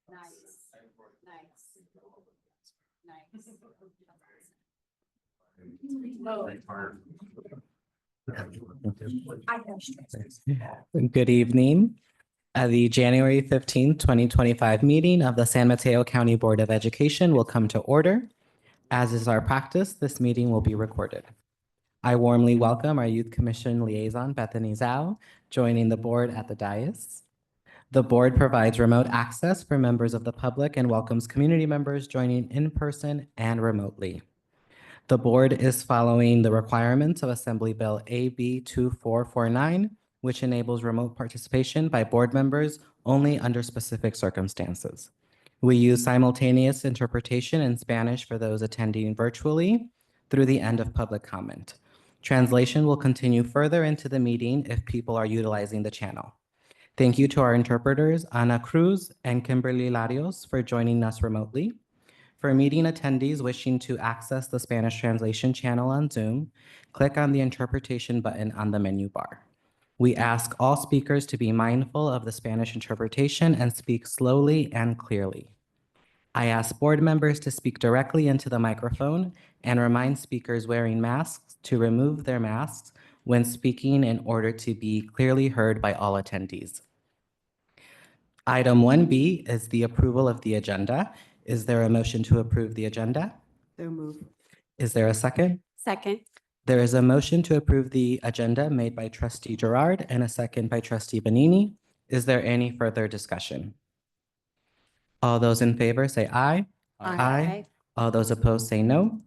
Nice. Nice. Nice. Good evening. At the January 15th, 2025 meeting of the San Mateo County Board of Education will come to order. As is our practice, this meeting will be recorded. I warmly welcome our Youth Commission Liaison, Bethany Zhao, joining the board at the dais. The board provides remote access for members of the public and welcomes community members joining in person and remotely. The board is following the requirements of Assembly Bill AB 2449, which enables remote participation by board members only under specific circumstances. We use simultaneous interpretation in Spanish for those attending virtually through the end of public comment. Translation will continue further into the meeting if people are utilizing the channel. Thank you to our interpreters, Ana Cruz and Kimberly Larios, for joining us remotely. For meeting attendees wishing to access the Spanish translation channel on Zoom, click on the interpretation button on the menu bar. We ask all speakers to be mindful of the Spanish interpretation and speak slowly and clearly. I ask board members to speak directly into the microphone and remind speakers wearing masks to remove their masks when speaking in order to be clearly heard by all attendees. Item 1B is the approval of the agenda. Is there a motion to approve the agenda? So move. Is there a second? Second. There is a motion to approve the agenda made by Trustee Gerard and a second by Trustee Benini. Is there any further discussion? All those in favor say aye. Aye. All those opposed say no.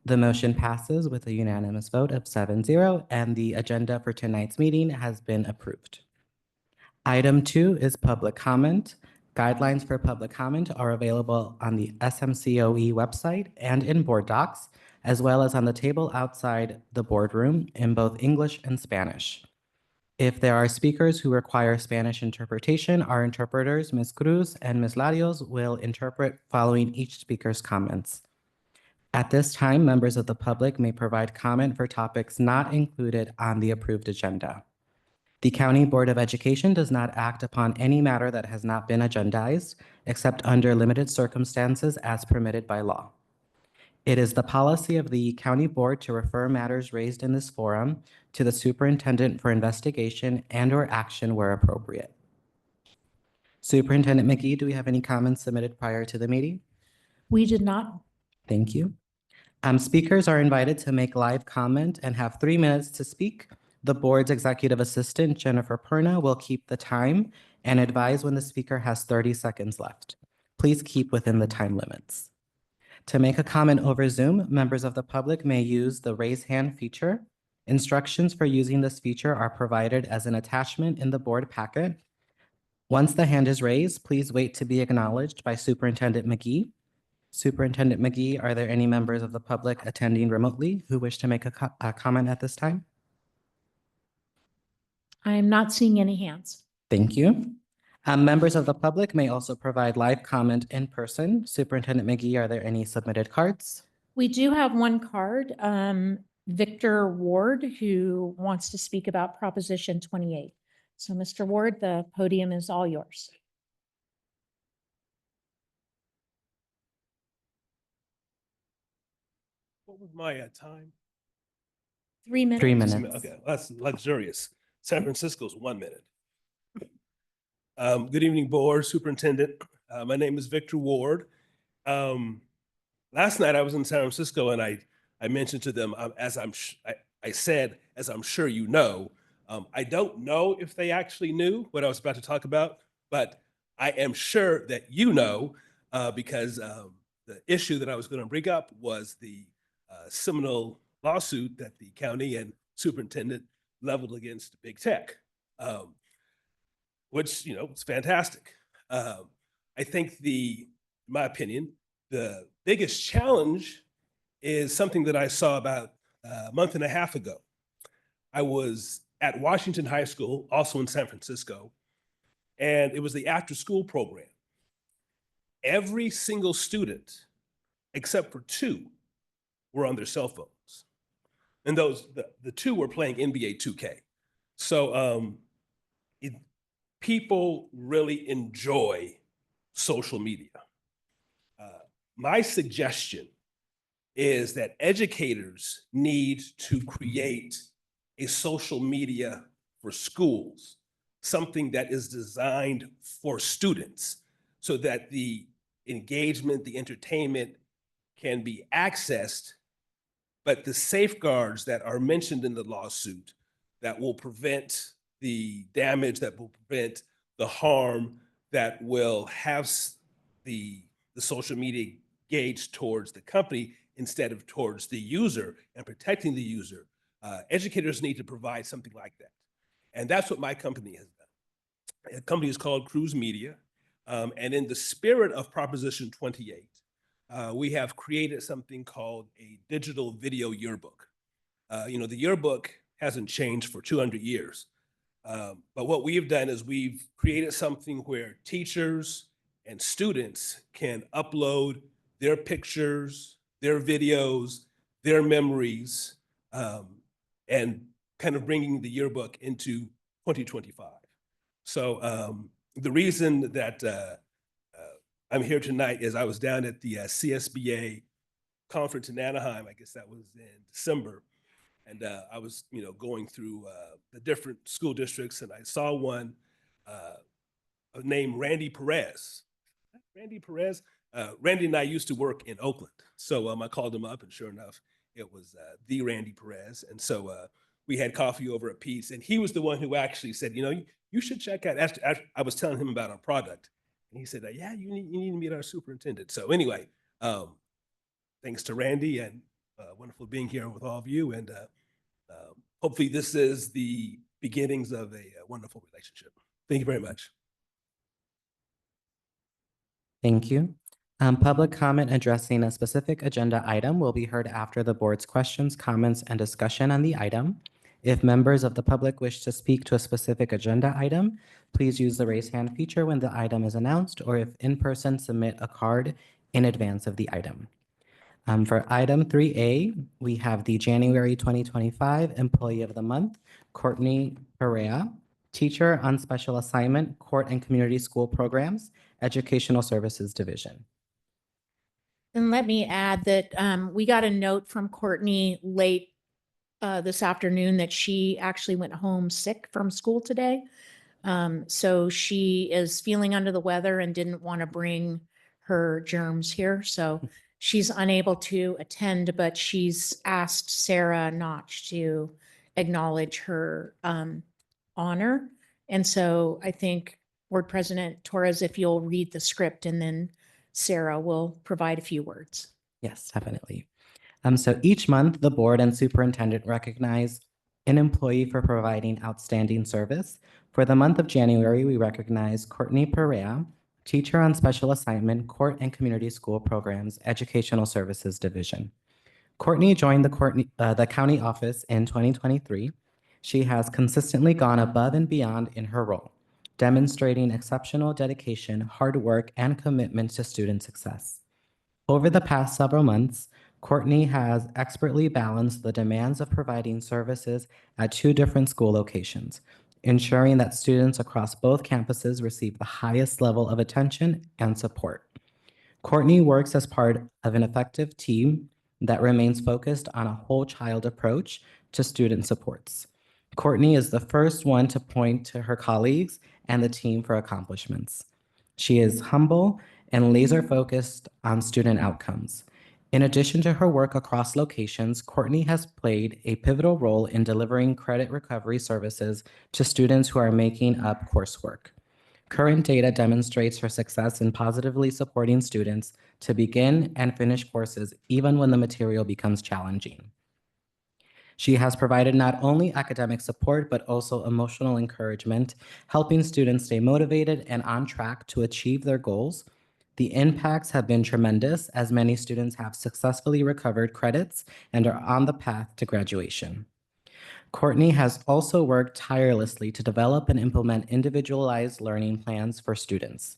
The motion passes with a unanimous vote of 7-0, and the agenda for tonight's meeting has been approved. Item 2 is public comment. Guidelines for public comment are available on the SMCOE website and in board docs, as well as on the table outside the boardroom in both English and Spanish. If there are speakers who require Spanish interpretation, our interpreters, Ms. Cruz and Ms. Larios, will interpret following each speaker's comments. At this time, members of the public may provide comment for topics not included on the approved agenda. The County Board of Education does not act upon any matter that has not been agendized, except under limited circumstances as permitted by law. It is the policy of the County Board to refer matters raised in this forum to the Superintendent for investigation and/or action where appropriate. Superintendent McGee, do we have any comments submitted prior to the meeting? We did not. Thank you. Speakers are invited to make live comment and have 3 minutes to speak. The board's executive assistant, Jennifer Perna, will keep the time and advise when the speaker has 30 seconds left. Please keep within the time limits. To make a comment over Zoom, members of the public may use the raise hand feature. Instructions for using this feature are provided as an attachment in the board packet. Once the hand is raised, please wait to be acknowledged by Superintendent McGee. Superintendent McGee, are there any members of the public attending remotely who wish to make a comment at this time? I am not seeing any hands. Thank you. Members of the public may also provide live comment in person. Superintendent McGee, are there any submitted cards? We do have one card, Victor Ward, who wants to speak about Proposition 28. So Mr. Ward, the podium is all yours. What was my time? 3 minutes. 3 minutes. Okay, that's luxurious. San Francisco's 1 minute. Good evening, board, superintendent. My name is Victor Ward. Last night I was in San Francisco and I mentioned to them, I said, as I'm sure you know, I don't know if they actually knew what I was about to talk about, but I am sure that you know, because the issue that I was going to bring up was the seminal lawsuit that the county and superintendent leveled against big tech, which, you know, it's fantastic. I think in my opinion, the biggest challenge is something that I saw about a month and a half ago. I was at Washington High School, also in San Francisco, and it was the after-school program. Every single student, except for 2, were on their cell phones. And the 2 were playing NBA 2K. So people really enjoy social media. My suggestion is that educators need to create a social media for schools, something that is designed for students so that the engagement, the entertainment can be accessed, but the safeguards that are mentioned in the lawsuit that will prevent the damage, that will prevent the harm, that will have the social media gauged towards the company instead of towards the user and protecting the user. Educators need to provide something like that. And that's what my company has done. The company is called Cruise Media. And in the spirit of Proposition 28, we have created something called a digital video yearbook. The yearbook hasn't changed for 200 years. But what we've done is we've created something where teachers and students can upload their pictures, their videos, their memories, and kind of bringing the yearbook into 2025. So the reason that I'm here tonight is I was down at the CSBA conference in Anaheim. I guess that was in December. And I was, going through the different school districts, and I saw one named Randy Perez. Randy Perez. Randy and I used to work in Oakland. So I called him up, and sure enough, it was the Randy Perez. And so we had coffee over at Pete's, and he was the one who actually said, you should check out, after I was telling him about our product. And he said, yeah, you need to meet our superintendent. So anyway, thanks to Randy, and wonderful being here with all of you. And hopefully this is the beginnings of a wonderful relationship. Thank you very much. Thank you. Public comment addressing a specific agenda item will be heard after the board's questions, comments, and discussion on the item. If members of the public wish to speak to a specific agenda item, please use the raise hand feature when the item is announced, or if in person, submit a card in advance of the item. For item 3A, we have the January 2025 Employee of the Month, Courtney Perea, Teacher on Special Assignment, Court and Community School Programs, Educational Services Division. And let me add that we got a note from Courtney late this afternoon that she actually went home sick from school today. So she is feeling under the weather and didn't want to bring her germs here. So she's unable to attend, but she's asked Sarah Notch to acknowledge her honor. And so I think Board President Torres, if you'll read the script, and then Sarah will provide a few words. Yes, definitely. So each month, the board and superintendent recognize an employee for providing outstanding service. For the month of January, we recognize Courtney Perea, Teacher on Special Assignment, Court and Community School Programs, Educational Services Division. Courtney joined the county office in 2023. She has consistently gone above and beyond in her role, demonstrating exceptional dedication, hard work, and commitment to student success. Over the past several months, Courtney has expertly balanced the demands of providing services at 2 different school locations, ensuring that students across both campuses receive the highest level of attention and support. Courtney works as part of an effective team that remains focused on a whole child approach to student supports. Courtney is the first one to point to her colleagues and the team for accomplishments. She is humble and laser focused on student outcomes. In addition to her work across locations, Courtney has played a pivotal role in delivering credit recovery services to students who are making up coursework. Current data demonstrates her success in positively supporting students to begin and finish courses even when the material becomes challenging. She has provided not only academic support, but also emotional encouragement, helping students stay motivated and on track to achieve their goals. The impacts have been tremendous, as many students have successfully recovered credits and are on the path to graduation. Courtney has also worked tirelessly to develop and implement individualized learning plans for students.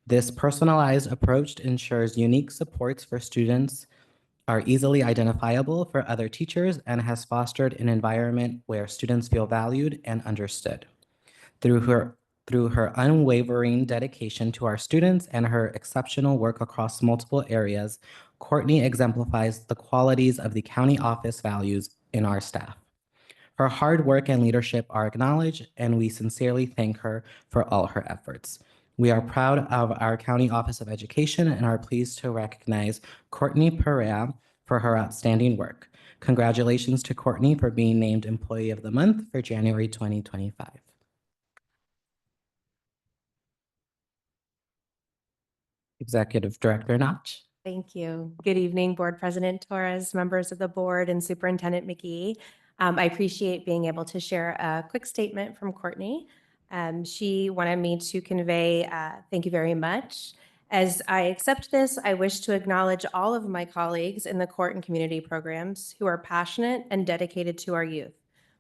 This personalized approach ensures unique supports for students are easily identifiable for other teachers and has fostered an environment where students feel valued and understood. Through Through her unwavering dedication to our students and her exceptional work across multiple areas, Courtney exemplifies the qualities of the county office values in our staff. Her hard work and leadership are acknowledged, and we sincerely thank her for all her efforts. We are proud of our County Office of Education and are pleased to recognize Courtney Perea for her outstanding work. Congratulations to Courtney for being named Employee of the Month for January 2025. Executive Director Notch. Thank you. Good evening, Board President Torres, members of the board, and Superintendent McGee. I appreciate being able to share a quick statement from Courtney. She wanted me to convey thank you very much. As I accept this, I wish to acknowledge all of my colleagues in the court and community programs who are passionate and dedicated to our youth.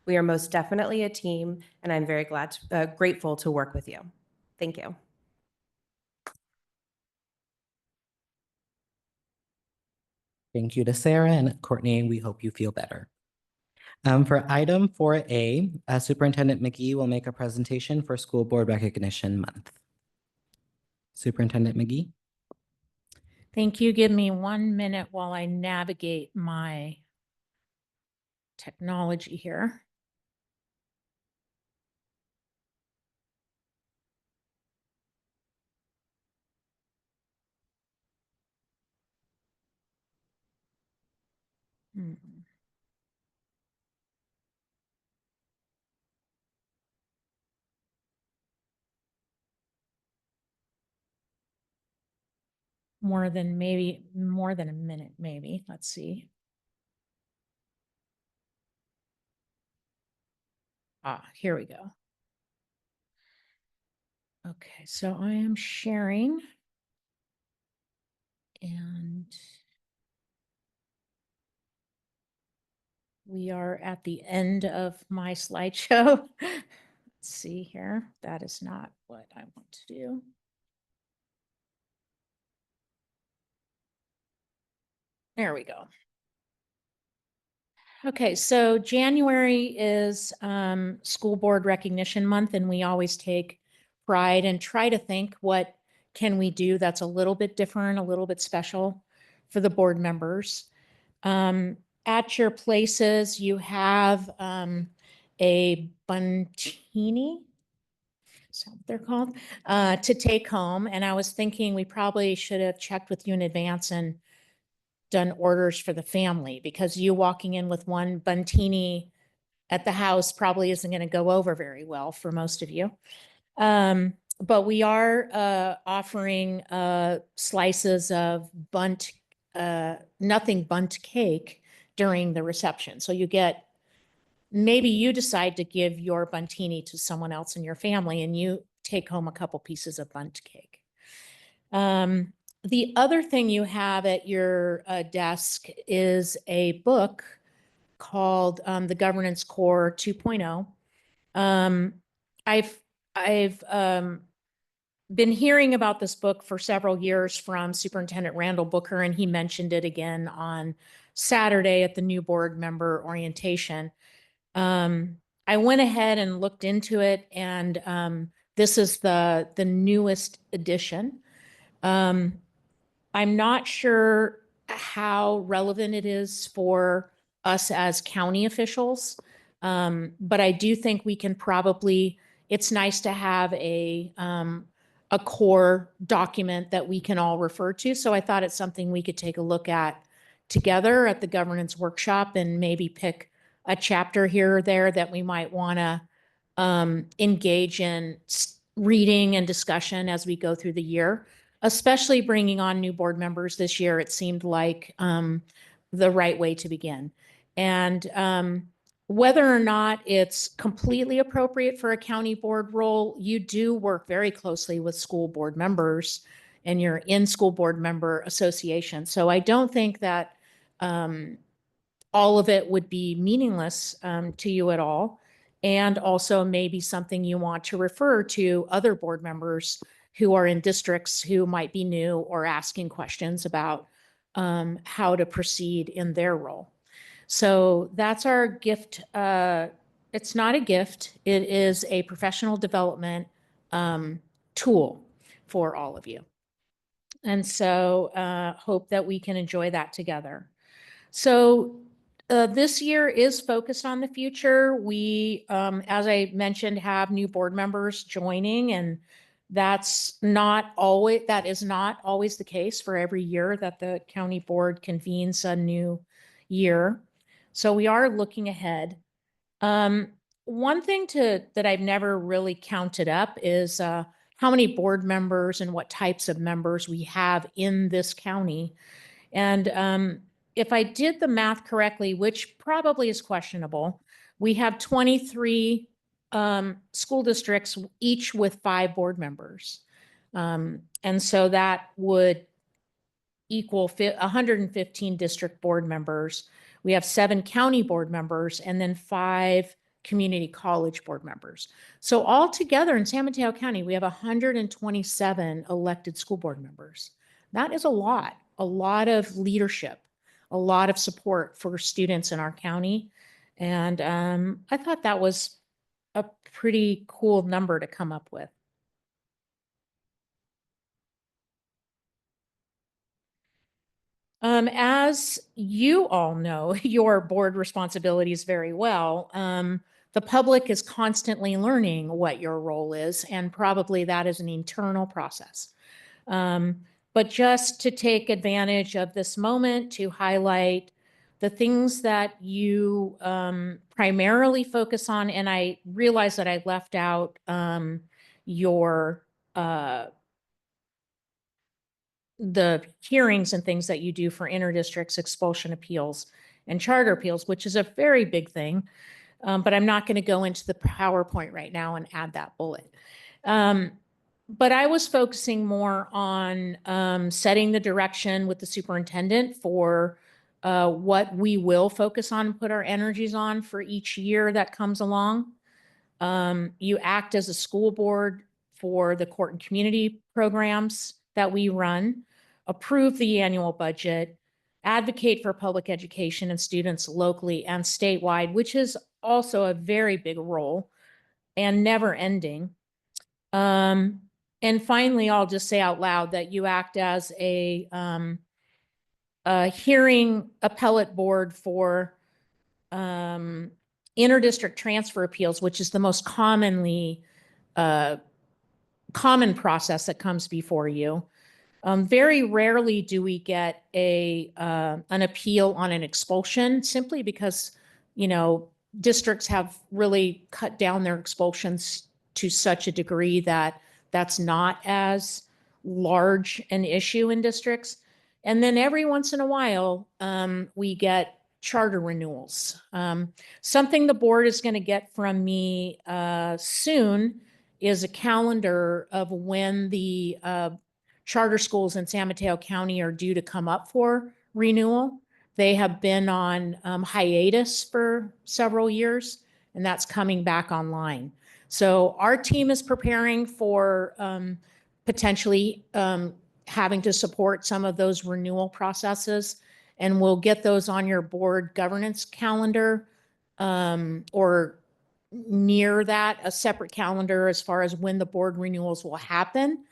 We are most definitely a team, and I'm very grateful to work with you. Thank you. Thank you to Sarah and Courtney. We hope you feel better. For item 4A, Superintendent McGee will make a presentation for School Board Recognition Month. Superintendent McGee. Thank you. Give me 1 minute while I navigate my technology here. More than a minute, maybe. Let's see. Here we go. Okay, so I am sharing. And we are at the end of my slideshow. Let's see here. That is not what I want to do. There we go. Okay, so January is School Board Recognition Month, and we always take pride and try to think what can we do that's a little bit different, a little bit special for the board members. At your places, you have a buntini, is that what they're called, to take home. And I was thinking we probably should have checked with you in advance and done orders for the family, because you walking in with one buntini at the house probably isn't going to go over very well for most of you. But we are offering slices of nothing bunt cake during the reception. So you get, maybe you decide to give your buntini to someone else in your family and you take home a couple pieces of bunt cake. The other thing you have at your desk is a book called The Governance Core 2.0. I've been hearing about this book for several years from Superintendent Randall Booker, and he mentioned it again on Saturday at the new board member orientation. I went ahead and looked into it, and this is the newest edition. I'm not sure how relevant it is for us as county officials, but I do think we can probably, it's nice to have a core document that we can all refer to. So I thought it's something we could take a look at together at the governance workshop and maybe pick a chapter here or there that we might want to engage in reading and discussion as we go through the year. Especially bringing on new board members this year, it seemed like the right way to begin. And whether or not it's completely appropriate for a county board role, you do work very closely with school board members and you're in school board member association. So I don't think that all of it would be meaningless to you at all. And also maybe something you want to refer to other board members who are in districts who might be new or asking questions about how to proceed in their role. So that's our gift. It's not a gift. It is a professional development tool for all of you. And so hope that we can enjoy that together. So this year is focused on the future. We, as I mentioned, have new board members joining, and that is not always the case for every year that the county board convenes a new year. So we are looking ahead. One thing that I've never really counted up is how many board members and what types of members we have in this county. And if I did the math correctly, which probably is questionable, we have 23 school districts, each with 5 board members. And so that would equal 115 district board members. We have 7 county board members and then 5 community college board members. So altogether in San Mateo County, we have 127 elected school board members. That is a lot of leadership, a lot of support for students in our county. And I thought that was a pretty cool number to come up with. As you all know, your board responsibilities very well. The public is constantly learning what your role is, and probably that is an internal process. But just to take advantage of this moment to highlight the things that you primarily focus on, and I realize that I left out your the hearings and things that you do for interdistricts, expulsion appeals, and charter appeals, which is a very big thing. But I'm not going to go into the PowerPoint right now and add that bullet. But I was focusing more on setting the direction with the superintendent for what we will focus on and put our energies on for each year that comes along. You act as a school board for the court and community programs that we run, approve the annual budget, advocate for public education and students locally and statewide, which is also a very big role and never ending. And finally, I'll just say out loud that you act as a hearing appellate board for interdistrict transfer appeals, which is the most common process that comes before you. Very rarely do we get an appeal on an expulsion, simply because, districts have really cut down their expulsions to such a degree that that's not as large an issue in districts. And then every once in a while, we get charter renewals. Something the board is going to get from me soon is a calendar of when the charter schools in San Mateo County are due to come up for renewal. They have been on hiatus for several years, and that's coming back online. So our team is preparing for potentially having to support some of those renewal processes, and we'll get those on your board governance calendar or near that, a separate calendar as far as when the board renewals will happen.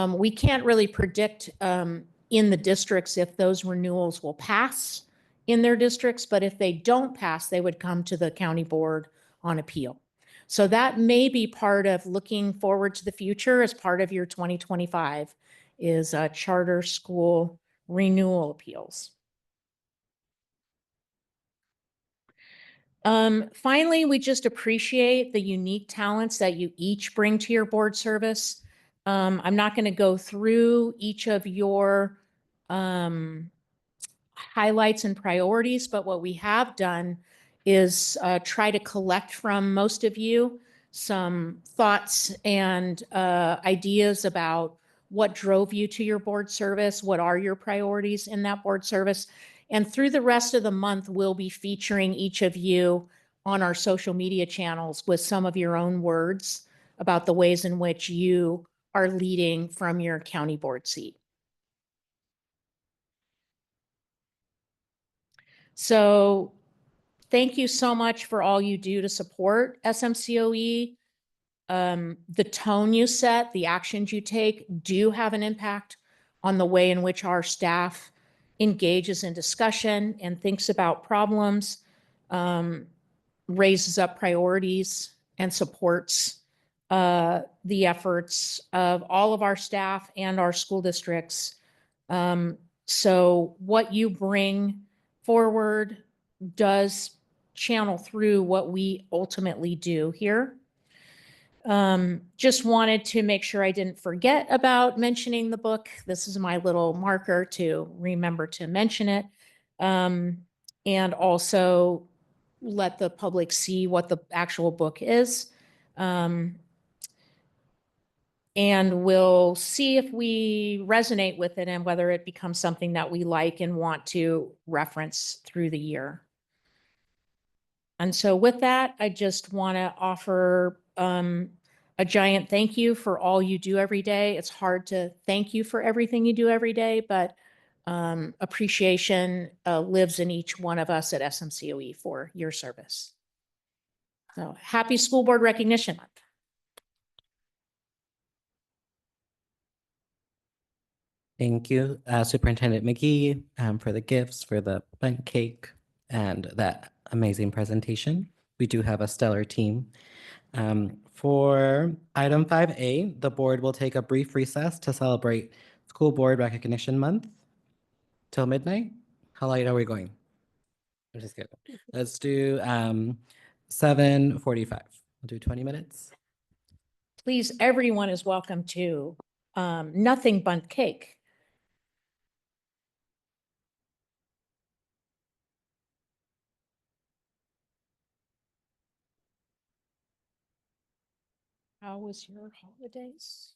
We can't really predict in the districts if those renewals will pass in their districts, but if they don't pass, they would come to the county board on appeal. So that may be part of looking forward to the future as part of your 2025 is charter school renewal appeals. Finally, we just appreciate the unique talents that you each bring to your board service. I'm not going to go through each of your highlights and priorities, but what we have done is try to collect from most of you some thoughts and ideas about what drove you to your board service, what are your priorities in that board service. And through the rest of the month, we'll be featuring each of you on our social media channels with some of your own words about the ways in which you are leading from your county board seat. So thank you so much for all you do to support SMCOE. the tone you set, the actions you take do have an impact on the way in which our staff engages in discussion and thinks about problems, raises up priorities and supports the efforts of all of our staff and our school districts. So what you bring forward does channel through what we ultimately do here. Just wanted to make sure I didn't forget about mentioning the book. This is my little marker to remember to mention it. And also let the public see what the actual book is. And we'll see if we resonate with it and whether it becomes something that we like and want to reference through the year. And so with that, I just want to offer a giant thank you for all you do every day. It's hard to thank you for everything you do every day, but appreciation lives in each one of us at SMCOE for your service. So happy School Board Recognition Month. Thank you, Superintendent McGee, for the gifts, for the bundt cake, and that amazing presentation. We do have a stellar team. For item 5A, the board will take a brief recess to celebrate School Board Recognition Month till midnight. How late are we going? I'm just kidding. Let's do 7:45. We'll do 20 minutes. Please, everyone is welcome to Nothing Bundt Cake. How was your holidays?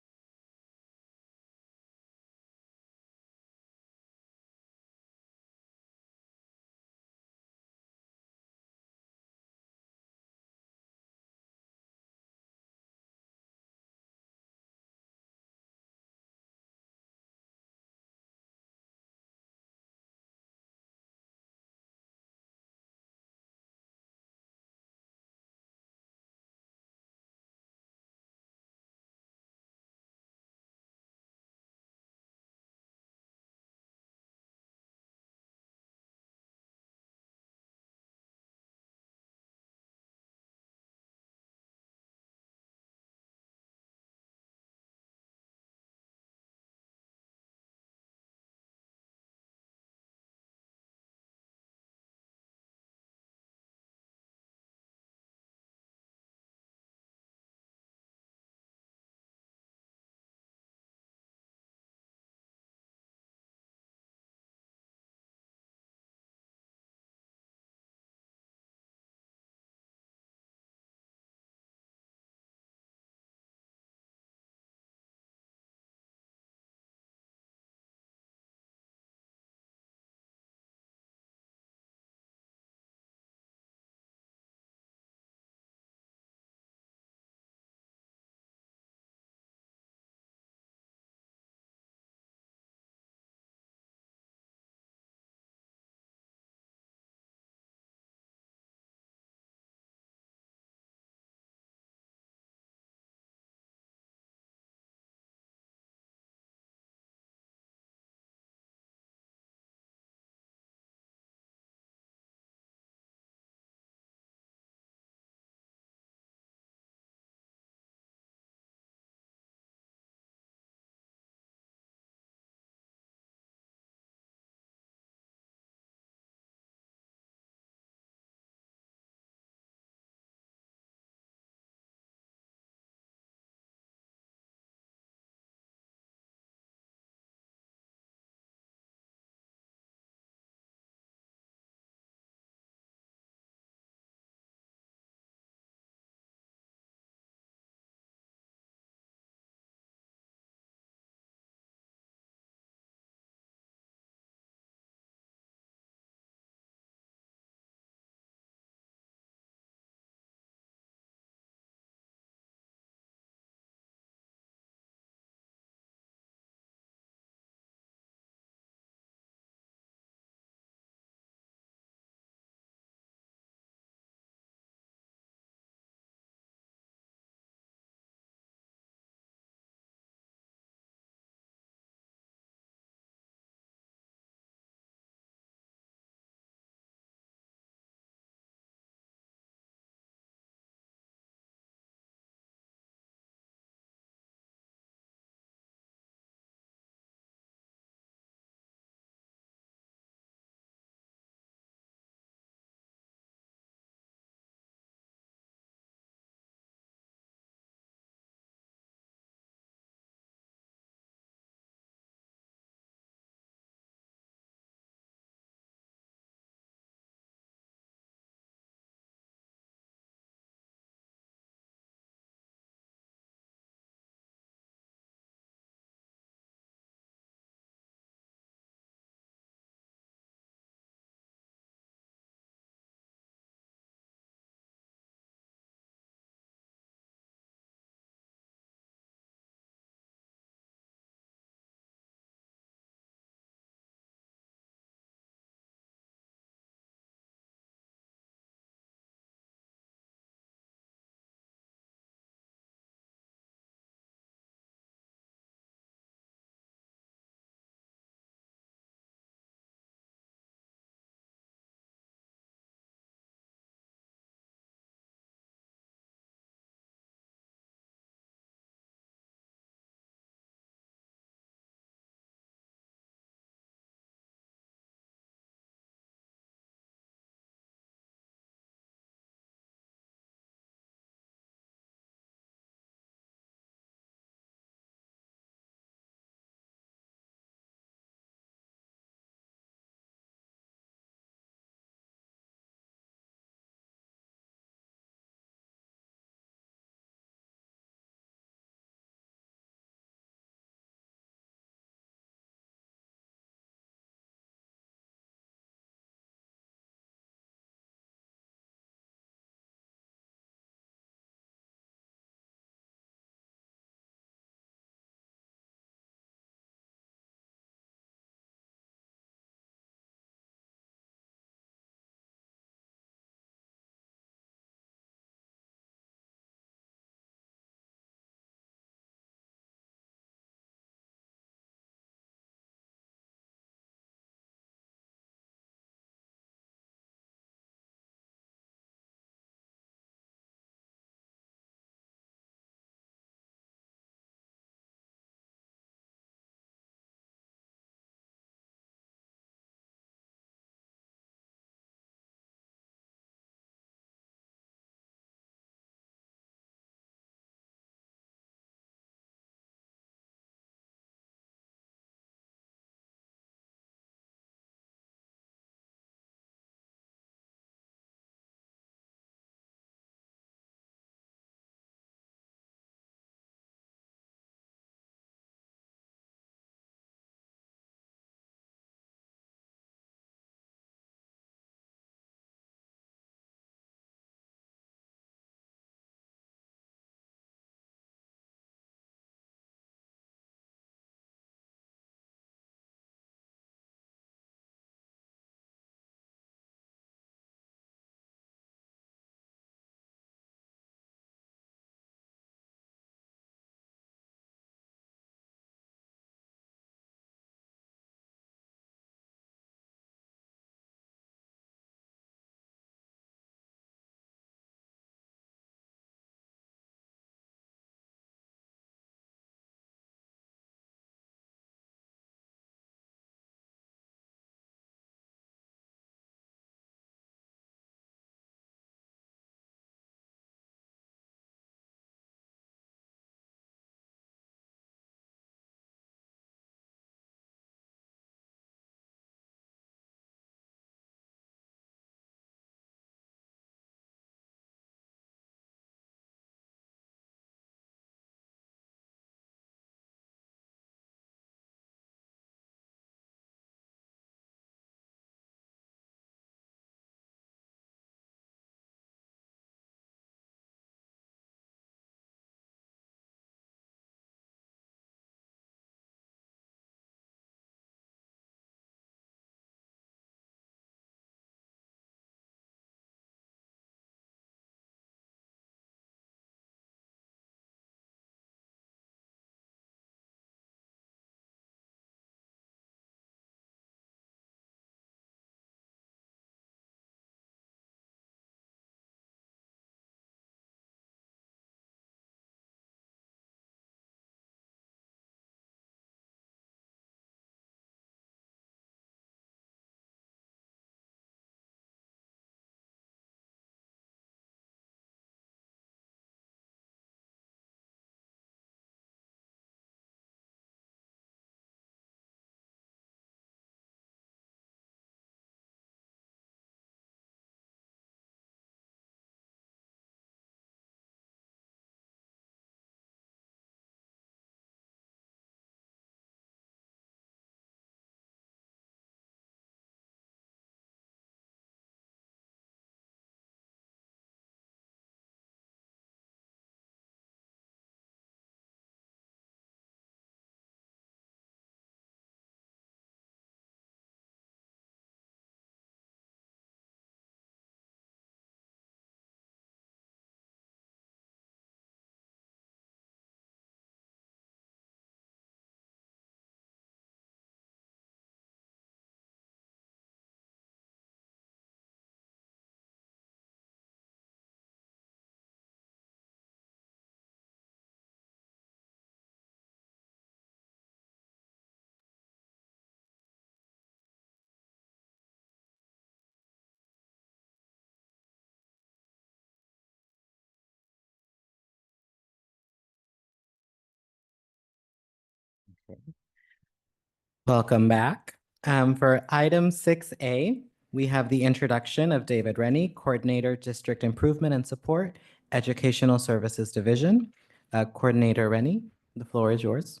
Welcome back. For item 6A, we have the introduction of David Rennie, Coordinator, District Improvement and Support, Educational Services Division. Coordinator Rennie, the floor is yours.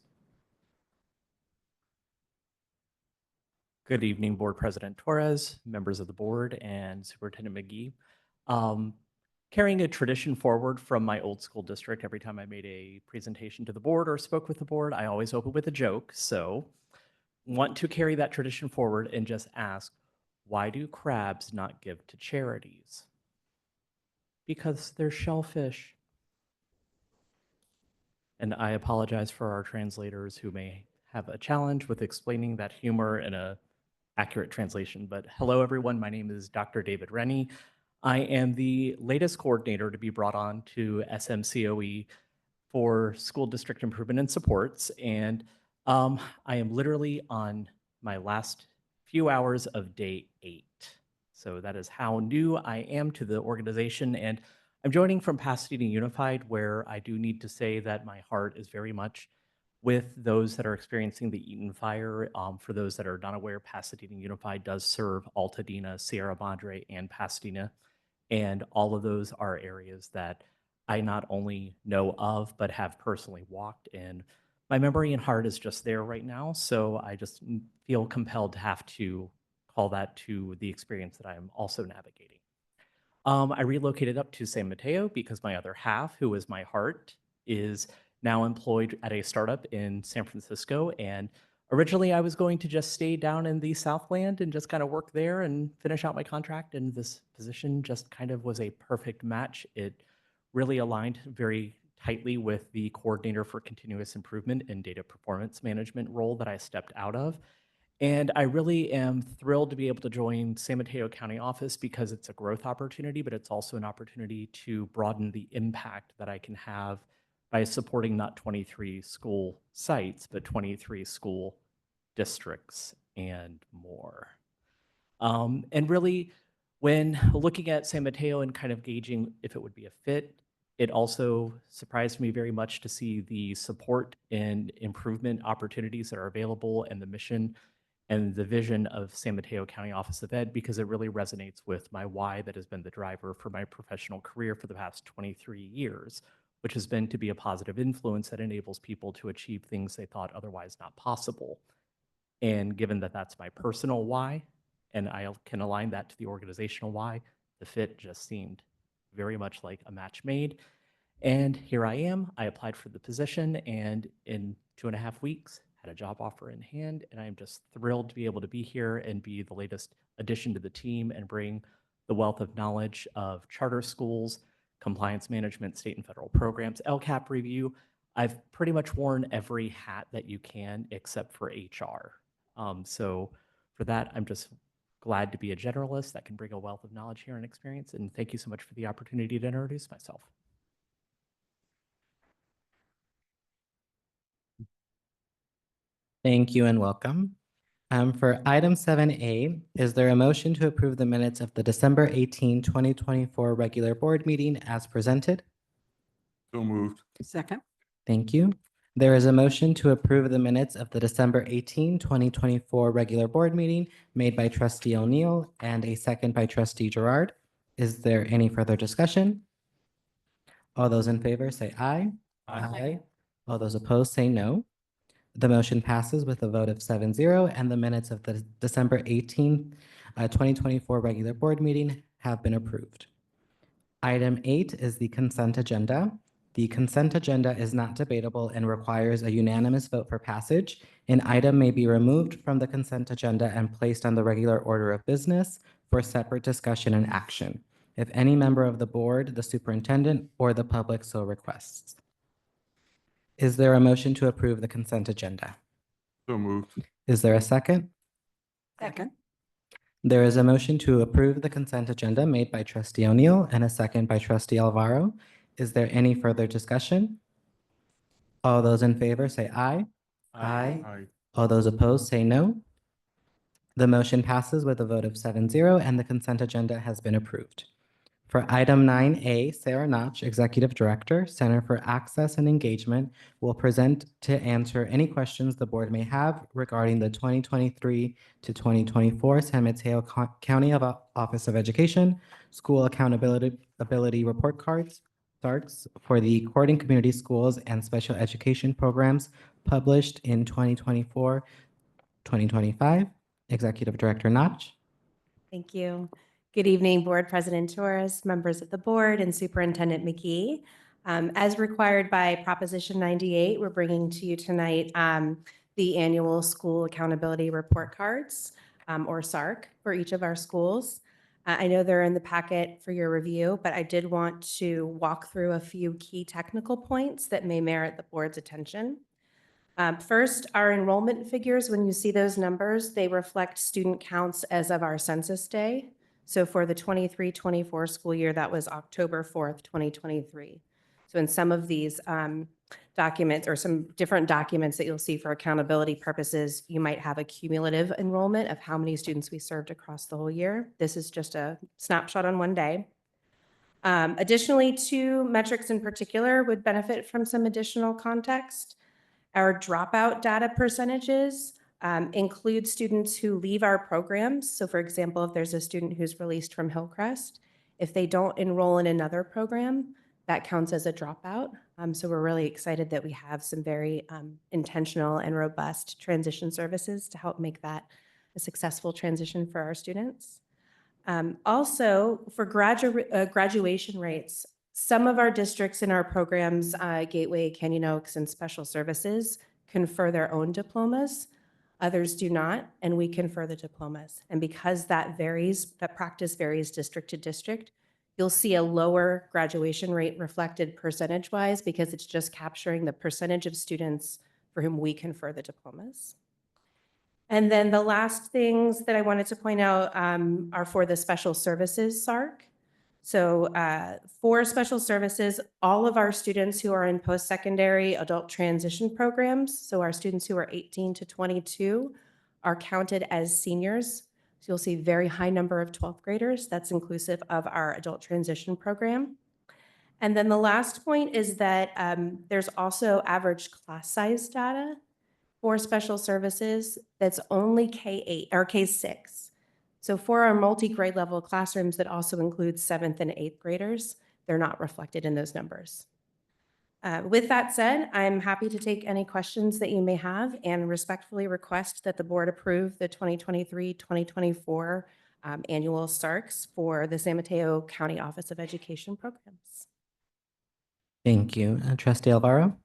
Good evening, Board President Torres, members of the board, and Superintendent McGee. Carrying a tradition forward from my old school district, every time I made a presentation to the board or spoke with the board, I always open with a joke. So want to carry that tradition forward and just ask, why do crabs not give to charities? Because they're shellfish. And I apologize for our translators who may have a challenge with explaining that humor in a accurate translation. But hello, everyone. My name is Dr. David Rennie. I am the latest coordinator to be brought on to SMCOE for School District Improvement and Supports. And I am literally on my last few hours of day 8. So that is how new I am to the organization. And I'm joining from Pasadena Unified, where I do need to say that my heart is very much with those that are experiencing the Eaton fire. For those that are not aware, Pasadena Unified does serve Altadena, Sierra Madre, and Pasadena. And all of those are areas that I not only know of, but have personally walked in. My memory and heart is just there right now. So I just feel compelled to have to call that to the experience that I am also navigating. I relocated up to San Mateo because my other half, who is my heart, is now employed at a startup in San Francisco. And originally I was going to just stay down in the Southland and just kind of work there and finish out my contract. And this position just kind of was a perfect match. It really aligned very tightly with the coordinator for continuous improvement and data performance management role that I stepped out of. And I really am thrilled to be able to join San Mateo County office because it's a growth opportunity, but it's also an opportunity to broaden the impact that I can have by supporting not 23 school sites, but 23 school districts and more. And really, when looking at San Mateo and kind of gauging if it would be a fit, it also surprised me very much to see the support and improvement opportunities that are available and the mission and the vision of San Mateo County Office of Ed, because it really resonates with my why that has been the driver for my professional career for the past 23 years, which has been to be a positive influence that enables people to achieve things they thought otherwise not possible. And given that that's my personal why, and I can align that to the organizational why, the fit just seemed very much like a match made. And here I am. I applied for the position, and in 2.5 weeks, had a job offer in hand. And I am just thrilled to be able to be here and be the latest addition to the team and bring the wealth of knowledge of charter schools, compliance management, state and federal programs, LCAP review. I've pretty much worn every hat that you can except for HR. So for that, I'm just glad to be a generalist that can bring a wealth of knowledge here and experience. And thank you so much for the opportunity to introduce myself. Thank you and welcome. For item 7A, is there a motion to approve the minutes of the December 18, 2024 regular board meeting as presented? So moved. Second. Thank you. There is a motion to approve the minutes of the December 18, 2024 regular board meeting made by Trustee O'Neill and a second by Trustee Gerard. Is there any further discussion? All those in favor say aye. Aye. All those opposed say no. The motion passes with a vote of 7-0, and the minutes of the December 18, 2024 regular board meeting have been approved. Item 8 is the consent agenda. The consent agenda is not debatable and requires a unanimous vote for passage. An item may be removed from the consent agenda and placed on the regular order of business for separate discussion and action, if any member of the board, the superintendent, or the public so requests. Is there a motion to approve the consent agenda? So moved. Is there a second? Second. There is a motion to approve the consent agenda made by Trustee O'Neill and a second by Trustee Alvaro. Is there any further discussion? All those in favor say aye. Aye. Aye. All those opposed say no. The motion passes with a vote of 7-0, and the consent agenda has been approved. For item 9A, Sarah Notch, Executive Director, Center for Access and Engagement, will present to answer any questions the board may have regarding the 2023 to 2024 San Mateo County Office of Education School Accountability Report Cards, SARCs, for the Corning Community Schools and Special Education Programs published in 2024, 2025. Executive Director Notch. Thank you. Good evening, Board President Torres, members of the board, and Superintendent McGee. As required by Proposition 98, we're bringing to you tonight the annual School Accountability Report Cards, or SARC, for each of our schools. I know they're in the packet for your review, but I did want to walk through a few key technical points that may merit the board's attention. First, our enrollment figures, when you see those numbers, they reflect student counts as of our census day. So for the 23-24 school year, that was October 4th, 2023. So in some of these documents or some different documents that you'll see for accountability purposes, you might have a cumulative enrollment of how many students we served across the whole year. This is just a snapshot on one day. Additionally, two metrics in particular would benefit from some additional context. Our dropout data percentages include students who leave our programs. So for example, if there's a student who's released from Hillcrest, if they don't enroll in another program, that counts as a dropout. So we're really excited that we have some very intentional and robust transition services to help make that a successful transition for our students. Also, for graduation rates, some of our districts in our programs, Gateway, Canyon Oaks, and Special Services, confer their own diplomas. Others do not, and we confer the diplomas. And because that varies, that practice varies district to district, you'll see a lower graduation rate reflected percentage-wise because it's just capturing the percentage of students for whom we confer the diplomas. And then the last things that I wanted to point out are for the Special Services SARC. So for special services, all of our students who are in post-secondary adult transition programs, so our students who are 18 to 22, are counted as seniors. So you'll see a very high number of 12th graders. That's inclusive of our adult transition program. And then the last point is that there's also average class size data for special services that's only K-8 or K-6. So for our multi-grade level classrooms that also include 7th and 8th graders, they're not reflected in those numbers. With that said, I'm happy to take any questions that you may have and respectfully request that the board approve the 2023-2024 annual SARCs for the San Mateo County Office of Education programs. Thank you. Trustee Alvaro?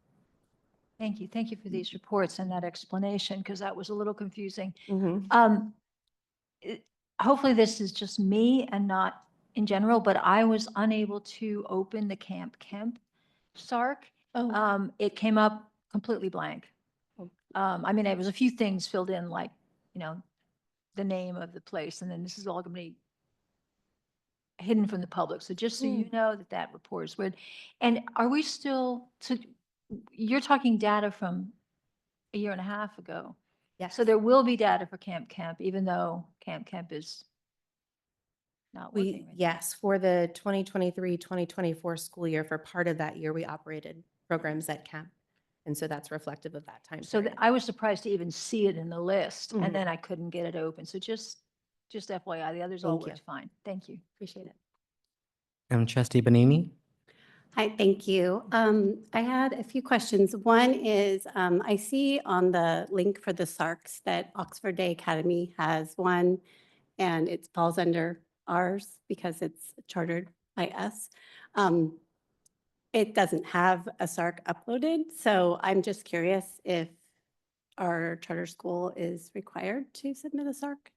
Thank you. Thank you for these reports and that explanation, because that was a little confusing. Mhm. Hopefully this is just me and not in general, but I was unable to open the Camp Kemp SARC. It came up completely blank. I mean, there was a few things filled in, like, you know, the name of the place, and then this is all going to be hidden from the public. So just so you know that that report is weird. And are we still, so you're talking data from a year and a half ago. Yes. So there will be data for Camp Kemp, even though Camp Kemp is not working. right now. Yes, for the 2023-2024 school year, for part of that year, we operated programs at camp. And so that's reflective of that time. So period. I was surprised to even see it in the list, Mhm. and then I couldn't get it open. So just FYI, the others all Thank you. worked fine. Thank you. Appreciate it. Trustee Benini? Hi, thank you. I had a few questions. One is, I see on the link for the SARCs that Oxford Day Academy has one, and it falls under ours because it's chartered by us. It doesn't have a SARC uploaded, so I'm just curious if our charter school is required to submit a SARC?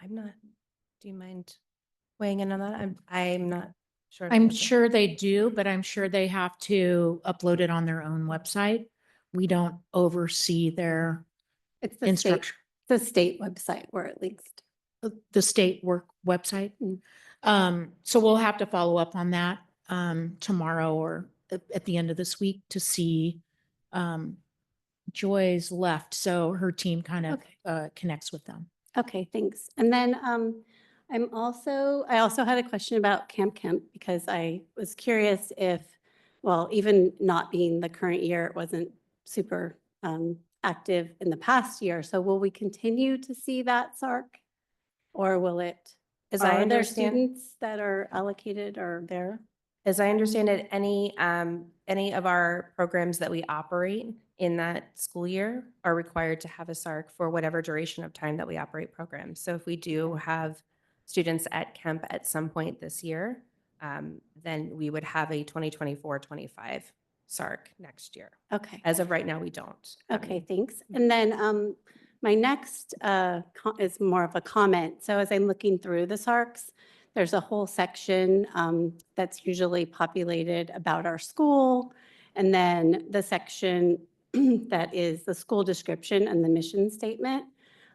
I'm not, do you mind weighing in on that? I'm not sure. of the I'm answer. sure they do, but I'm sure they have to upload it on their own website. We don't oversee their It's the state, instruction, the state website where it links to. the state work website. So we'll have to follow up on that tomorrow or at the end of this week to see. Joy's left, so her team kind of connects with them. Okay, thanks. And then I also had a question about Camp Kemp because I was curious if, well, even not being the current year, it wasn't super active in the past year. So will we continue to see that SARC? Or will it, As I are there understand- students that are allocated or there? As I understand it, any of our programs that we operate in that school year are required to have a SARC for whatever duration of time that we operate programs. So if we do have students at Kemp at some point this year, then we would have a 2024-25 SARC next year. Okay. As of right now, we don't. have Okay, any. thanks. And then my next is more of a comment. So as I'm looking through the SARCs, there's a whole section that's usually populated about our school. And then the section that is the school description and the mission statement.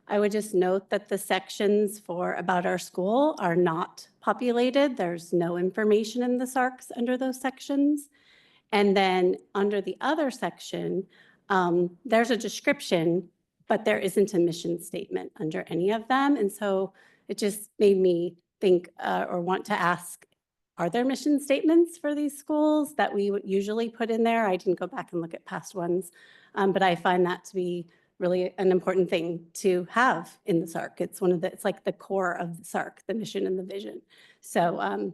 I would just note that the sections for about our school are not populated. There's no information in the SARCs under those sections. And then under the other section, there's a description, but there isn't a mission statement under any of them. And so it just made me think or want to ask, are there mission statements for these schools that we would usually put in there? I didn't go back and look at past ones, but I find that to be really an important thing to have in the SARC. It's it's like the core of the SARC, the mission and the vision. So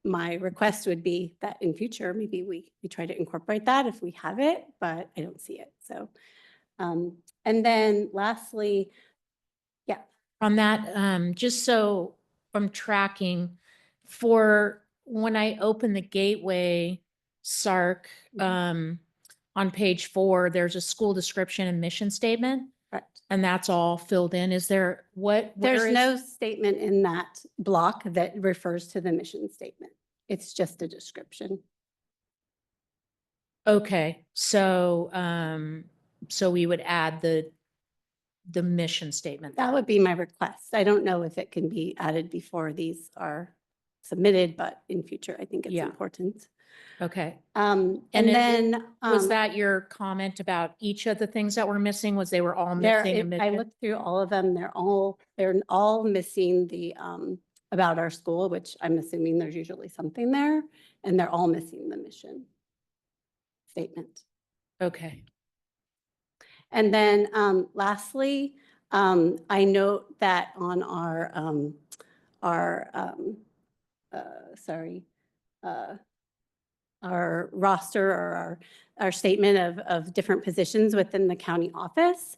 my request would be that in future, maybe we try to incorporate that if we have it, but I don't see it. So, and then lastly, yeah. On that, just so I'm tracking, for when I open the Gateway SARC, on page 4, there's a school description and mission statement, Correct. and that's all filled in. Is there, where There's is- no statement in that block that refers to the mission statement. It's just a description. Okay, so, so we would add the mission statement. That would be my request. I don't know if it can be added before these are submitted, but in future, I think it's Yeah. important. Okay. And And then. Was that your comment about each of the things that were missing? Was they were all There, missing a I mission? looked through all of them. They're all missing the about our school, which I'm assuming there's usually something there, and they're all missing the mission statement. Okay. And then lastly, I note that on our roster or our statement of different positions within the county office,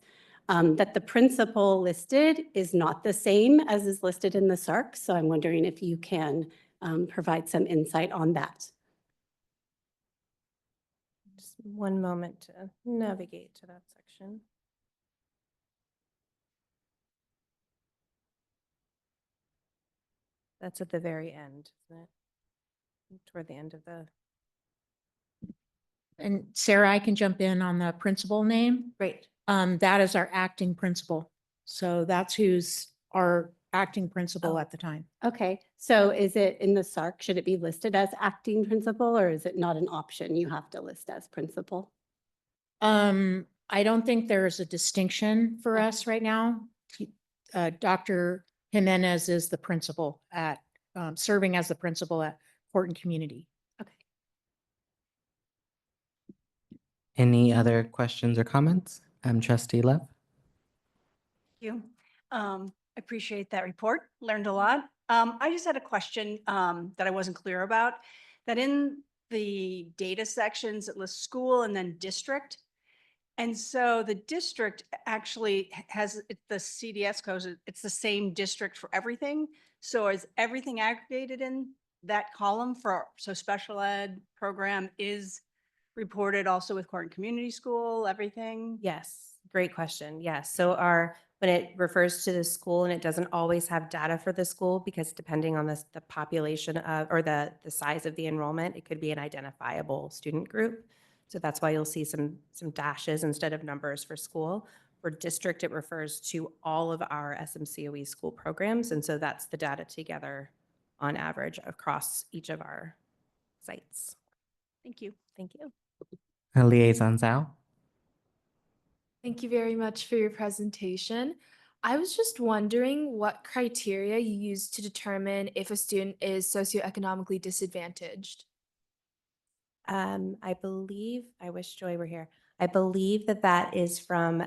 that the principal listed is not the same as is listed in the SARC. So I'm wondering if you can provide some insight on that. Just one moment to navigate to that section. That's at the very end, isn't it? Toward the end of the. And Sarah, I can jump in on the principal name. Great. That is our acting principal. So that's who's our acting principal Oh. at the time. Okay, so is it in the SARC, should it be listed as acting principal or is it not an option? You have to list as principal? I don't think there's a distinction for Okay. us right now. Dr. Jimenez is the principal at, serving as the principal at Horton Community. Okay. Any other questions or comments? Trustee Love. You. Appreciate that report. Learned a lot. I just had a question that I wasn't clear about. That in the data sections, it lists school and then district. And so the district actually has the CDS codes. It's the same district for everything. So is everything aggregated in that column so special ed program is reported also with Horton Community School, everything? Yes, great question. Yes. So when it refers to the school, and it doesn't always have data for the school because depending on the population of, or the size of the enrollment, it could be an identifiable student group. So that's why you'll see some dashes instead of numbers for school. For district, it refers to all of our SMCOE school programs. And so that's the data together on average across each of our sites. Thank you. Thank you. Liaison Zhao. Thank you very much for your presentation. I was just wondering what criteria you use to determine if a student is socioeconomically disadvantaged. I believe, I wish Joy were here. I believe that that is from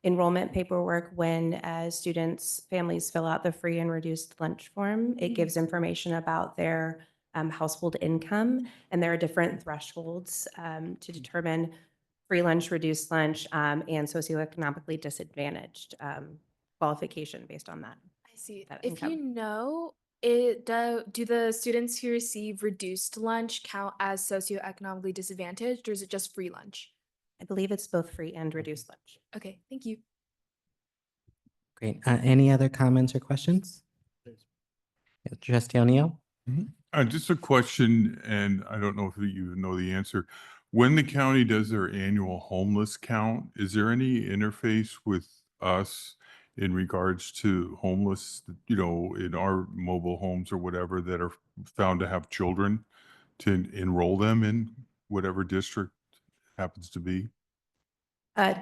enrollment paperwork when students' families fill out the free and reduced lunch form. It gives information about their household income, and there are different thresholds to determine free lunch, reduced lunch, and socioeconomically disadvantaged qualification based on that. I see. That If you income. know, do the students who receive reduced lunch count as socioeconomically disadvantaged, or is it just free lunch? I believe it's both free and reduced lunch. Okay, thank you. Great. Any other comments or questions? Trustee O'Neill? Just a question, and I don't know if you know the answer. When the county does their annual homeless count, is there any interface with us in regards to homeless, in our mobile homes or whatever that are found to have children to enroll them in whatever district happens to be?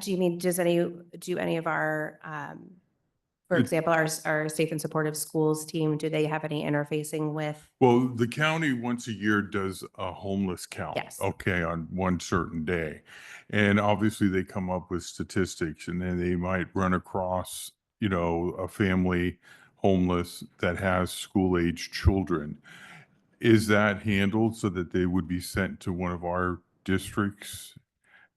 Do you mean, do any of our, for It- example, our safe and supportive schools team, do they have any interfacing with? Well, the county once a year does a homeless count. Yes. Okay, on one certain day. And obviously they come up with statistics and then they might run across, a family homeless that has school-age children. Is that handled so that they would be sent to one of our districts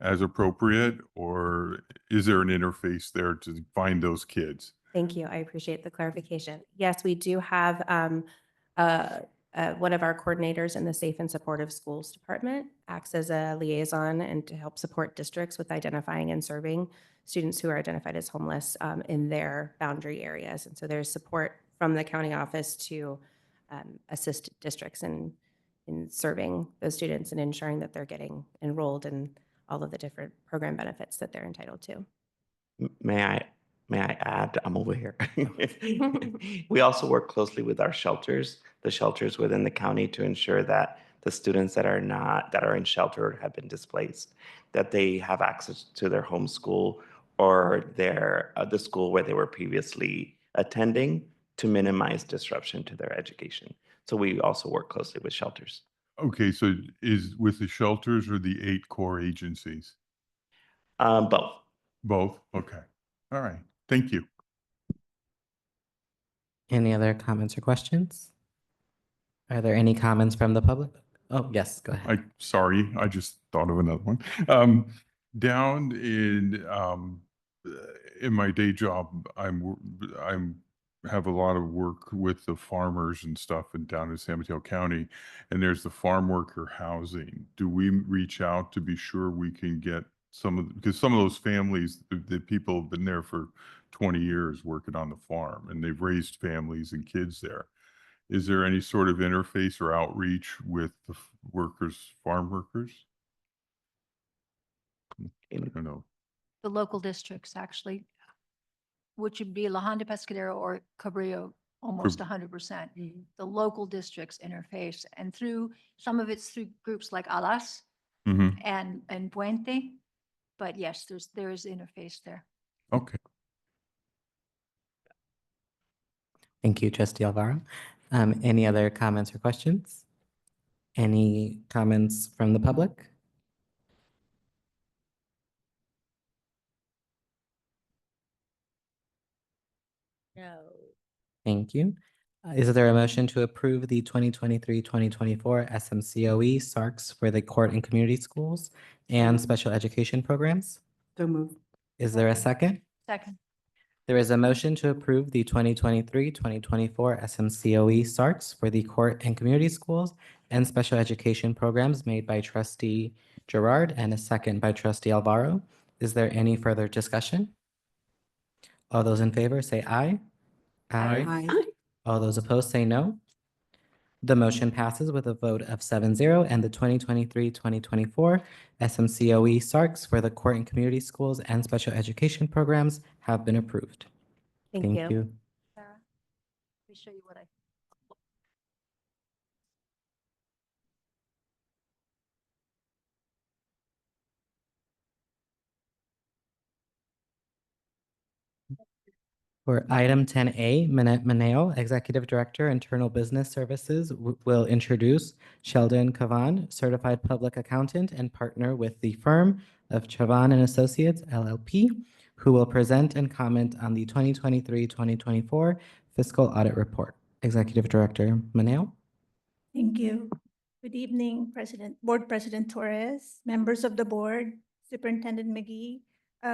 as appropriate? Or is there an interface there to find those kids? Thank you. I appreciate the clarification. Yes, we do have one of our coordinators in the Safe and Supportive Schools Department acts as a liaison and to help support districts with identifying and serving students who are identified as homeless in their boundary areas. And so there's support from the county office to assist districts in serving those students and ensuring that they're getting enrolled in all of the different program benefits that they're entitled to. May I add, I'm over here. We also work closely with our shelters, the shelters within the county, to ensure that the students that are in shelter or have been displaced, that they have access to their home school or the school where they were previously attending to minimize disruption to their education. So we also work closely with shelters. Okay, so is with the shelters or the 8 core agencies? Both. Both? Okay. All right. Thank you. Any other comments or questions? Are there any comments from the public? Oh, yes, go ahead. Sorry, I just thought of another one. Down in my day job, I'm have a lot of work with the farmers and stuff and down in San Mateo County, and there's the farm worker housing. Do we reach out to be sure we can get because some of those families, the people have been there for 20 years working on the farm and they've raised families and kids there. Is there any sort of interface or outreach with the farm workers? I don't know. The local districts actually, which would be La Honda, Pescadero, or Cabrillo, almost 100%. The local districts interface, and some of it's through groups like Alas Mm-hmm. and Puente. But yes, there is interface there. Okay. Thank you, Trustee Alvaro. Any other comments or questions? Any comments from the public? No. Thank you. Is there a motion to approve the 2023-2024 SMCOE SARCs for the court and community schools and special education programs? So moved. Is there a second? Second. There is a motion to approve the 2023-2024 SMCOE SARCs for the court and community schools and special education programs made by Trustee Gerard and a second by Trustee Alvaro. Is there any further discussion? All those in favor say aye. Aye. All those opposed say no. The motion passes with a vote of 7-0, and the 2023-2024 SMCOE SARCs for the court and community schools and special education programs have been approved. Thank you. Sarah, let me show you what I. For item 10A, Manette Maneo, Executive Director, Internal Business Services, will introduce Sheldon Cavan, Certified Public Accountant and partner with the firm of Chavan and Associates LLP, who will present and comment on the 2023-2024 Fiscal Audit Report. Executive Director Maneo. Thank you. Good evening, Board President Torres, members of the board, Superintendent McGee.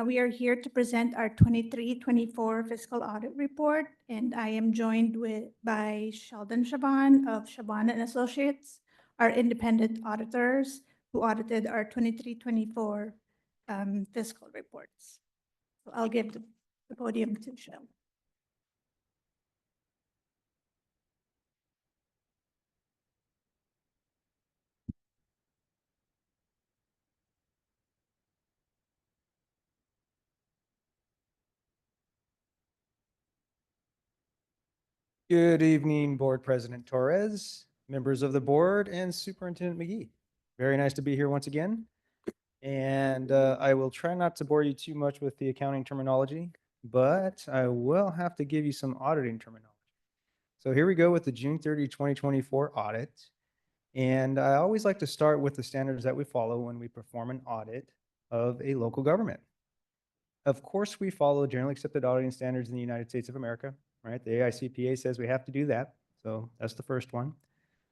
We are here to present our 23-24 fiscal audit report, and I am joined by Sheldon Chavan of Chavan and Associates, our independent auditors who audited our 23-24 fiscal reports. So I'll give the podium to Sheldon. Good evening, Board President Torres, members of the board, and Superintendent McGee. Very nice to be here once again. And I will try not to bore you too much with the accounting terminology, but I will have to give you some auditing terminology. So here we go with the June 30, 2024 audit. And I always like to start with the standards that we follow when we perform an audit of a local government. Of course, we follow generally accepted auditing standards in the United States of America. Right? The AICPA says we have to do that. So that's the first one.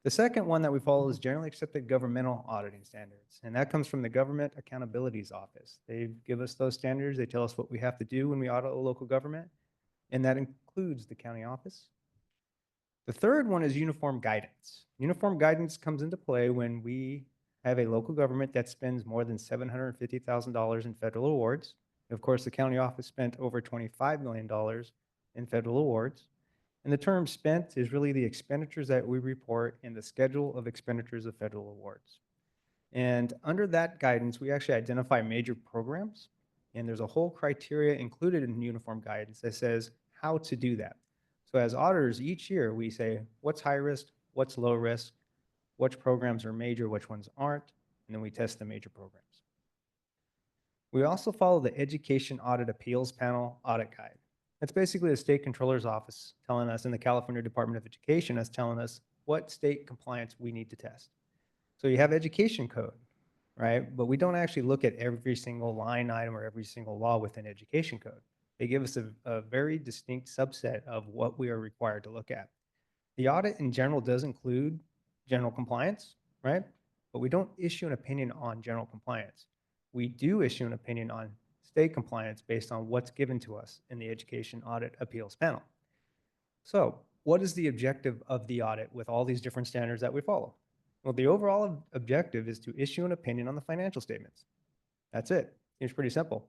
The second one that we follow is generally accepted governmental auditing standards. And that comes from the Government Accountabilities Office. They give us those standards. They tell us what we have to do when we audit a local government. And that includes the county office. The third one is uniform guidance. Uniform guidance comes into play when we have a local government that spends more than $750,000 in federal awards. Of course, the county office spent over $25 million in federal awards. And the term spent is really the expenditures that we report in the schedule of expenditures of federal awards. And under that guidance, we actually identify major programs. And there's a whole criteria included in uniform guidance that says how to do that. So as auditors, each year we say, what's high risk, what's low risk, which programs are major, which ones aren't, and then we test the major programs. We also follow the Education Audit Appeals Panel Audit Guide. That's basically the state controller's office telling us, in the California Department of Education, is telling us what state compliance we need to test. So you have education code, right? But we don't actually look at every single line item or every single law within education code. They give us a very distinct subset of what we are required to look at. The audit in general does include general compliance, right? But we don't issue an opinion on general compliance. We do issue an opinion on state compliance based on what's given to us in the Education Audit Appeals Panel. So what is the objective of the audit with all these different standards that we follow? Well, the overall objective is to issue an opinion on the financial statements. That's it. Seems pretty simple,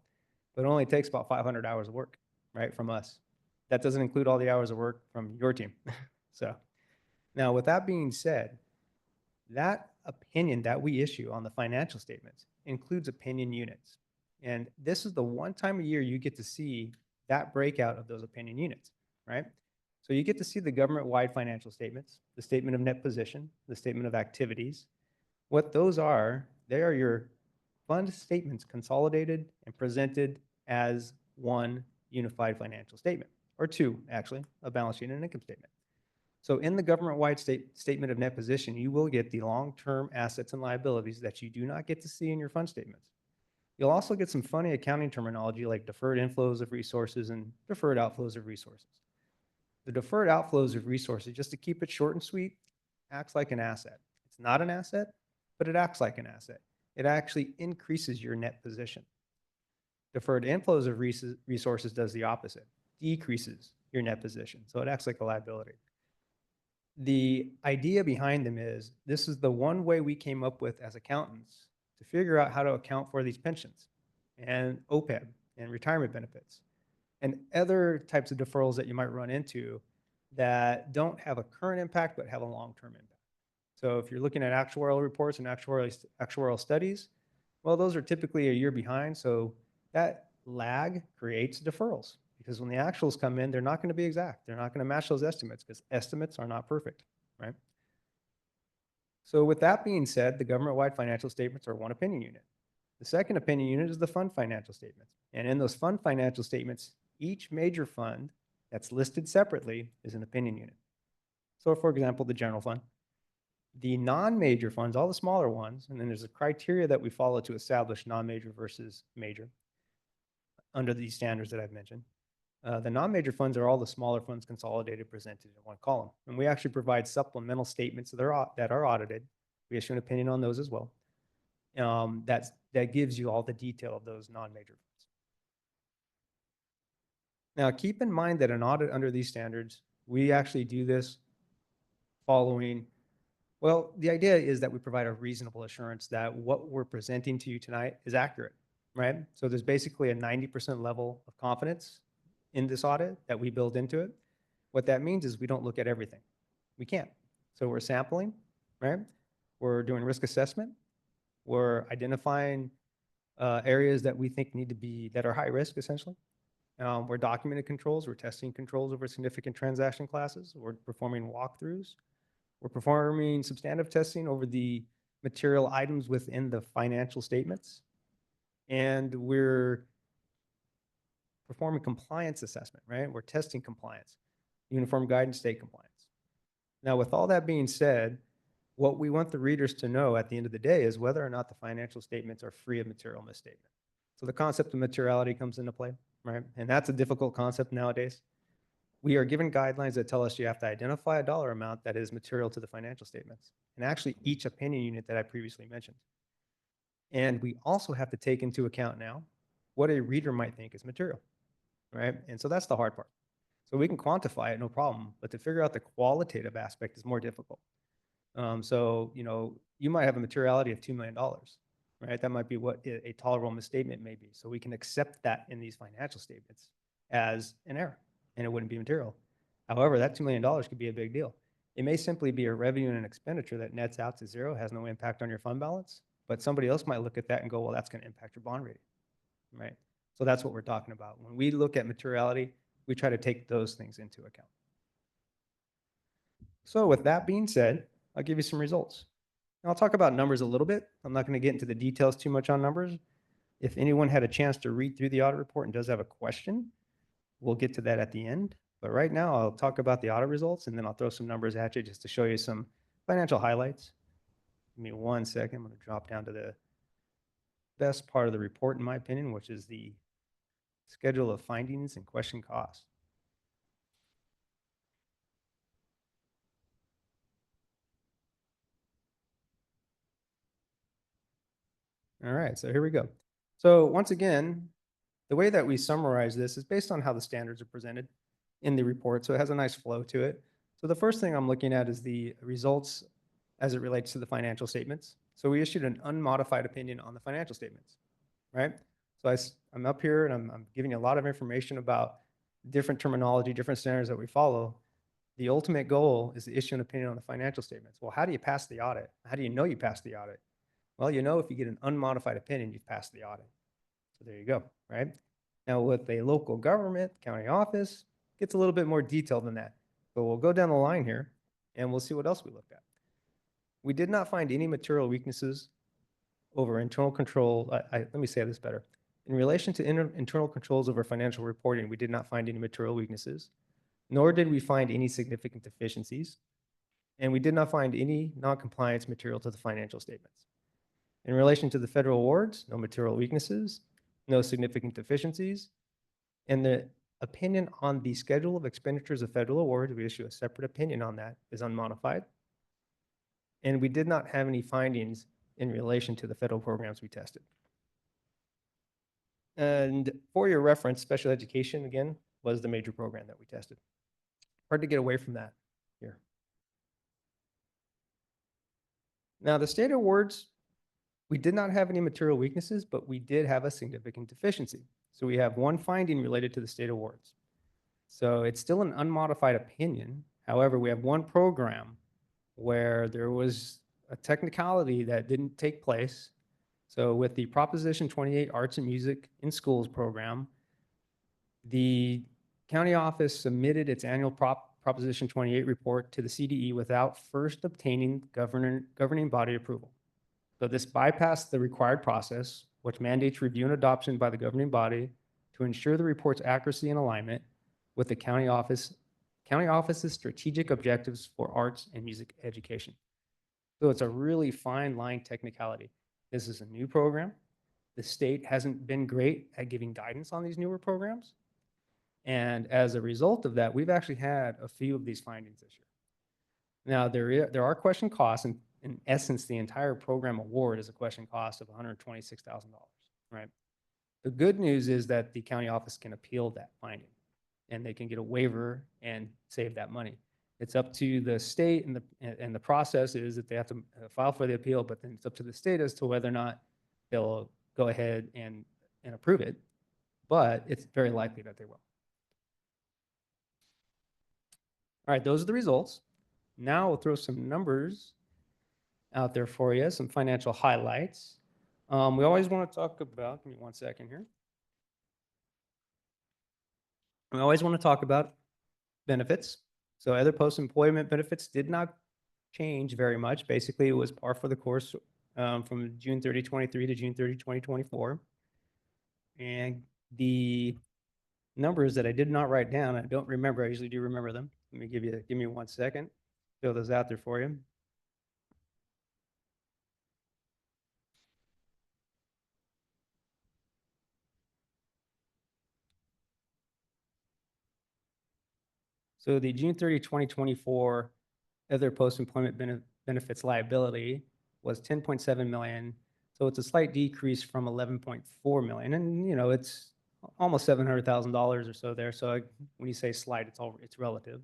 but it only takes about 500 hours of work, right, from us. That doesn't include all the hours of work from your team. So now with that being said, that opinion that we issue on the financial statements includes opinion units. And this is the one time a year you get to see that breakout of those opinion units, right? So you get to see the government-wide financial statements, the statement of net position, the statement of activities. What those are, they are your fund statements consolidated and presented as one unified financial statement, or two, actually, a balance sheet and an income statement. So in the government-wide statement of net position, you will get the long-term assets and liabilities that you do not get to see in your fund statements. You'll also get some funny accounting terminology like deferred inflows of resources and deferred outflows of resources. The deferred outflows of resources, just to keep it short and sweet, acts like an asset. It's not an asset, but it acts like an asset. It actually increases your net position. Deferred inflows of resources does the opposite, decreases your net position. So it acts like a liability. The idea behind them is this is the one way we came up with as accountants to figure out how to account for these pensions and OPEB and retirement benefits and other types of deferrals that you might run into that don't have a current impact but have a long-term impact. So if you're looking at actuarial reports and actuarial studies, well, those are typically a year behind. So that lag creates deferrals because when the actuals come in, they're not going to be exact. They're not going to match those estimates because estimates are not perfect, right? So with that being said, the government-wide financial statements are one opinion unit. The second opinion unit is the fund financial statements. And in those fund financial statements, each major fund that's listed separately is an opinion unit. So for example, the general fund. The non-major funds, all the smaller ones, and then there's a criteria that we follow to establish non-major versus major under these standards that I've mentioned. The non-major funds are all the smaller funds consolidated, presented in one column. And we actually provide supplemental statements that are audited. We issue an opinion on those as well. That gives you all the detail of those non-major funds. Now, keep in mind that an audit under these standards, we actually do this following, well, the idea is that we provide a reasonable assurance that what we're presenting to you tonight is accurate, right? So there's basically a 90% level of confidence in this audit that we build into it. What that means is we don't look at everything. We can't. So we're sampling, right? We're doing risk assessment. We're identifying areas that we think need to be, that are high risk, essentially. We're documenting controls. We're testing controls over significant transaction classes. We're performing walkthroughs. We're performing substantive testing over the material items within the financial statements. And we're performing compliance assessment, right? We're testing compliance, uniform guidance, state compliance. Now, with all that being said, what we want the readers to know at the end of the day is whether or not the financial statements are free of material misstatement. So the concept of materiality comes into play, right? And that's a difficult concept nowadays. We are given guidelines that tell us you have to identify a dollar amount that is material to the financial statements, and actually each opinion unit that I previously mentioned. And we also have to take into account now what a reader might think is material, right? And so that's the hard part. So we can quantify it, no problem, but to figure out the qualitative aspect is more difficult. So, you know, you might have a materiality of $2 million, right? That might be what a tolerable misstatement may be. So we can accept that in these financial statements as an error, and it wouldn't be material. However, that $2 million could be a big deal. It may simply be a revenue and an expenditure that nets out to zero, has no impact on your fund balance, but somebody else might look at that and go, well, that's going to impact your bond rating, right? So that's what we're talking about. When we look at materiality, we try to take those things into account. So with that being said, I'll give you some results. I'll talk about numbers a little bit. I'm not going to get into the details too much on numbers. If anyone had a chance to read through the audit report and does have a question, we'll get to that at the end. But right now, I'll talk about the audit results, and then I'll throw some numbers at you just to show you some financial highlights. Give me 1 second. I'm going to drop down to the best part of the report, in my opinion, which is the schedule of findings and question costs. All right, so here we go. So once again, the way that we summarize this is based on how the standards are presented in the report, so it has a nice flow to it. So the first thing I'm looking at is the results as it relates to the financial statements. So we issued an unmodified opinion on the financial statements, right? So I'm up here and I'm giving you a lot of information about different terminology, different standards that we follow. The ultimate goal is to issue an opinion on the financial statements. Well, how do you pass the audit? How do you know you passed the audit? Well, you know, if you get an unmodified opinion, you've passed the audit. So there you go, right? Now with a local government, county office, gets a little bit more detailed than that. But we'll go down the line here and we'll see what else we looked at. We did not find any material weaknesses over internal control. Let me say this better. In relation to internal controls over financial reporting, we did not find any material weaknesses, nor did we find any significant deficiencies. And we did not find any non-compliance material to the financial statements. In relation to the federal awards, no material weaknesses, no significant deficiencies. And the opinion on the schedule of expenditures of federal awards, we issue a separate opinion on that, is unmodified. And we did not have any findings in relation to the federal programs we tested. And for your reference, special education, again, was the major program that we tested. Hard to get away from that here. Now, the state awards, we did not have any material weaknesses, but we did have a significant deficiency. So we have one finding related to the state awards. So it's still an unmodified opinion. However, we have one program where there was a technicality that didn't take place. So with the Proposition 28 Arts and Music in Schools program, the county office submitted its annual Proposition 28 report to the CDE without first obtaining governing body approval. So this bypassed the required process, which mandates review and adoption by the governing body to ensure the report's accuracy and alignment with the county office's strategic objectives for arts and music education. So it's a really fine line technicality. This is a new program. The state hasn't been great at giving guidance on these newer programs. And as a result of that, we've actually had a few of these findings this year. Now, there are question costs, and in essence, the entire program award is a question cost of $126,000, right? The good news is that the county office can appeal that finding, and they can get a waiver and save that money. It's up to the state, and the process is that they have to file for the appeal, but then it's up to the state as to whether or not they'll go ahead and approve it. But it's very likely that they will. All right, those are the results. Now we'll throw some numbers out there for you, some financial highlights. We always want to talk about, give me 1 second here. We always want to talk about benefits. So other post-employment benefits did not change very much. Basically, it was par for the course from June 30, 23 to June 30, 2024. And the numbers that I did not write down, I don't remember. I usually do remember them. Let me give me 1 second. Throw those out there for you. So the June 30, 2024 other post-employment benefits liability was 10.7 million. So it's a slight decrease from 11.4 million. And, you know, it's almost $700,000 or so there. So when you say slight, it's relative.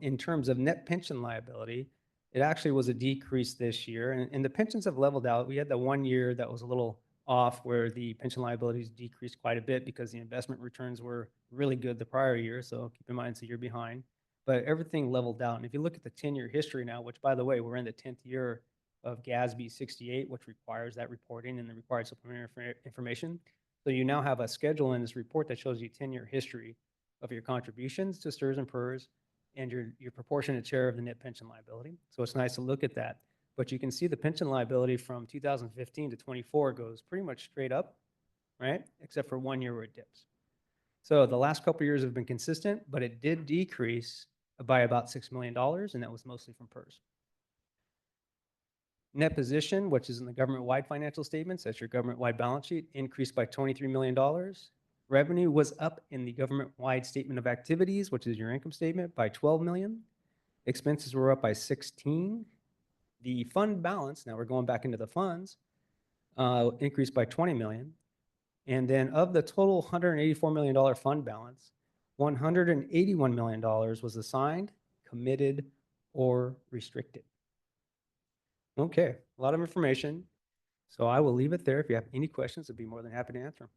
In terms of net pension liability, it actually was a decrease this year. And the pensions have leveled out. We had the 1 year that was a little off where the pension liabilities decreased quite a bit because the investment returns were really good the prior year. So keep in mind it's a year behind. But everything leveled out. And if you look at the 10-year history now, which by the way, we're in the 10th year of GASB 68, which requires that reporting and the required supplementary information. So you now have a schedule in this report that shows you 10-year history of your contributions to STRS and PERS and your proportionate share of the net pension liability. So it's nice to look at that. But you can see the pension liability from 2015 to 24 goes pretty much straight up, right? Except for 1 year where it dips. So the last couple of years have been consistent, but it did decrease by about $6 million, and that was mostly from PERS. Net position, which is in the government-wide financial statements, that's your government-wide balance sheet, increased by $23 million. Revenue was up in the government-wide statement of activities, which is your income statement, by 12 million. Expenses were up by 16. The fund balance, now we're going back into the funds, increased by 20 million. And then of the total $184 million fund balance, $181 million was assigned, committed, or restricted. Okay, a lot of information. So I will leave it there. If you have any questions, I'd be more than happy to answer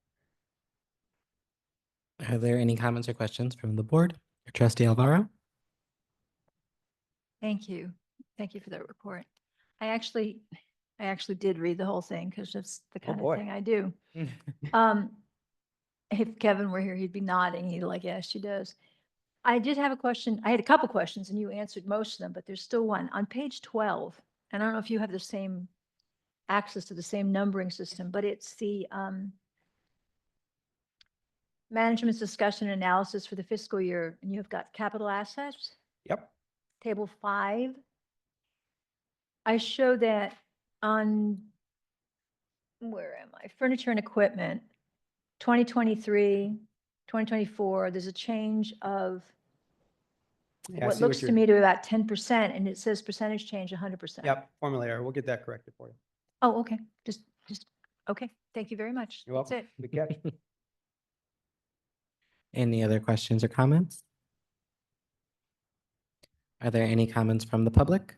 them. Are there any comments or questions from the board? Trustee Alvaro? Thank you. Thank you for that report. I actually did read the whole thing because that's the kind of thing I do. If Kevin were here, he'd be nodding. He'd like, yes, she does. I did have a question. I had a couple questions and you answered most of them, but there's still one. On page 12, and I don't know if you have the same access to the same numbering system, but it's the management's discussion and analysis for the fiscal year, and you've got capital assets. Yep. Table 5. I show that on, where am I? Furniture and equipment, 2023, 2024, there's a change of Yeah, I what see looks to you're- me to be about 10%, and it says percentage change 100%. Yep, formula error. We'll get that corrected for you. Oh, okay. Just, okay. Thank you very much. You're That's welcome. it. Good catch. Any other questions or comments? Are there any comments from the public?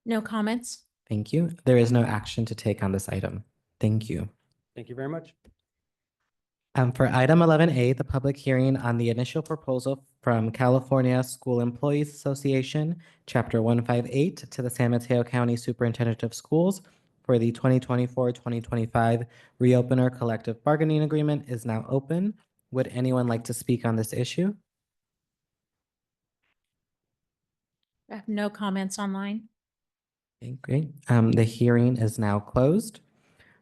No comments? Thank you. There is no action to take on this item. Thank you. Thank you very much. For item 11A, the public hearing on the initial proposal from California School Employees Association, Chapter 158, to the San Mateo County Superintendent of Schools for the 2024-2025 Reopener Collective Bargaining Agreement is now open. Would anyone like to speak on this issue? I have no comments online. Okay, great. The hearing is now closed.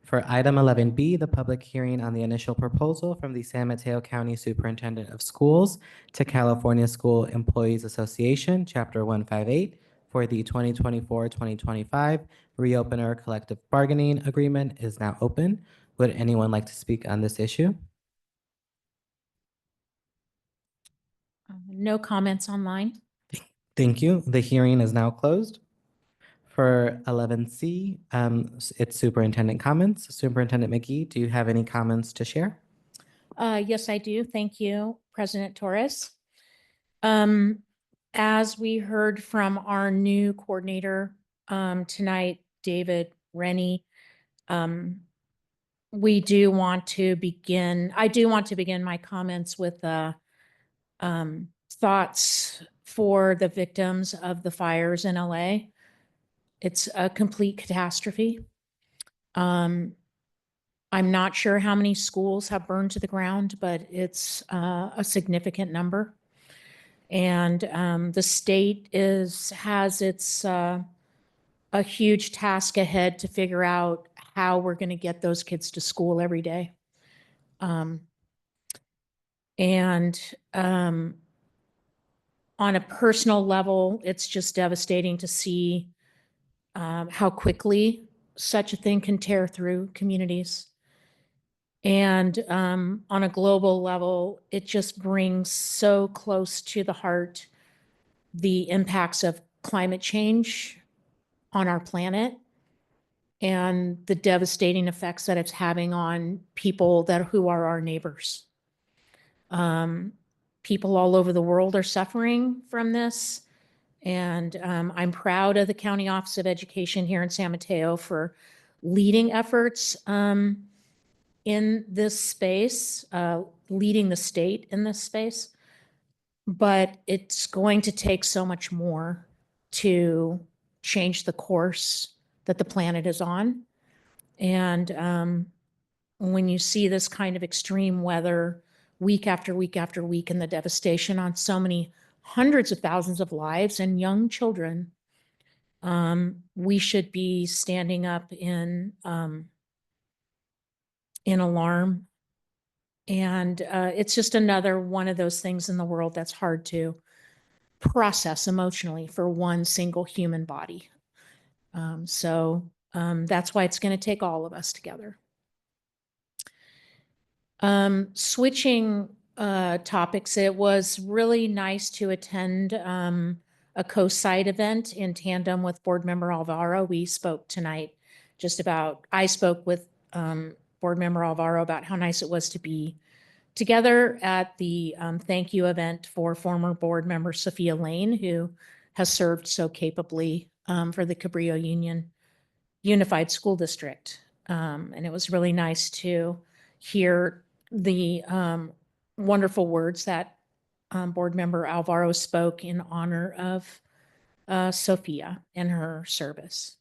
For item 11B, the public hearing on the initial proposal from the San Mateo County Superintendent of Schools to California School Employees Association, Chapter 158, for the 2024-2025 Reopener Collective Bargaining Agreement is now open. Would anyone like to speak on this issue? No comments online. Thank you. The hearing is now closed. For 11C, it's superintendent comments. Superintendent McGee, do you have any comments to share? Yes, I do. Thank you, President Torres. As we heard from our new coordinator tonight, David Rennie, I do want to begin my comments with thoughts for the victims of the fires in LA. It's a complete catastrophe. I'm not sure how many schools have burned to the ground, but it's a significant number. And the state has a huge task ahead to figure out how we're going to get those kids to school every day. On a personal level, it's just devastating to see how quickly such a thing can tear through communities. And on a global level, it just brings so close to the heart the impacts of climate change on our planet and the devastating effects that it's having on people who are our neighbors. People all over the world are suffering from this. And I'm proud of the County Office of Education here in San Mateo for leading efforts in this space, leading the state in this space. But it's going to take so much more to change the course that the planet is on. And when you see this kind of extreme weather week after week after week and the devastation on so many hundreds of thousands of lives and young children, we should be standing up in alarm. And it's just another one of those things in the world that's hard to process emotionally for one single human body. That's why it's going to take all of us together. Switching topics, it was really nice to attend a co-site event in tandem with Board Member Alvaro. We spoke tonight I spoke with Board Member Alvaro about how nice it was to be together at the thank you event for former board member Sophia Lane, who has served so capably for the Cabrillo Unified School District. And it was really nice to hear the wonderful words that Board Member Alvaro spoke in honor of Sophia and her service.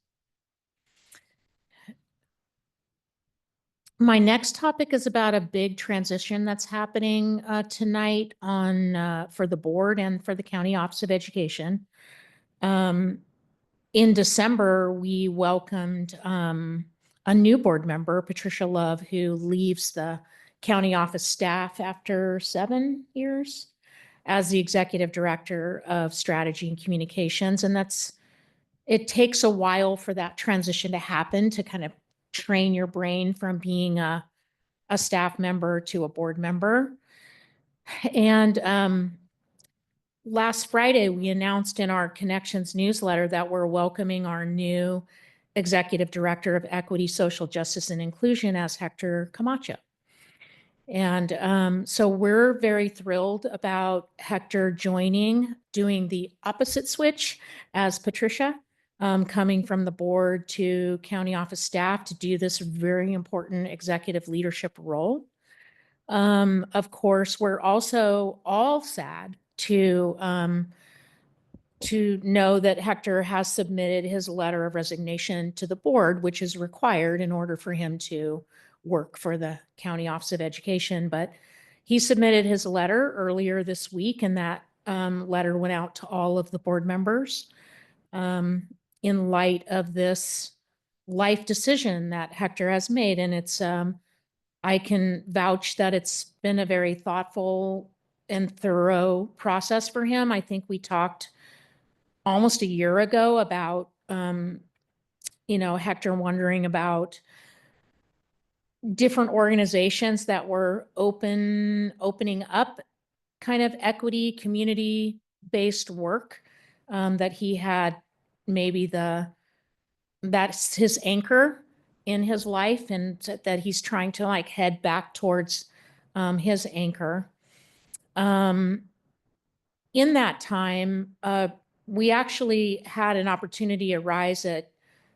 My next topic is about a big transition that's happening tonight for the board and for the County Office of Education. In December, we welcomed a new board member, Patricia Love, who leaves the county office staff after 7 years as the executive director of strategy and communications. And it takes a while for that transition to happen, to kind of train your brain from being a staff member to a board member. And last Friday, we announced in our Connections newsletter that we're welcoming our new executive director of equity, social justice, and inclusion as Hector Camacho. And so we're very thrilled about Hector doing the opposite switch as Patricia, coming from the board to county office staff to do this very important executive leadership role. Of course, we're also all sad to know that Hector has submitted his letter of resignation to the board, which is required in order for him to work for the County Office of Education. But he submitted his letter earlier this week, and that letter went out to all of the board members. In light of this life decision that Hector has made. And it's, I can vouch that it's been a very thoughtful and thorough process for him. I think we talked almost a year ago about, Hector wondering about different organizations that were opening up kind of equity, community-based work, that he had maybe that's his anchor in his life, and that he's trying to like head back towards his anchor. In that time, we actually had an opportunity arise at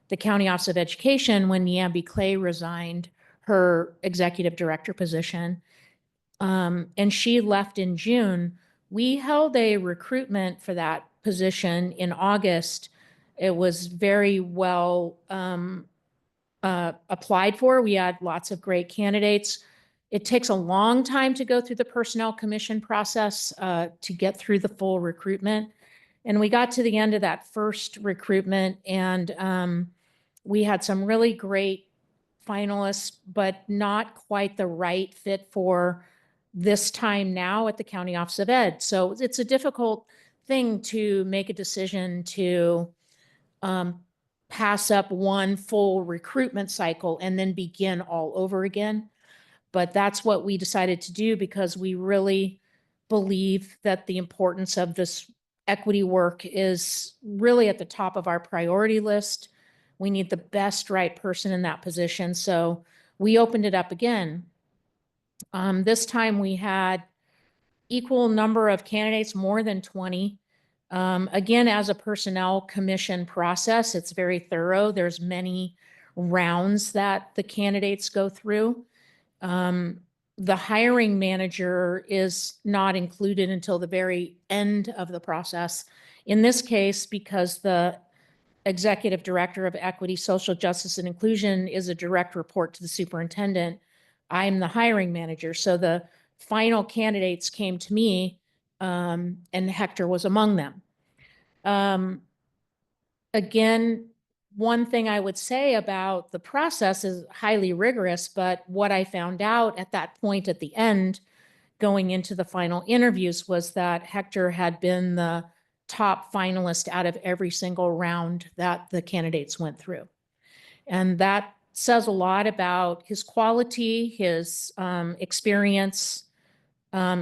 the County Office of Education when Niambi Clay resigned her executive director position, and she left in June. We held a recruitment for that position in August. It was very well applied for. We had lots of great candidates. It takes a long time to go through the Personnel Commission process to get through the full recruitment. And we got to the end of that first recruitment, and we had some really great finalists, but not quite the right fit for this time now at the County Office of Ed. So it's a difficult thing to make a decision to pass up one full recruitment cycle and then begin all over again. But that's what we decided to do because we really believe that the importance of this equity work is really at the top of our priority list. We need the best right person in that position. So we opened it up again. This time we had equal number of candidates, more than 20. Again, as a personnel commission process, it's very thorough. There's many rounds that the candidates go through. The hiring manager is not included until the very end of the process. In this case, because the executive director of Equity, Social Justice, and Inclusion is a direct report to the superintendent, I'm the hiring manager. So the final candidates came to me, and Hector was among them. Again, one thing I would say about the process is highly rigorous, but what I found out at that point at the end, going into the final interviews, was that Hector had been the top finalist out of every single round that the candidates went through. And that says a lot about his quality, his experience,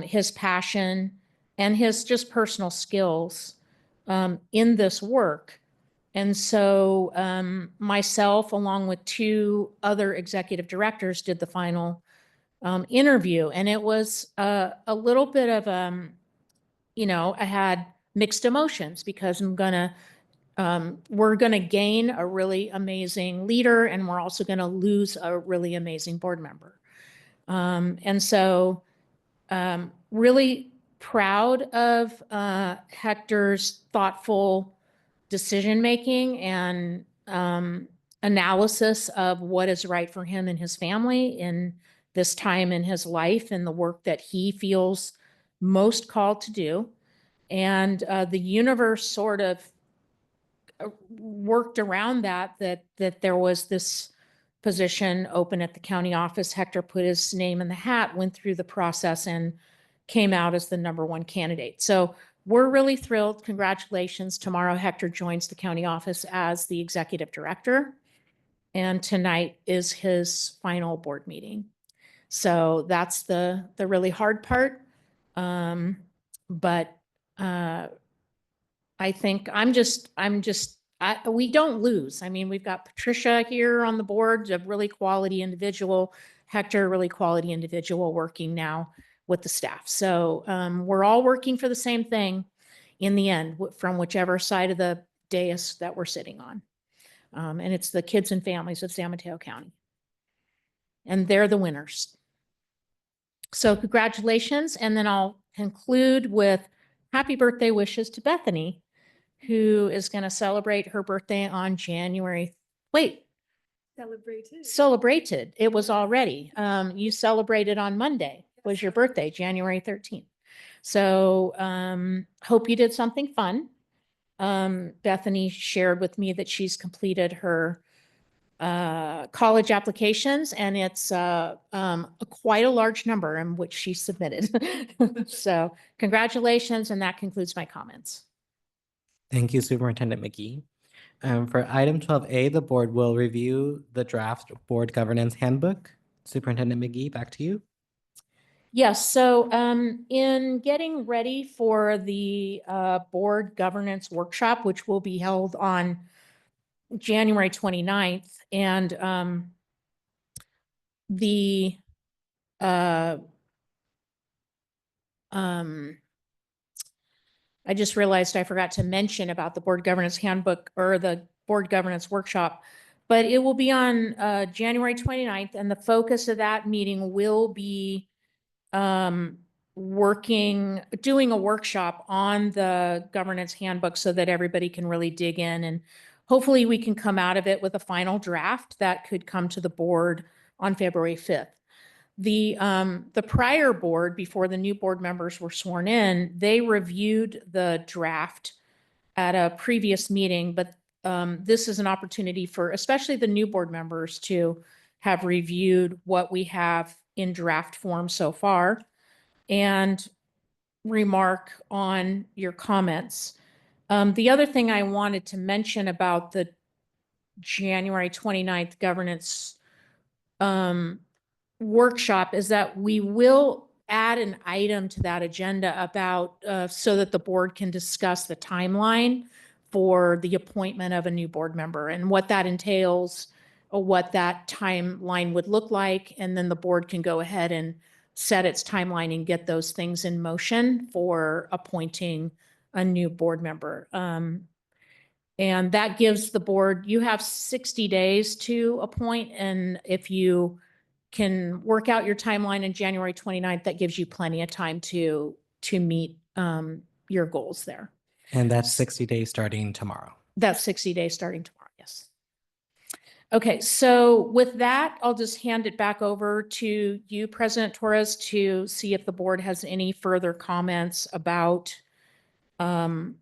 his passion, and his just personal skills in this work. And so myself, along with two other executive directors, did the final interview. And it was a little bit of, I had mixed emotions because we're going to gain a really amazing leader, and we're also going to lose a really amazing board member. And so really proud of Hector's thoughtful decision-making and analysis of what is right for him and his family in this time in his life and the work that he feels most called to do. And the universe sort of worked around that there was this position open at the county office. Hector put his name in the hat, went through the process, and came out as the #1 candidate. So we're really thrilled. Congratulations. Tomorrow, Hector joins the county office as the executive director. And tonight is his final board meeting. So that's the really hard part. But I think we don't lose. I mean, we've got Patricia here on the board, a really quality individual, Hector, a really quality individual working now with the staff. So we're all working for the same thing in the end, from whichever side of the dais that we're sitting on. And it's the kids and families of San Mateo County. And they're the winners. So congratulations. And then I'll conclude with happy birthday wishes to Bethany, who is going to celebrate her birthday on Celebrated. It was already. You celebrated on Monday, was your birthday, January 13th. So hope you did something fun. Bethany shared with me that she's completed her college applications, and it's quite a large number in which she submitted. So congratulations, and that concludes my comments. Thank you, Superintendent McGee. For item 12A, the board will review the draft board governance handbook. Superintendent McGee, back to you. Yes, so in getting ready for the board governance workshop, which will be held on January 29th, and the I just realized I forgot to mention about the board governance handbook or the board governance workshop, but it will be on January 29th, and the focus of that meeting will be doing a workshop on the governance handbook so that everybody can really dig in, and hopefully we can come out of it with a final draft that could come to the board on February 5th. The prior board, before the new board members were sworn in, they reviewed the draft at a previous meeting, but this is an opportunity for especially the new board members to have reviewed what we have in draft form so far and remark on your comments. The other thing I wanted to mention about the January 29th governance workshop is that we will add an item to that agenda about so that the board can discuss the timeline for the appointment of a new board member and what that entails, or what that timeline would look like. And then the board can go ahead and set its timeline and get those things in motion for appointing a new board member. And that gives the board, you have 60 days to appoint. And if you can work out your timeline in January 29th, that gives you plenty of time to meet your goals there. And that's 60 days starting tomorrow. That's 60 days starting tomorrow, yes. Okay, so with that, I'll just hand it back over to you, President Torres, to see if the board has any further comments about the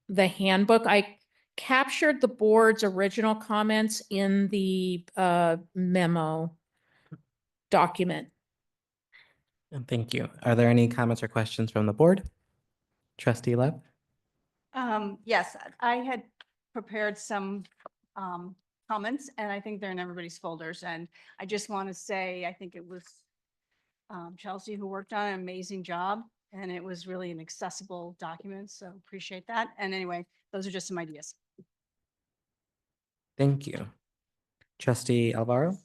handbook. I captured the board's original comments in the memo document. And thank you. Are there any comments or questions from the board? Trustee Lev? Yes, I had prepared some comments, and I think they're in everybody's folders. And I just want to say, I think it was Chelsea who worked on an amazing job, and it was really an accessible document. So appreciate that. And anyway, those are just some ideas. Thank you. Trustee Alvaro?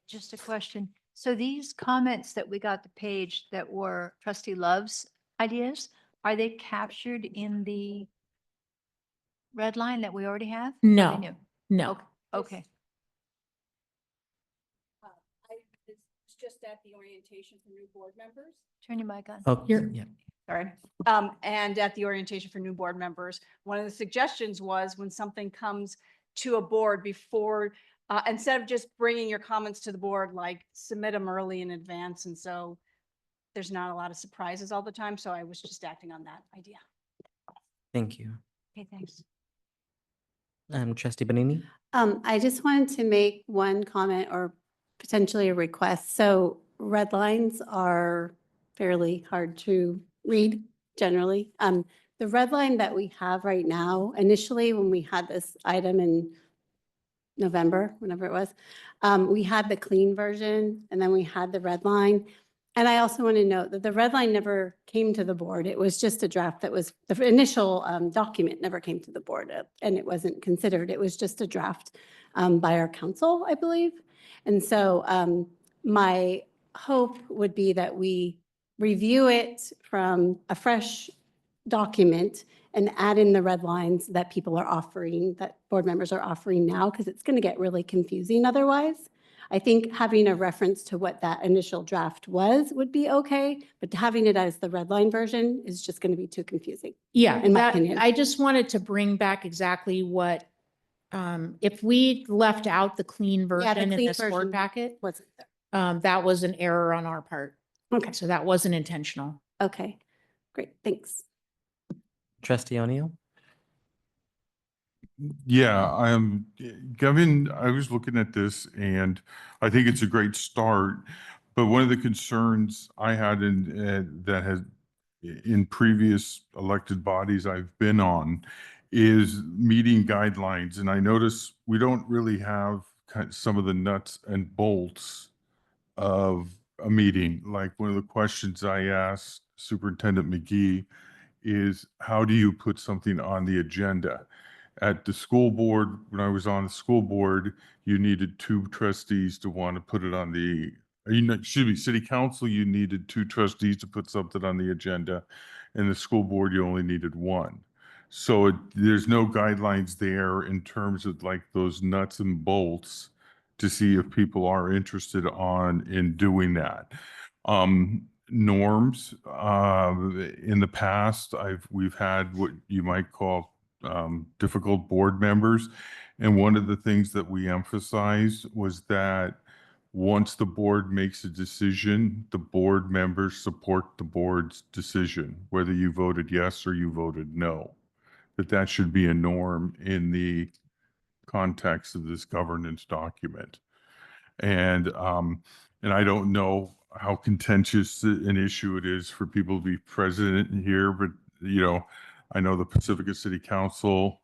Just a question. So these comments that we got the page that were Trustee Love's ideas, are they captured in the red line that we already have? Are they No, new? no. Okay. It's just at the orientation for new board members. Turn your mic on. Oh, You're- yeah. Sorry. And at the orientation for new board members, one of the suggestions was when something comes to a board before, instead of just bringing your comments to the board, like submit them early in advance. And so there's not a lot of surprises all the time. So I was just acting on that idea. Thank you. Okay, thanks. Trustee Benini? I just wanted to make one comment or potentially a request. So red lines are fairly hard to read generally. The red line that we have right now, initially when we had this item in November, whenever it was, we had the clean version and then we had the red line. And I also want to note that the red line never came to the board. It was just a draft that was, the initial document never came to the board and it wasn't considered. It was just a draft by our council, I believe. And so my hope would be that we review it from a fresh document and add in the red lines that people are offering, that board members are offering now, because it's going to get really confusing otherwise. I think having a reference to what that initial draft was would be okay, but having it as the red line version is just going to be too confusing. Yeah, in my that, opinion. I just wanted to bring back exactly what, if we left out the clean Yeah, the version in clean this board version packet, wasn't there. that was an error on our part. Okay. So that wasn't intentional. Okay, great, thanks. Trustee O'Neill? Yeah, Gavin, I was looking at this and I think it's a great start. But one of the concerns I had that has in previous elected bodies I've been on is meeting guidelines. And I notice we don't really have some of the nuts and bolts of a meeting. Like one of the questions I asked Superintendent McGee is, how do you put something on the agenda? At the school board, when I was on the school board, you needed 2 trustees to want to put it on the, excuse me, city council, you needed 2 trustees to put something on the agenda. And the school board, you only needed 1. So there's no guidelines there in terms of like those nuts and bolts to see if people are interested in doing that. Norms, in the past, we've had what you might call difficult board members. And one of the things that we emphasized was that once the board makes a decision, the board members support the board's decision, whether you voted yes or you voted no. That should be a norm in the context of this governance document. And I don't know how contentious an issue it is for people to be present here, but I know the Pacifica City Council,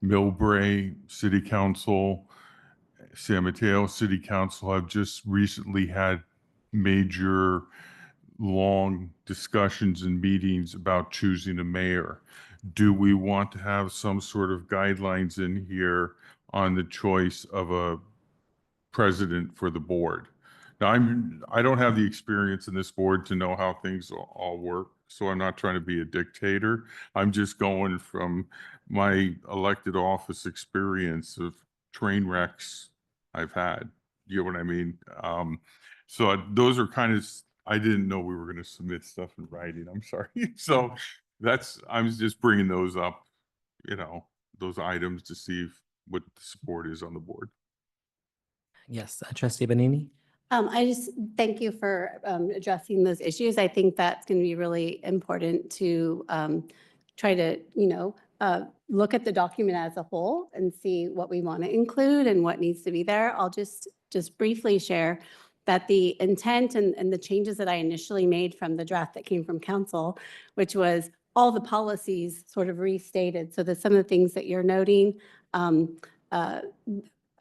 Millbrae City Council, San Mateo City Council have just recently had major long discussions and meetings about choosing a mayor. Do we want to have some sort of guidelines in here on the choice of a president for the board? Now, I don't have the experience in this board to know how things all work, so I'm not trying to be a dictator. I'm just going from my elected office experience of train wrecks I've had. You know what I mean? So those are kind of, I didn't know we were going to submit stuff in writing. I'm sorry. So I'm just bringing those up, those items to see what the support is on the board. Yes, Trustee Benini. I just thank you for addressing those issues. I think that's going to be really important to try to, look at the document as a whole and see what we want to include and what needs to be there. I'll just briefly share that the intent and the changes that I initially made from the draft that came from council, which was all the policies sort of restated. So that some of the things that you're noting,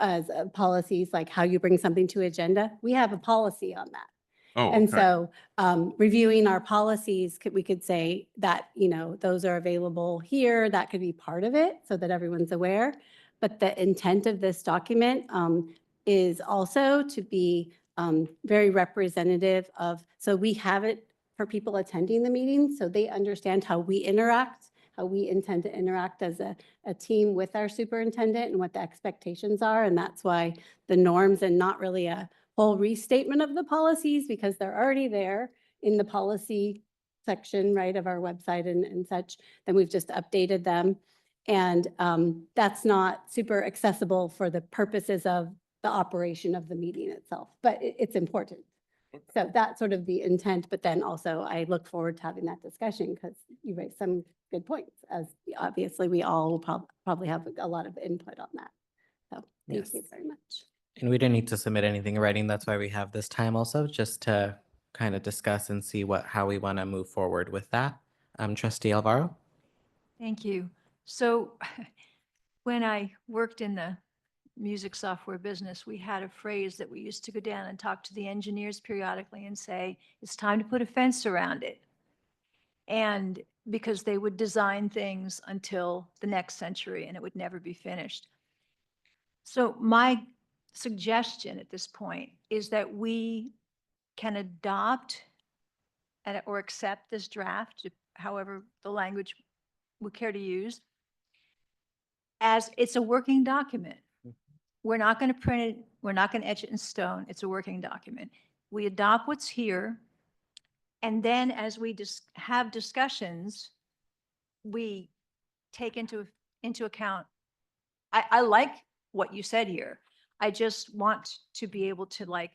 as policies, like how you bring something to agenda, we have a policy on that. Oh, And okay. so reviewing our policies, we could say that, those are available here, that could be part of it so that everyone's aware. But the intent of this document is also to be very representative of, so we have it for people attending the meetings so they understand how we interact, how we intend to interact as a team with our superintendent and what the expectations are. And that's why the norms and not really a whole restatement of the policies, because they're already there in the policy section, right, of our website and such. Then we've just updated them. And that's not super accessible for the purposes of the operation of the meeting itself, but it's important. So that's sort of the intent, but then also I look forward to having that discussion because you raised some good points, as obviously we all will probably have a lot of input on that. So thank you Yes. very much. And we didn't need to submit anything in writing. That's why we have this time also, just to kind of discuss and see how we want to move forward with that. Trustee Alvaro? Thank you. So when I worked in the music software business, we had a phrase that we used to go down and talk to the engineers periodically and say, it's time to put a fence around it. And because they would design things until the next century and it would never be finished. So my suggestion at this point is that we can adopt or accept this draft, however the language we care to use, as it's a working document. We're not going to print it. We're not going to etch it in stone. It's a working document. We adopt what's here. And then as we have discussions, we take into account, I like what you said here. I just want to be able to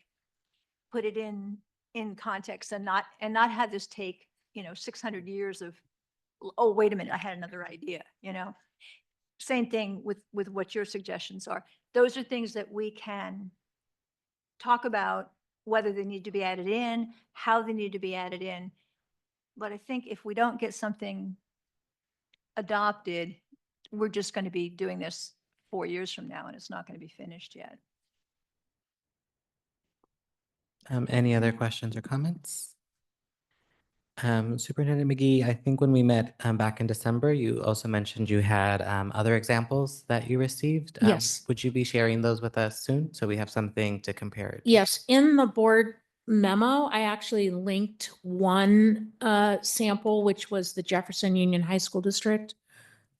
put it in context and not have this take, 600 years of, oh, wait a minute, I had another idea, same thing with what your suggestions are. Those are things that we can talk about, whether they need to be added in, how they need to be added in. But I think if we don't get something adopted, we're just going to be doing this 4 years from now, and it's not going to be finished yet. Any other questions or comments? Superintendent McGee, I think when we met back in December, you also mentioned you had other examples that you received. Yes. Would you be sharing those with us soon so we have something to compare it to? Yes, in the board memo, I actually linked one sample, which was the Jefferson Union High School District.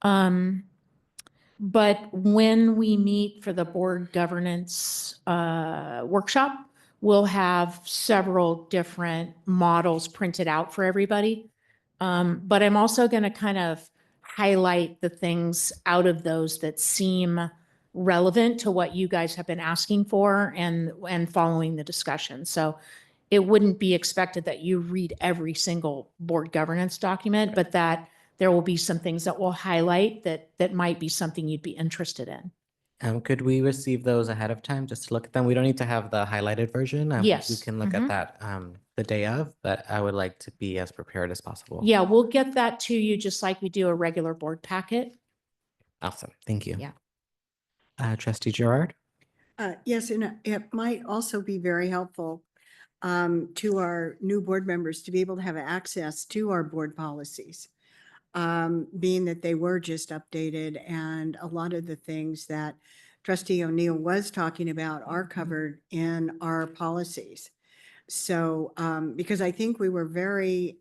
But when we meet for the board governance workshop, we'll have several different models printed out for everybody. But I'm also going to kind of highlight the things out of those that seem relevant to what you guys have been asking for and following the discussion. So it wouldn't be expected that you read every single board governance document, but that there will be some things that we'll highlight that might be something you'd be interested in. Could we receive those ahead of time just to look at them? We don't need to have the highlighted version. We Yes. can look at that the day of, but I would like to be as prepared as possible. Yeah, we'll get that to you just like we do a regular board packet. Awesome. Thank you. Yeah. Trustee Gerard? Yes, and it might also be very helpful to our new board members to be able to have access to our board policies, being that they were just updated and a lot of the things that Trustee O'Neill was talking about are covered in our policies. So, because I think we were very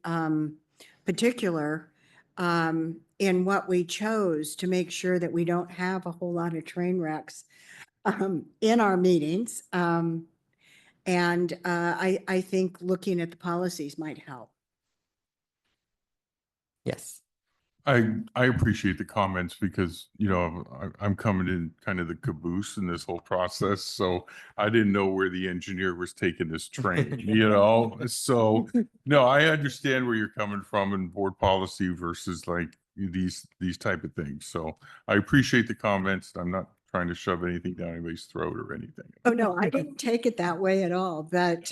particular in what we chose to make sure that we don't have a whole lot of train wrecks in our meetings. And I think looking at the policies might help. Yes. I appreciate the comments because, you know, I'm coming in kind of the caboose in this whole process. So I didn't know where the engineer was taking this train, you know? So, no, I understand where you're coming from in board policy versus like these type of things. So I appreciate the comments. I'm not trying to shove anything down anybody's throat or anything. Oh, no, I didn't take it that way at all, but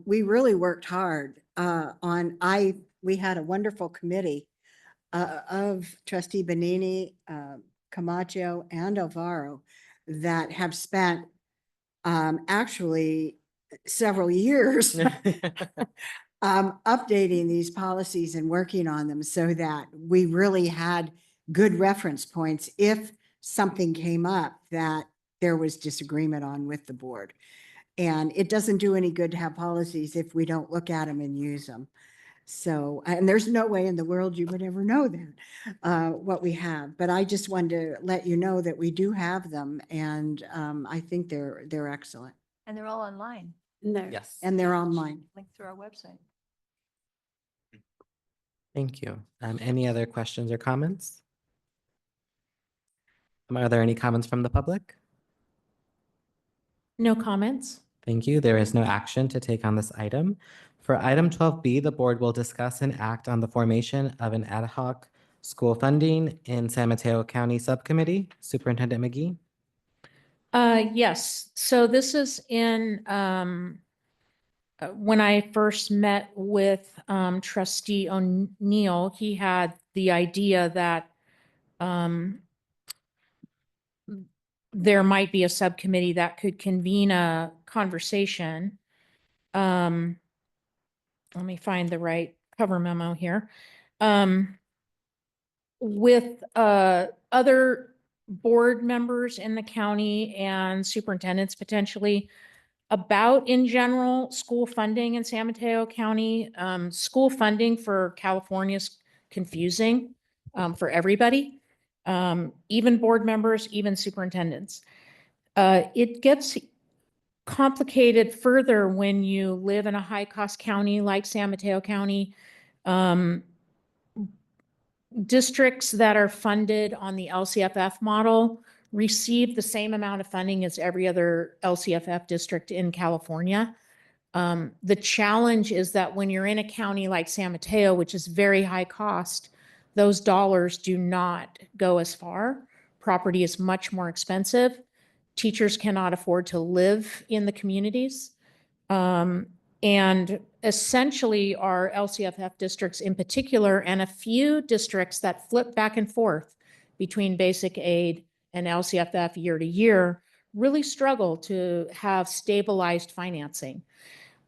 we really worked hard we had a wonderful committee of Trustee Benini, Camacho, and Alvaro that have spent actually several years updating these policies and working on them so that we really had good reference points if something came up that there was disagreement on with the board. And it doesn't do any good to have policies if we don't look at them and use them. So, and there's no way in the world you would ever know that, what we have. But I just wanted to let you know that we do have them, and I think they're excellent. And they're all online, Yes. And they're online. linked through our website. Thank you. Any other questions or comments? Are there any comments from the public? No comments? Thank you. There is no action to take on this item. For item 12B, the board will discuss and act on the formation of an ad hoc school funding in San Mateo County Subcommittee. Superintendent McGee? Yes, so this is in, when I first met with Trustee O'Neill, he had the idea that there might be a subcommittee that could convene a conversation. Let me find the right cover memo here. With other board members in the county and superintendents potentially about, in general, school funding in San Mateo County. School funding for California is confusing for everybody, even board members, even superintendents. It gets complicated further when you live in a high-cost county like San Mateo County. Districts that are funded on the LCFF model receive the same amount of funding as every other LCFF district in California. The challenge is that when you're in a county like San Mateo, which is very high cost, those dollars do not go as far. Property is much more expensive. Teachers cannot afford to live in the communities. And essentially our LCFF districts in particular, and a few districts that flip back and forth between basic aid and LCFF year to year, really struggle to have stabilized financing.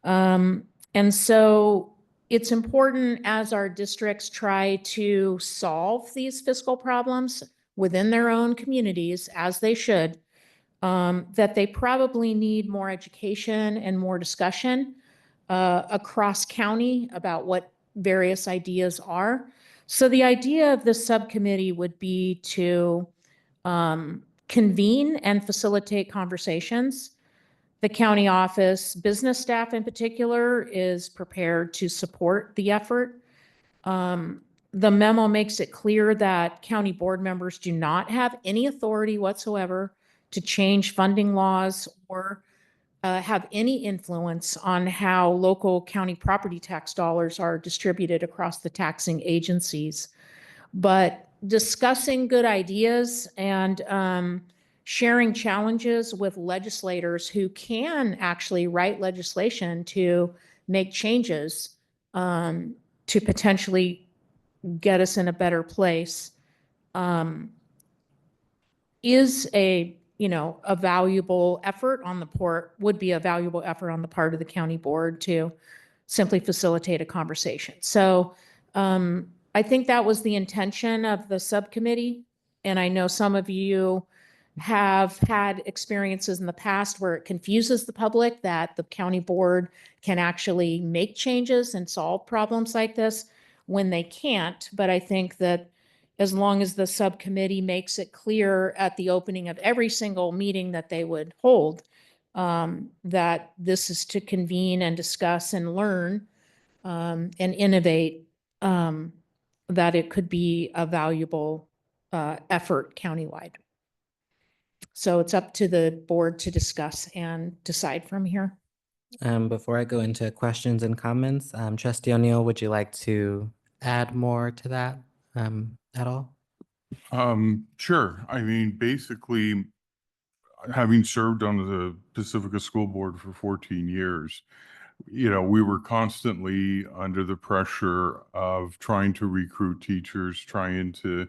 And so it's important as our districts try to solve these fiscal problems within their own communities, as they should, that they probably need more education and more discussion across county about what various ideas are. So the idea of this subcommittee would be to convene and facilitate conversations. The county office, business staff in particular, is prepared to support the effort. The memo makes it clear that county board members do not have any authority whatsoever to change funding laws or have any influence on how local county property tax dollars are distributed across the taxing agencies. But discussing good ideas and sharing challenges with legislators who can actually write legislation to make changes to potentially get us in a better place is a valuable effort on the part, would be a valuable effort on the part of the county board to simply facilitate a conversation. So I think that was the intention of the subcommittee. And I know some of you have had experiences in the past where it confuses the public that the county board can actually make changes and solve problems like this when they can't. But I think that as long as the subcommittee makes it clear at the opening of every single meeting that they would hold, that this is to convene and discuss and learn and innovate, that it could be a valuable effort countywide. So it's up to the board to discuss and decide from here. Before I go into questions and comments, Trustee O'Neill, would you like to add more to that at all? Sure. I mean, basically, having served on the Pacifica School Board for 14 years, we were constantly under the pressure of trying to recruit teachers, trying to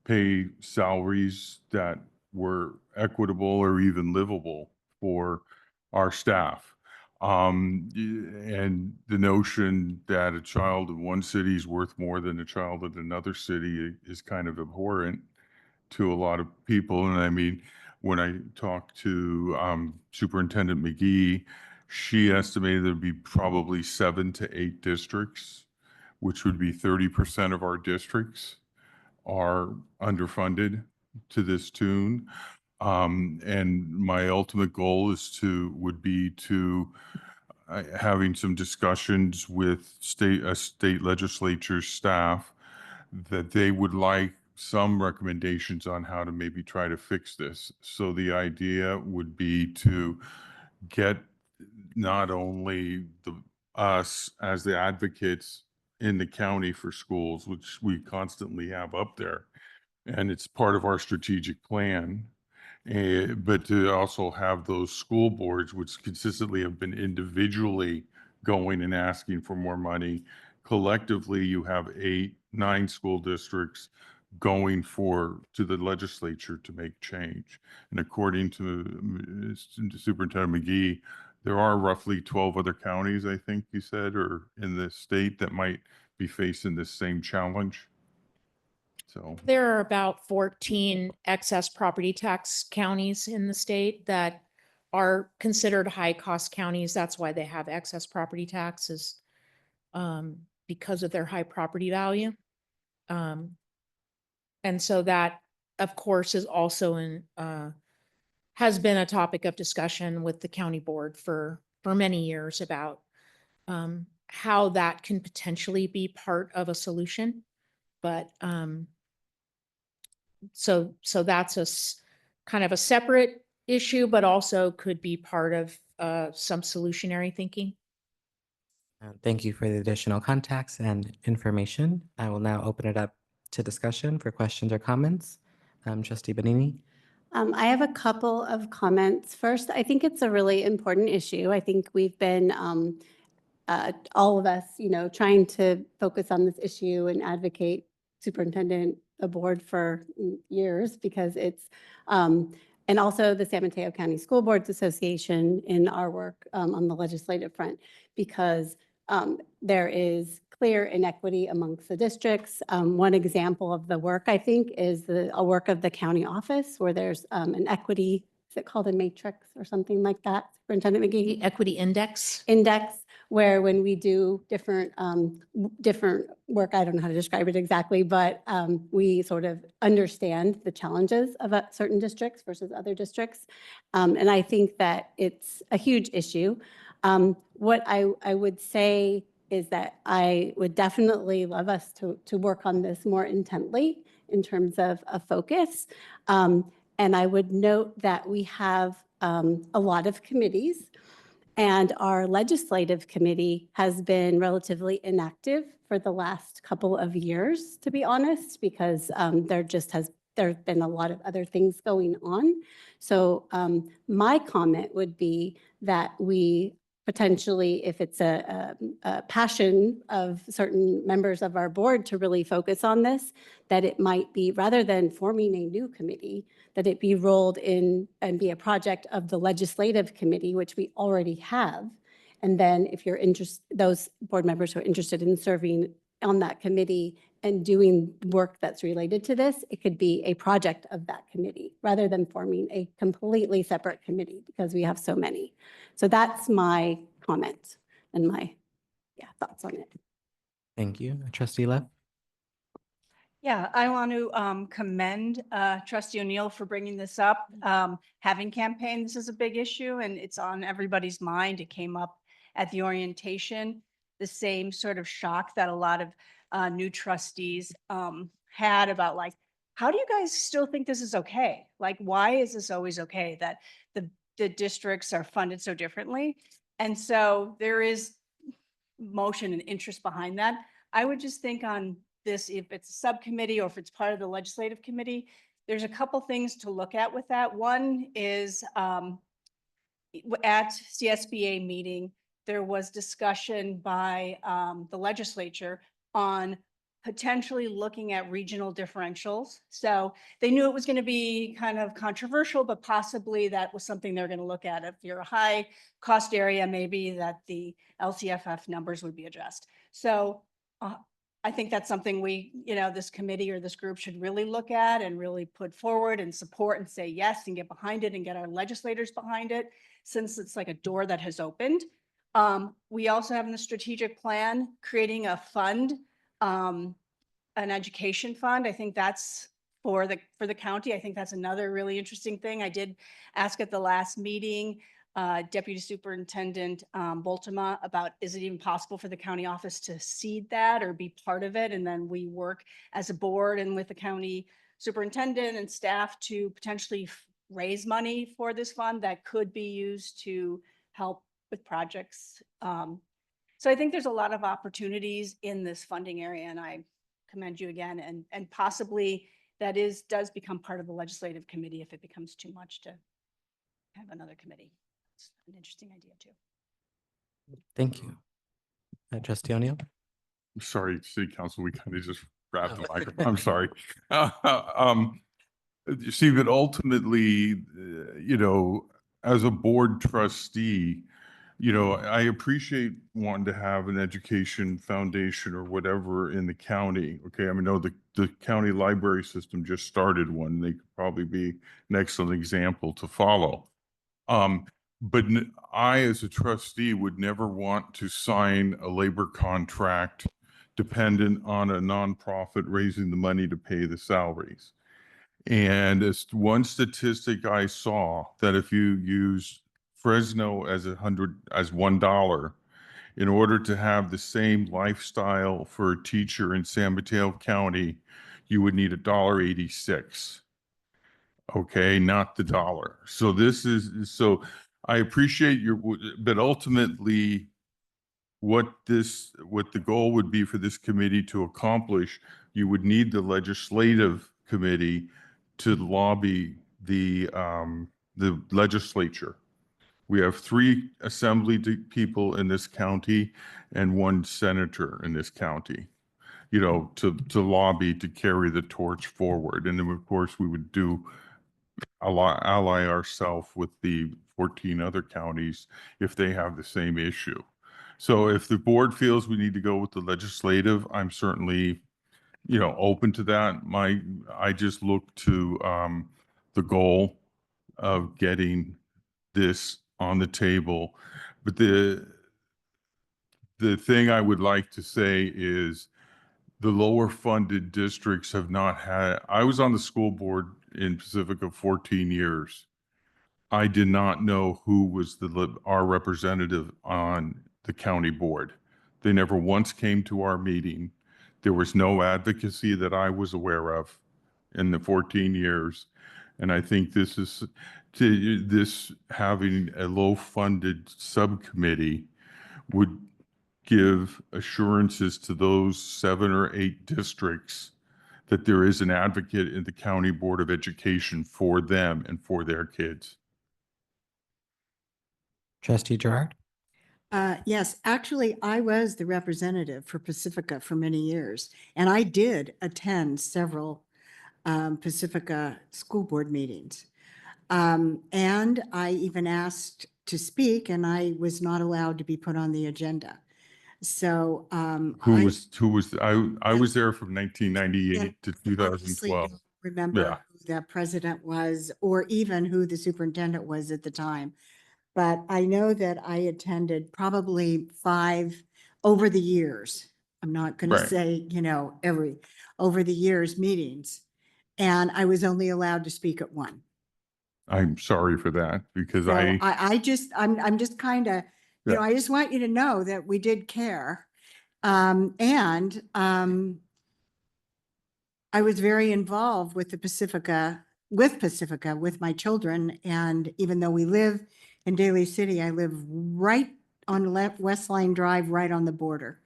pay salaries that were equitable or even livable for our staff. And the notion that a child in one city is worth more than a child in another city is kind of abhorrent to a lot of people. And I mean, when I talked to Superintendent McGee, she estimated there'd be probably 7 to 8 districts, which would be 30% of our districts are underfunded to this tune. And my ultimate goal would be to having some discussions with state legislature staff that they would like some recommendations on how to maybe try to fix this. So the idea would be to get not only us as the advocates in the county for schools, which we constantly have up there, and it's part of our strategic plan, but to also have those school boards, which consistently have been individually going and asking for more money. Collectively, you have 8, 9 school districts going to the legislature to make change. And according to Superintendent McGee, there are roughly 12 other counties, I think you said, or in the state that might be facing this same challenge. So there are about 14 excess property tax counties in the state that are considered high cost counties. That's why they have excess property taxes, because of their high property value. And so that, of course, is also has been a topic of discussion with the county board for many years about how that can potentially be part of a solution. But so that's kind of a separate issue, but also could be part of some solutionary thinking. Thank you for the additional context and information. I will now open it up to discussion for questions or comments? Trustee Benini? I have a couple of comments. First, I think it's a really important issue. I think we've been, all of us, trying to focus on this issue and advocate superintendent, the board for years because it's, and also the San Mateo County School Boards Association in our work on the legislative front, because there is clear inequity amongst the districts. One example of the work, I think, is the work of the county office where there's an equity, is it called a matrix or something like that, Superintendent McGee? The equity index. Where when we do different work, I don't know how to describe it exactly, but we sort of understand the challenges of certain districts versus other districts. And I think that it's a huge issue. What I would say is that I would definitely love us to work on this more intently in terms of a focus. And I would note that we have a lot of committees, and our legislative committee has been relatively inactive for the last couple of years, to be honest, because there's been a lot of other things going on. So my comment would be that we potentially, if it's a passion of certain members of our board to really focus on this, that it might be, rather than forming a new committee, that it be rolled in and be a project of the legislative committee, which we already have. And then if you're interested, those board members who are interested in serving on that committee and doing work that's related to this, it could be a project of that committee rather than forming a completely separate committee because we have so many. So that's my comment and my thoughts on it. Thank you. Trustee Lev? Yeah, I want to commend Trustee O'Neill for bringing this up. Having campaigned, this is a big issue and it's on everybody's mind. It came up at the orientation, the same sort of shock that a lot of new trustees had about like, how do you guys still think this is okay? Like, why is this always okay that the districts are funded so differently? And so there is motion and interest behind that. I would just think on this, if it's a subcommittee or if it's part of the legislative committee, there's a couple things to look at with that. One is at CSBA meeting, there was discussion by the legislature on potentially looking at regional differentials. So they knew it was going to be kind of controversial, but possibly that was something they're going to look at. If you're a high cost area, maybe that the LCFF numbers would be addressed. So I think that's something we, this committee or this group should really look at and really put forward and support and say yes and get behind it and get our legislators behind it, since it's like a door that has opened. We also have in the strategic plan creating a fund, an education fund. I think that's for the county. I think that's another really interesting thing. I did ask at the last meeting, Deputy Superintendent Boltema about, is it even possible for the county office to seed that or be part of it? And then we work as a board and with the county superintendent and staff to potentially raise money for this fund that could be used to help with projects. So I think there's a lot of opportunities in this funding area, and I commend you again. And possibly that does become part of the legislative committee if it becomes too much to have another committee. It's an interesting idea too. Thank you. Trustee O'Neill? Sorry, City Council, we kind of just grabbed the microphone. I'm sorry. See, but ultimately, as a board trustee, I appreciate wanting to have an education foundation or whatever in the county. Okay, I know the county library system just started one. They could probably be an excellent example to follow. But I, as a trustee, would never want to sign a labor contract dependent on a nonprofit raising the money to pay the salaries. And as one statistic I saw, that if you use Fresno as $1, in order to have the same lifestyle for a teacher in San Mateo County, you would need $1.86. Okay, not the dollar. So I appreciate but ultimately what the goal would be for this committee to accomplish, you would need the legislative committee to lobby the legislature. We have 3 assembly people in this county and 1 senator in this county, you know, to lobby, to carry the torch forward. And then, of course, we would ally ourselves with the 14 other counties if they have the same issue. So if the board feels we need to go with the legislative, I'm certainly, you know, open to that. I just look to the goal of getting this on the table. But the thing I would like to say is the lower funded districts have not had, I was on the school board in Pacifica 14 years. I did not know who was our representative on the county board. They never once came to our meeting. There was no advocacy that I was aware of in the 14 years. And I think this having a low-funded subcommittee would give assurances to those 7 or 8 districts that there is an advocate in the County Board of Education for them and for their kids. Trustee Gerard? Yes, actually, I was the representative for Pacifica for many years, and I did attend several Pacifica school board meetings. And I even asked to speak, and I was not allowed to be put on the agenda. So Who was I was there from 1998 to obviously 2012. don't remember Yeah. who the president was, or even who the superintendent was at the time. But I know that I attended probably 5 over the years. I'm not going to Right. say, you know, over the years meetings. And I was only allowed to speak at 1. I'm sorry for that because So I'm just kind of, you know, Yeah. I just want you to know that we did care. And I was very involved with the Pacifica, with my children. And even though we live in Daly City, I live right on West Line Drive, right on the border.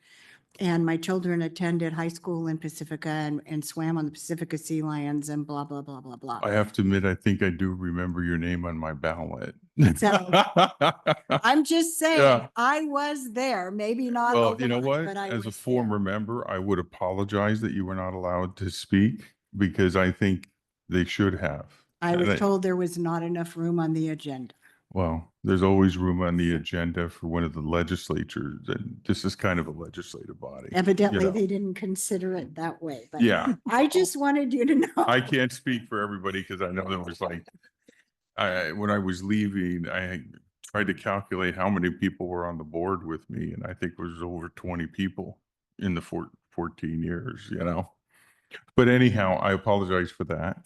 And my children attended high school in Pacifica and swam on the Pacifica Sea Lions and blah, blah, blah, blah, blah. I have to admit, I think I do remember your name on my ballot. I'm just saying, Yeah. I was there, maybe not. Well, a you know lot, what? but I As a was former there. member, I would apologize that you were not allowed to speak because I think they should have. I And was told there was not enough room on the agenda. Well, there's always room on the agenda for one of the legislatures, and this is kind of a legislative body. you Evidently, know. they didn't consider it that way, but Yeah. I just wanted you to know. I can't speak for everybody because I know there was like, when I was leaving, I tried to calculate how many people were on the board with me, and I think it was over 20 people in the 14 years, you know? But anyhow, I apologize for that.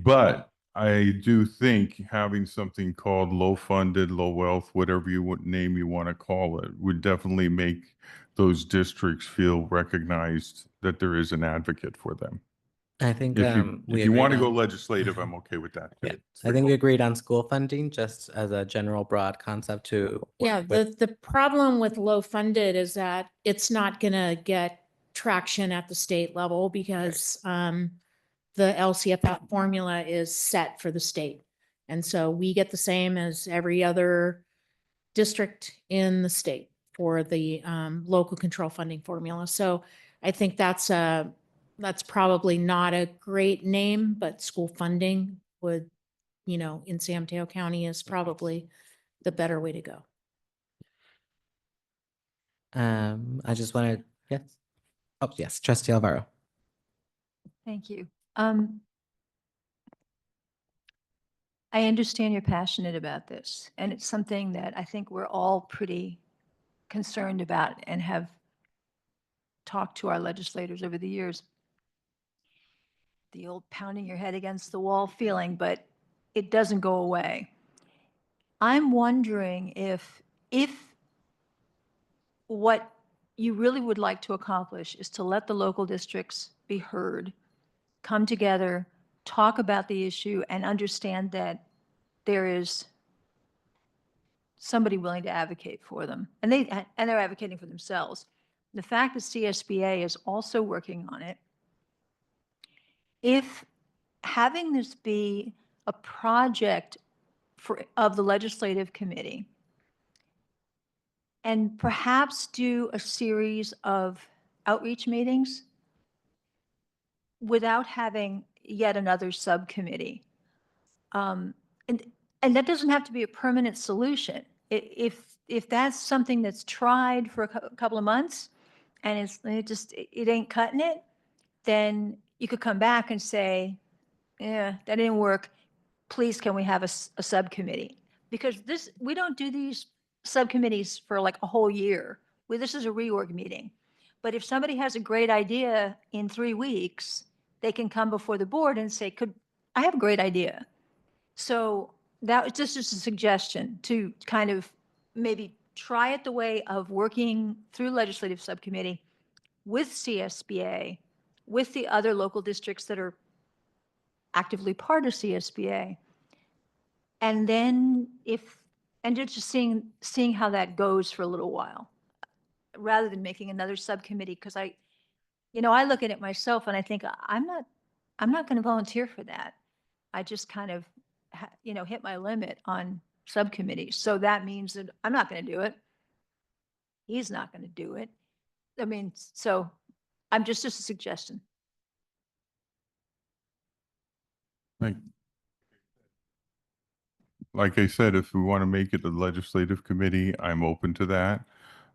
But I do think having something called low funded, low wealth, whatever name you want to call it, would definitely make those districts feel recognized that there is an advocate for them. I think If you we want to agreed go on- legislative, I'm okay with that. Yeah, too. I think we agreed on school funding just as a general broad concept to. work Yeah, with. the problem with low funded is that it's not gonna get traction at the state level because the LCFF formula is set for the state. And so we get the same as every other district in the state for the local control funding formula. So I think that's probably not a great name, but school funding would, you know, in San Mateo County is probably the better way to go. I just wanted, yes. Oh, yes, Trustee Alvaro. Thank you. I understand you're passionate about this, and it's something that I think we're all pretty concerned about and have talked to our legislators over the years. The old pounding your head against the wall feeling, but it doesn't go away. I'm wondering if what you really would like to accomplish is to let the local districts be heard, come together, talk about the issue, and understand that there is somebody willing to advocate for them. And they're advocating for themselves. The fact that CSBA is also working on it if having this be a project of the legislative committee and perhaps do a series of outreach meetings without having yet another subcommittee. Um, And, and that doesn't have to be a permanent solution. If that's something that's tried for a couple of months and it ain't cutting it, then you could come back and say, yeah, that didn't work. Please, can we have a subcommittee? Because we don't do these subcommittees for like a whole year. This is a reorg meeting. But if somebody has a great idea in 3 weeks, they can come before the board and say, I have a great idea. So that was just a suggestion to kind of maybe try it the way of working through legislative subcommittee with CSBA, with the other local districts that are actively part of CSBA. And then just seeing how that goes for a little while, rather than making another subcommittee, because I look at it myself and I think I'm not going to volunteer for that. I just kind of, hit my limit on subcommittees. So that means that I'm not going to do it. He's not going to do it. I mean, so I'm just a suggestion. Like I said, if we want to make it a legislative committee, I'm open to that.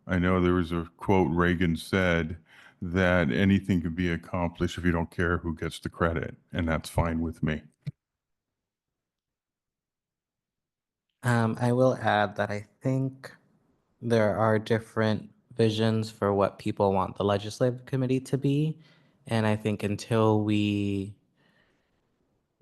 I know there was a quote Reagan said that anything can be accomplished if you don't care who gets the credit, and that's fine with me. I will add that I think there are different visions for what people want the legislative committee to be. And I think until we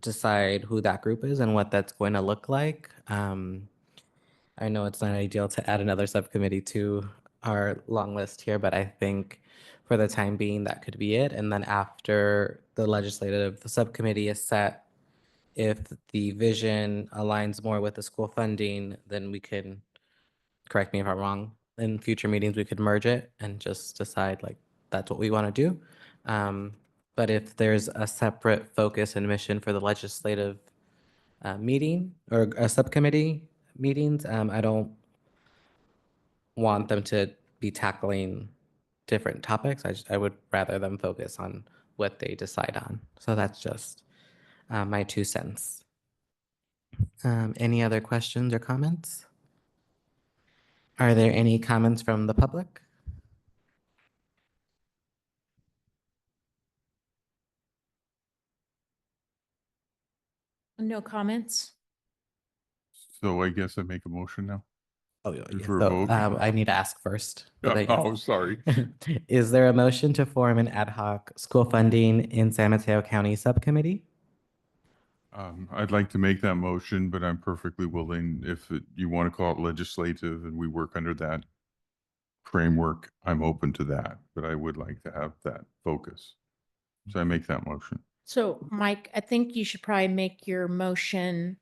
decide who that group is and what that's going to look like, I know it's not ideal to add another subcommittee to our long list here, but I think for the time being, that could be it. And then after the subcommittee is set, if the vision aligns more with the school funding, then we can, correct me if I'm wrong, in future meetings, we could merge it and just decide like, that's what we want to do. But if there's a separate focus and mission for the legislative meeting or a subcommittee meetings, I don't want them to be tackling different topics. I would rather them focus on what they decide on. So that's just my 2 cents. Any other questions or comments? Are there any comments from the public? No comments? So I guess I make a motion now. Oh, yeah. Is there a So, vote? I need to ask first. Oh, sorry. Is there a motion to form an ad hoc school funding in San Mateo County subcommittee? I'd like to make that motion, but I'm perfectly willing, if you want to call it legislative and we work under that framework, I'm open to that, but I would like to have that focus. So I make that motion. So Mike, I think you should probably make your motion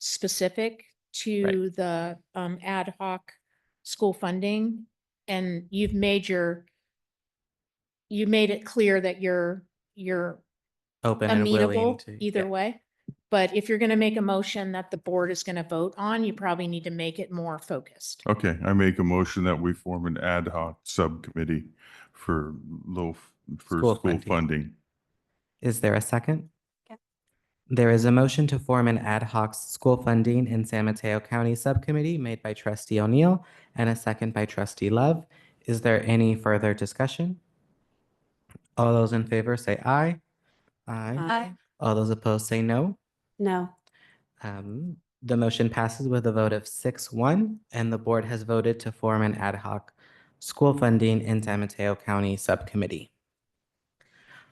specific to the ad hoc school funding. And you've made it clear that you're Open and willing amenable to. either yeah. way. But if you're going to make a motion that the board is going to vote on, you probably need to make it more focused. Okay, I make a motion that we form an ad hoc subcommittee for School school funding. Is there a second? Okay. There is a motion to form an ad hoc school funding in San Mateo County subcommittee made by Trustee O'Neill and a second by Trustee Love. Is there any further discussion? All those in favor say aye. Aye. Aye. All those opposed say no. No. The motion passes with a vote of 6-1, and the board has voted to form an ad hoc school funding in San Mateo County subcommittee.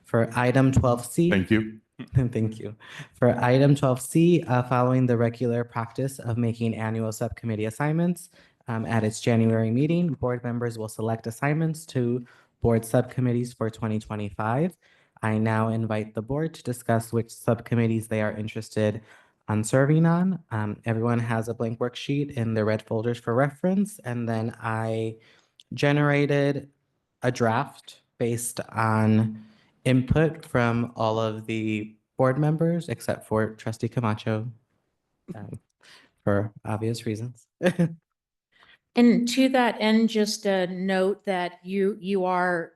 For item 12C. Thank you. Thank you. For item 12C, following the regular practice of making annual subcommittee assignments, at its January meeting, board members will select assignments to board subcommittees for 2025. I now invite the board to discuss which subcommittees they are interested on serving on. Everyone has a blank worksheet in their red folders for reference, and then I generated a draft based on input from all of the board members except for trustee Camacho, for obvious reasons. And to that end, just a note that you are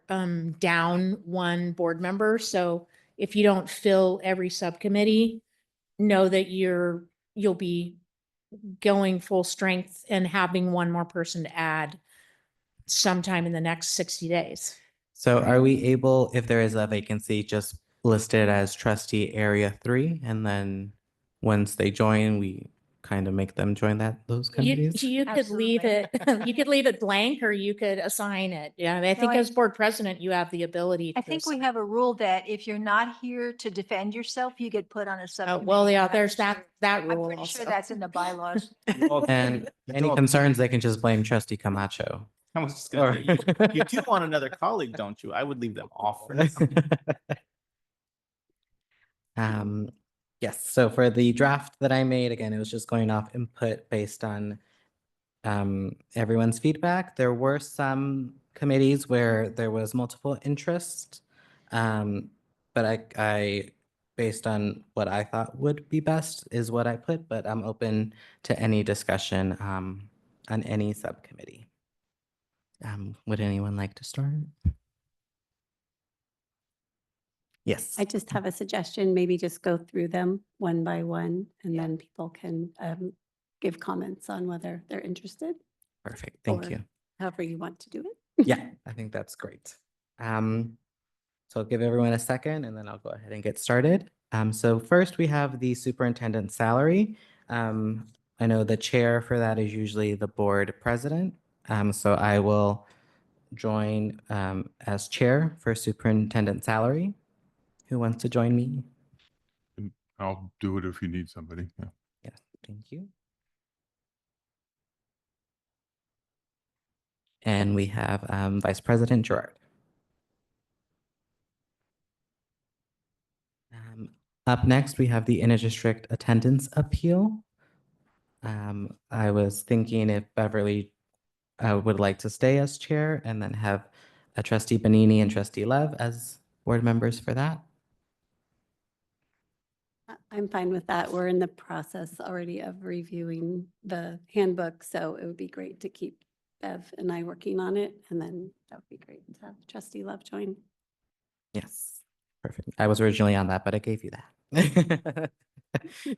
down one board member. So if you don't fill every subcommittee, know that you'll be going full strength and having one more person to add sometime in the next 60 days. So are we able, if there is a vacancy, just list it as trustee area 3, and then once they join, we kind of make them join those committees? You could leave it, you could leave it blank, or you could assign it. Yeah, I mean, I think I- as board president, you have the ability to. I think we have a rule that if you're not here to defend yourself, you get put on a Oh, subcommittee. well, yeah, I'm there's pretty that I'm rule pretty sure also. that's in the bylaws. And any concerns, they can just blame trustee Camacho. I was just Or- gonna say, you do want another colleague, don't you? I would leave them off for now. Yes, so for the draft that I made, again, it was just going off input based on everyone's feedback. There were some committees where there was multiple interest. But I, based on what I thought would be best is what I put, but I'm open to any discussion on any subcommittee. Would anyone like to start? Yes. I just have a suggestion, maybe just go through them one by one, and then people can give comments on whether they're interested. Perfect, thank or you. However you want to do it. Yeah, I think that's great. So I'll give everyone a second and then I'll go ahead and get started. So first we have the superintendent's salary. I know the chair for that is usually the board president. So I will join as chair for superintendent salary. Who wants to join me? I'll do it if you need somebody. Yeah. Yes, thank you. And we have Vice President Gerard. Up next, we have the Interdistrict Attendance Appeal. I was thinking if Beverly would like to stay as chair and then have a trustee Benini and trustee Lev as board members for that. I'm fine with that. We're in the process already of reviewing the handbook, so it would be great to keep Bev and I working on it, and then that would be great to have trustee Love join. Yes, perfect. I was originally on that, but I gave you that.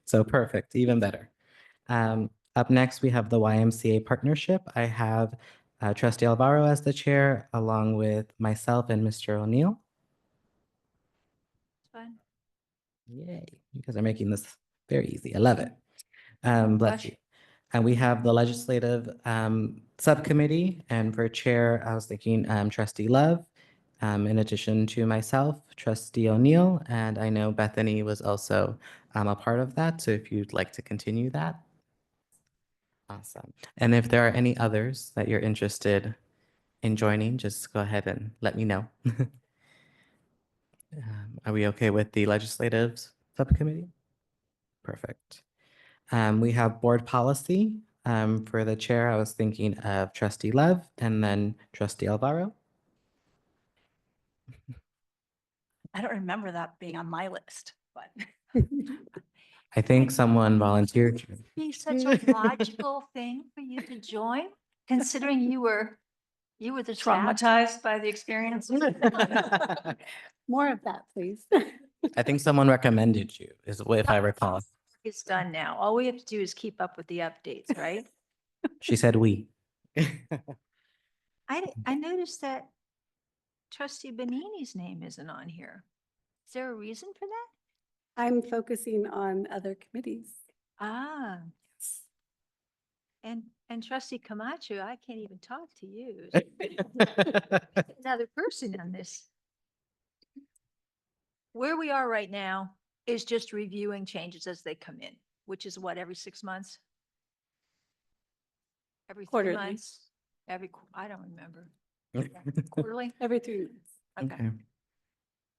So perfect, even better. Up next, we have the YMCA partnership. I have trustee Alvaro as the chair, along with myself and Mr. O'Neill. Fine. Yay, you guys are making this very easy. I love it. Bless you. And we have the legislative subcommittee, and for chair, I was thinking trustee Love, in addition to myself, trustee O'Neill, and I know Bethany was also a part of that, so if you'd like to continue that. Awesome. And if there are any others that you're interested in joining, just go ahead and let me know. Are we okay with the legislative subcommittee? Perfect. We have board policy. For the chair, I was thinking of trustee Lev and then trustee Alvaro. I don't remember that being on my list, but. I think someone volunteered. Be such a logical thing for you to join, considering you were the staff. Traumatized by the experience. More of that, please. I think someone recommended you, is if I recall. It's done now. All we have to do is keep up with the updates, right? She said we. I noticed that trustee Benini's name isn't on here. Is there a reason for that? I'm focusing on other committees. Ah. And trustee Camacho, I can't even talk to you. Another person on this. Where we are right now is just reviewing changes as they come in, which is what, every 6 months? Every 3 Quarterly. months? I don't remember. Quarterly? Every 3 months. Okay.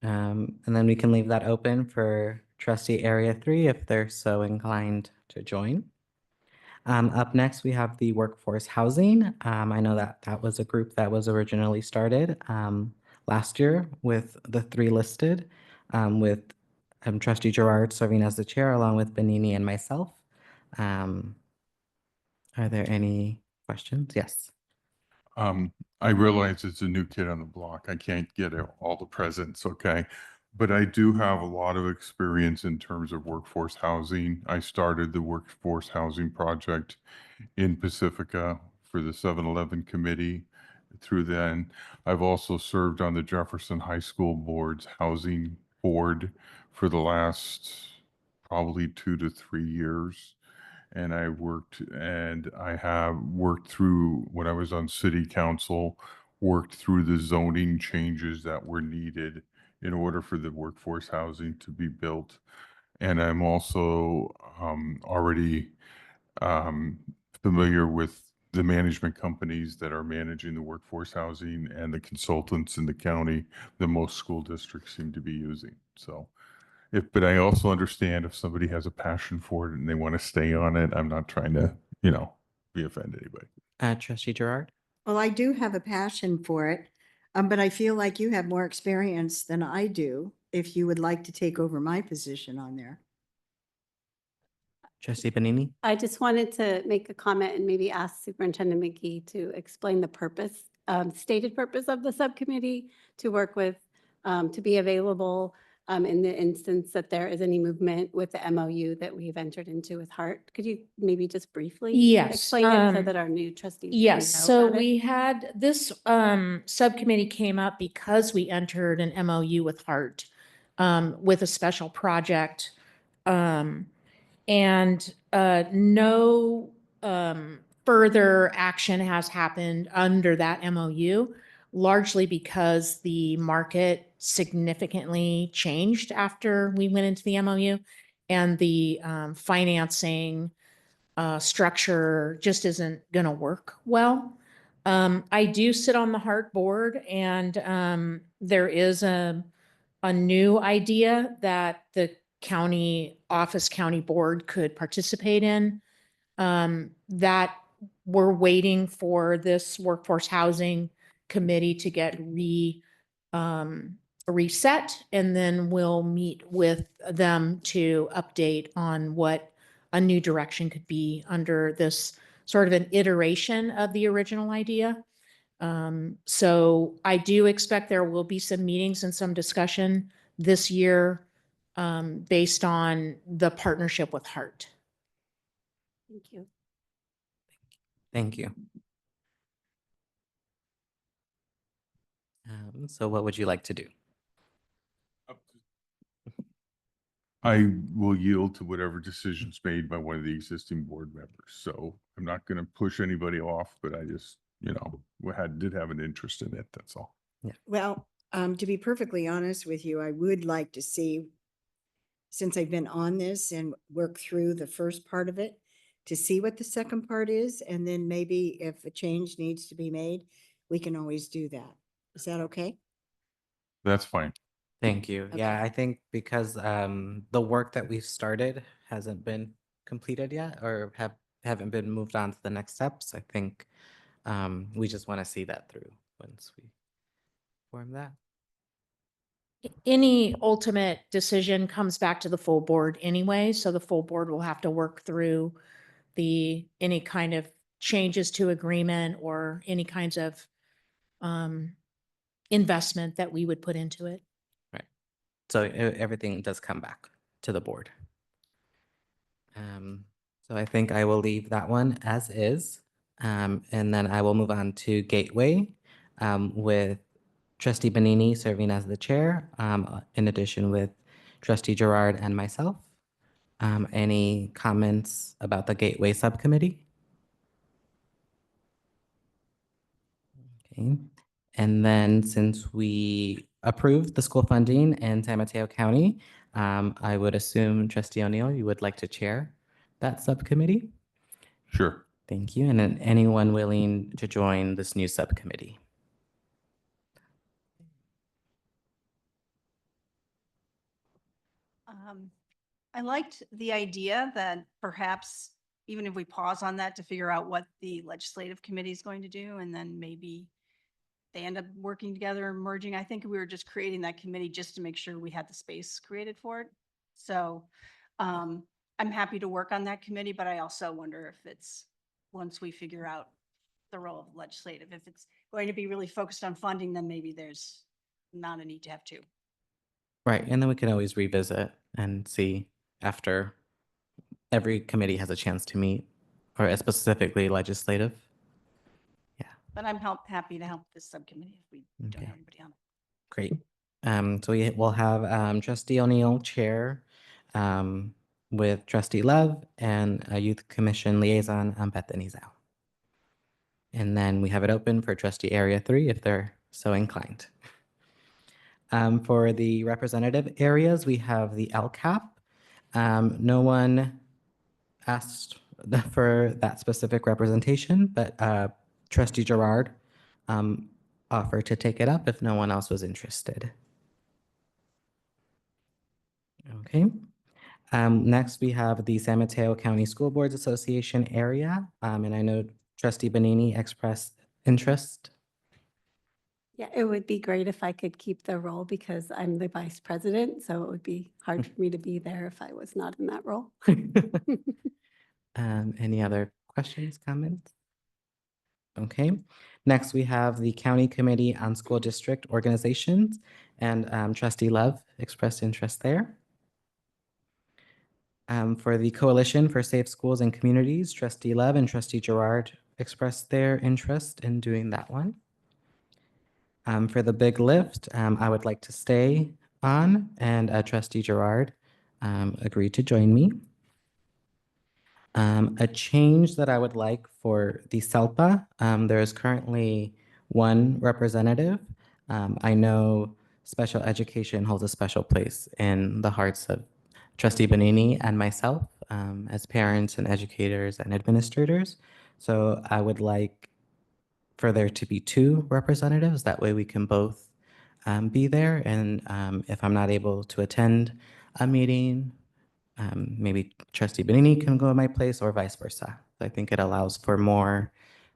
And then we can leave that open for trustee area 3 if they're so inclined to join. Up next, we have the workforce housing. I know that was a group that was originally started last year with the three listed, with Trustee Gerard serving as the chair along with Benini and myself. Are there any questions? Yes. I realize it's a new kid on the block. I can't get all the presents, okay? But I do have a lot of experience in terms of workforce housing. I started the workforce housing project in Pacifica for the 7-Eleven committee. Through then, I've also served on the Jefferson High School Board's housing board for the last probably 2 to 3 years. And I have worked through, when I was on city council, worked through the zoning changes that were needed in order for the workforce housing to be built. And I'm also already familiar with the management companies that are managing the workforce housing and the consultants in the county that most school districts seem to be using. So but I also understand if somebody has a passion for it and they want to stay on it, I'm not trying to, be offend anybody. Trustee Gerard? Well, I do have a passion for it, but I feel like you have more experience than I do if you would like to take over my position on there. Trustee Benini? I just wanted to make a comment and maybe ask Superintendent McGee to explain the purpose, stated purpose of the subcommittee to work with, to be available in the instance that there is any movement with the MOU that we've entered into with Hart. Could you maybe just briefly Yes, explain it so that our new trustees can Yes, know so about it? we had this subcommittee came up because we entered an MOU with Hart with a special project. And no further action has happened under that MOU, largely because the market significantly changed after we went into the MOU, and the financing structure just isn't going to work well. I do sit on the Hart board, and there is a new idea that the county board could participate in, that we're waiting for this workforce housing committee to get reset, and then we'll meet with them to update on what a new direction could be under this sort of an iteration of the original idea. So I do expect there will be some meetings and some discussion this year based on the partnership with Hart. Thank you. Thank you. So what would you like to do? I will yield to whatever decision's made by one of the existing board members. So I'm not going to push anybody off, but I just, did have an interest in it. That's all. Well, to be perfectly honest with you, I would like to see, since I've been on this and work through the first part of it, to see what the second part is. And then maybe if a change needs to be made, we can always do that. Is that okay? That's fine. Thank you. Yeah, Okay. I think because the work that we've started hasn't been completed yet or haven't been moved on to the next steps, I think we just want to see that through once we form that. Any ultimate decision comes back to the full board anyway, so the full board will have to work through any kind of changes to agreement or any kinds of investment that we would put into it. Right. So everything does come back to the board. So I think I will leave that one as is. And then I will move on to Gateway with Trustee Benini serving as the chair, in addition with Trustee Gerard and myself. Any comments about the Gateway Subcommittee? Okay. And then since we approved the school funding in San Mateo County, I would assume Trustee O'Neill, you would like to chair that subcommittee? Sure. Thank you. And then anyone willing to join this new subcommittee? I liked the idea that perhaps even if we pause on that to figure out what the legislative committee is going to do, and then maybe they end up working together and merging. I think we were just creating that committee just to make sure we had the space created for it. So I'm happy to work on that committee, but I also wonder if it's, once we figure out the role of legislative, if it's going to be really focused on funding, then maybe there's not a need to have two. Right, and then we can always revisit and see after every committee has a chance to meet, or specifically legislative. But I'm happy to help this subcommittee if we don't Okay. have anybody on it. Great. So we will have Trustee O'Neill chair with Trustee Love and a Youth Commission liaison, Bethany Zhao. And then we have it open for Trustee Area 3 if they're so inclined. For the representative areas, we have the LCAP. No one asked for that specific representation, but Trustee Gerard offered to take it up if no one else was interested. Okay. Next, we have the San Mateo County School Boards Association area, and I know Trustee Bonini expressed interest. Yeah, it would be great if I could keep the role because I'm the vice president, so it would be hard for me to be there if I was not in that role. Any other questions, comments? Okay. Next, we have the County Committee on School District Organizations, and Trustee Love expressed interest there. For the Coalition for Safe Schools and Communities, Trustee Love and Trustee Gerard expressed their interest in doing that one. For the Big Lift, I would like to stay on, and Trustee Gerard agreed to join me. A change that I would like for the SELPA, there is currently one representative. I know special education holds a special place in the hearts of Trustee Bonini and myself as parents and educators and administrators. So I would like for there to be two representatives. That way we can both be there. And if I'm not able to attend a meeting, maybe Trustee Bonini can go in my place or vice versa. I think it allows for more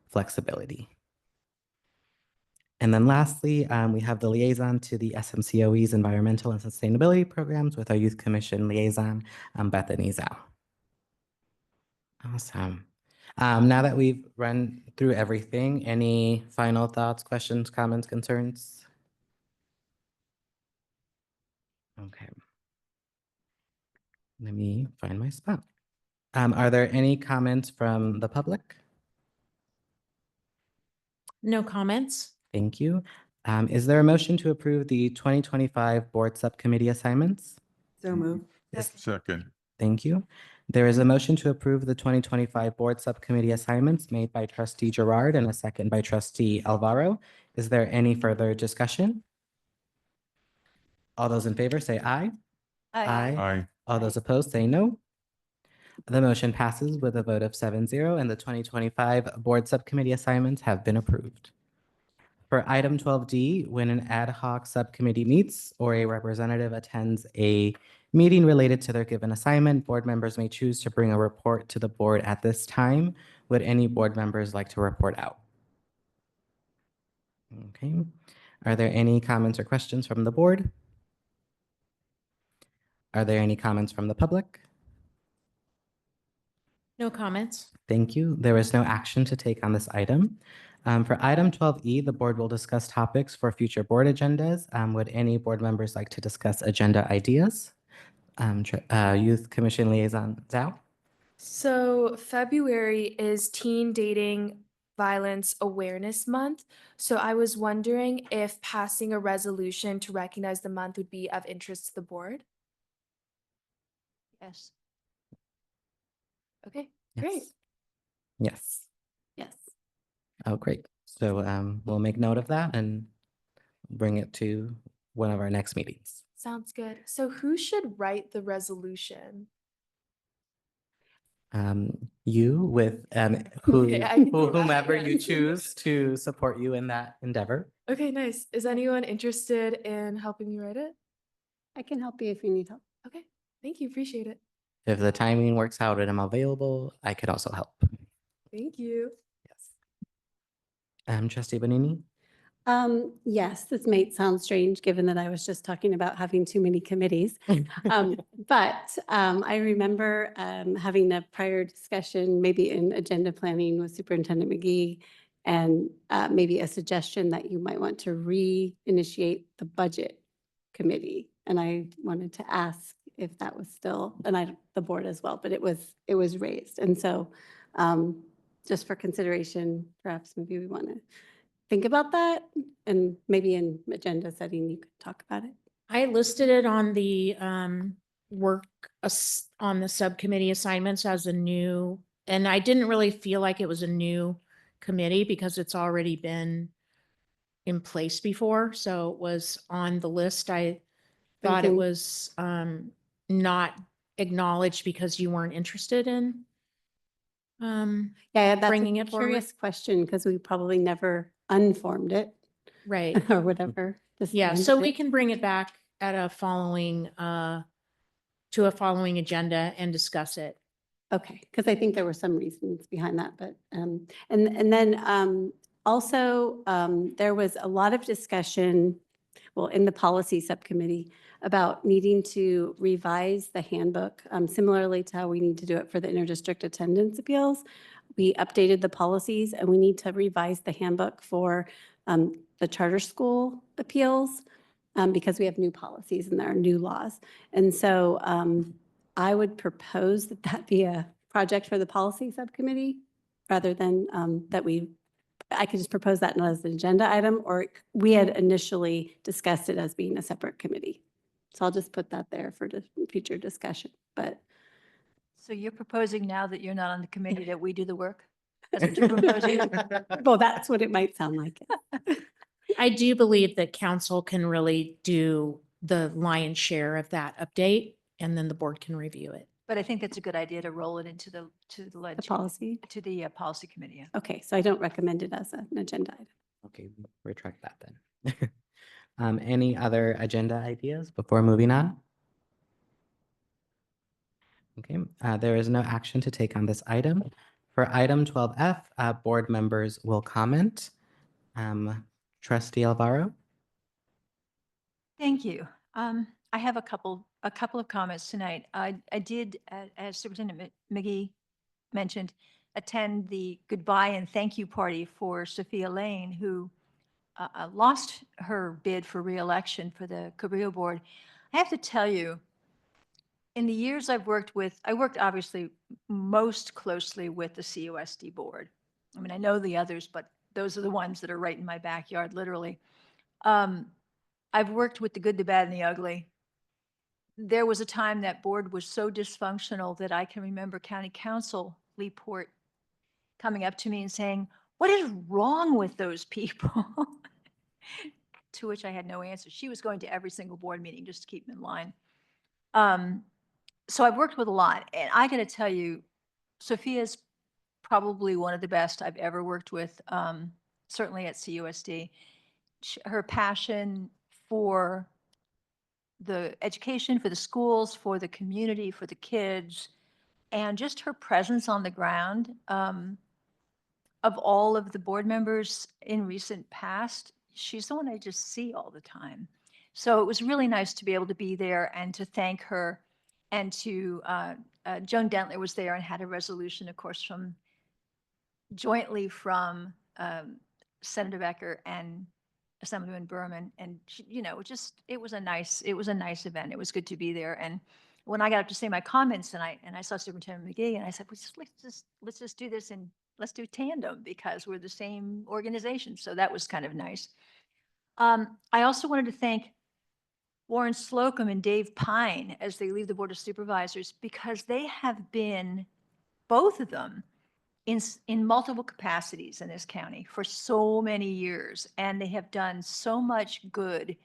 flexibility. And then lastly, we have the liaison to the SMCOE's environmental and sustainability programs with our Youth Commission liaison, Bethany Zhao. Awesome. Now that we've run through everything, any final thoughts, questions, comments, concerns? Okay. Let me find my spot. Are there any comments from the public? No comments? Thank you. Is there a motion to approve the 2025 board subcommittee assignments? So move. Second. Thank you. There is a motion to approve the 2025 board subcommittee assignments made by Trustee Gerard and a second by Trustee Alvaro. Is there any further discussion? All those in favor say aye. Aye. All those opposed say no. The motion passes with a vote of 7-0, and the 2025 board subcommittee assignments have been approved. For item 12D, when an ad hoc subcommittee meets or a representative attends a meeting related to their given assignment, board members may choose to bring a report to the board at this time. Would any board members like to report out? Okay. Are there any comments or questions from the board? Are there any comments from the public? No comments? Thank you. There is no action to take on this item. For item 12E, the board will discuss topics for future board agendas. Would any board members like to discuss agenda ideas? Youth Commission Liaison Zhao? So February is Teen Dating Violence Awareness Month. So I was wondering if passing a resolution to recognize the month would be of interest to the board. Yes. Okay, Yes. great. Yes. Yes. Oh, great. So we'll make note of that and bring it to one of our next meetings. Sounds good. So who should write the resolution? You with Okay, I can do that, whomever yeah. you choose to support you in that endeavor. Okay, nice. Is anyone interested in helping me write it? I can help you if you need help. Okay, thank you. Appreciate it. If the timing works out and I'm available, I could also help. Thank you. Yes. Trustee Bonini? Yes, this may sound strange, given that I was just talking about having too many committees. But I remember having a prior discussion, maybe in agenda planning with Superintendent McGee, and maybe a suggestion that you might want to reinitiate the budget committee. And I wanted to ask if that was still, and the board as well, but it was raised. And so just for consideration, perhaps maybe we want to think about that, and maybe in agenda setting, you could talk about it. I listed it on the on the subcommittee assignments as a new, and I didn't really feel like it was a new committee because it's already been in place before. So it was on the list. I thought it Thinking- was not acknowledged because you weren't interested in Yeah, that's bringing a it forward. curious question, because we probably never unformed it Right. or whatever. Yeah, so disbanded we it. can bring it back at a following to a following agenda and discuss it. Okay, because I think there were some reasons behind that, but, and then also, there was a lot of discussion, well, in the policy subcommittee, about needing to revise the handbook, similarly to how we need to do it for the interdistrict attendance appeals. We updated the policies, and we need to revise the handbook for the charter school appeals, because we have new policies and there are new laws. And so I would propose that that be a project for the policy subcommittee, rather than I could just propose that not as an agenda item, or we had initially discussed it as being a separate committee. So I'll just put that there for the future discussion, but So you're proposing now that you're not on the committee that we do the work? That's what you're proposing? well, that's what it might sound like. I do believe that council can really do the lion's share of that update, and then the board can review it. But I think that's a good idea to roll it into the The policy. to the policy committee. Yeah. Okay, so I don't recommend it as an agenda item. Okay, retract that then. Any other agenda ideas before moving on? Okay, there is no action to take on this item. For item 12F, board members will comment. Trustee Alvaro? Thank you. I have a couple of comments tonight. I did, as Superintendent McGee mentioned, attend the goodbye and thank you party for Sophia Lane, who lost her bid for reelection for the Cabrillo Board. I have to tell you, in the years I worked obviously most closely with the COSD board. I mean, I know the others, but those are the ones that are right in my backyard, literally. I've worked with the good, the bad, and the ugly. There was a time that board was so dysfunctional that I can remember County Council Lee Port coming up to me and saying, "What is wrong with those people?" To which I had no answer. She was going to every single board meeting just to keep them in line. So I've worked with a lot, and I got to tell you, Sophia's probably one of the best I've ever worked with, certainly at CUSD. Her passion for the education, for the schools, for the community, for the kids, and just her presence on the ground. Of all of the board members in recent past, she's the one I just see all the time. So it was really nice to be able to be there and to thank her, and to Joan Dentler was there and had a resolution, of course, jointly from Senator Becker and Assemblyman Berman, and she, it was a nice event. It was good to be there. And when I got up to say my comments, and I saw Superintendent McGee, and I said, let's just do this, and let's do tandem, because we're the same organization. So that was kind of nice. I also wanted to thank Warren Slocum and Dave Pine as they leave the Board of Supervisors, because they have been, both of them, in multiple capacities in this county for so many years, and they have done so much good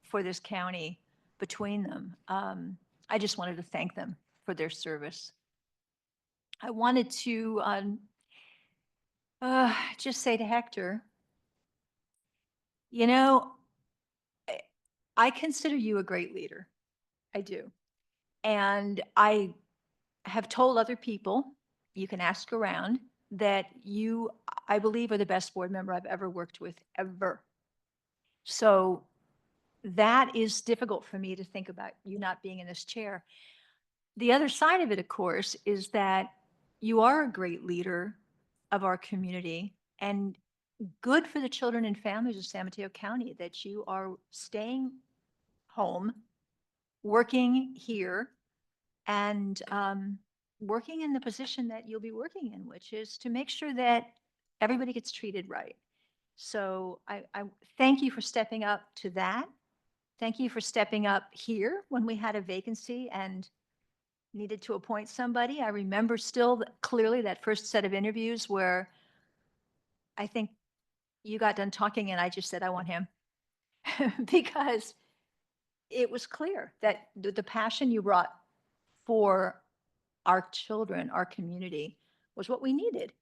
for this county between them. I just wanted to thank them for their service. I wanted to just say to Hector, I consider you a great leader. I do. And I have told other people, you can ask around, that you, I believe, are the best board member I've ever worked with, ever. So that is difficult for me to think about you not being in this chair. The other side of it, of course, is that you are a great leader of our community and good for the children and families of San Mateo County that you are staying home, working here, and working in the position that you'll be working in, which is to make sure that everybody gets treated right. So I thank you for stepping up to that. Thank you for stepping up here when we had a vacancy and needed to appoint somebody. I remember still clearly that first set of interviews where I think you got done talking and I just said, I want him. Because it was clear that the passion you brought for our children, our community, was what we needed.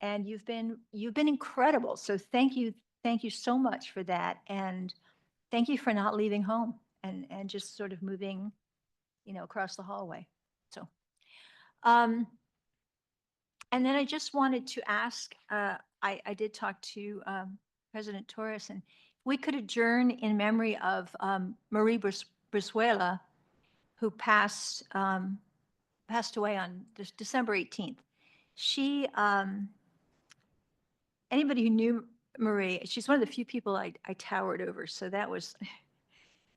And you've been incredible. So thank you so much for that. And thank you for not leaving home and just sort of moving, across the hallway. So, and then I just wanted to ask, I did talk to President Torres, and we could adjourn in memory of Marie Brizuela, who passed away on December 18th. She, anybody who knew Marie, she's one of the few people I towered over, so that was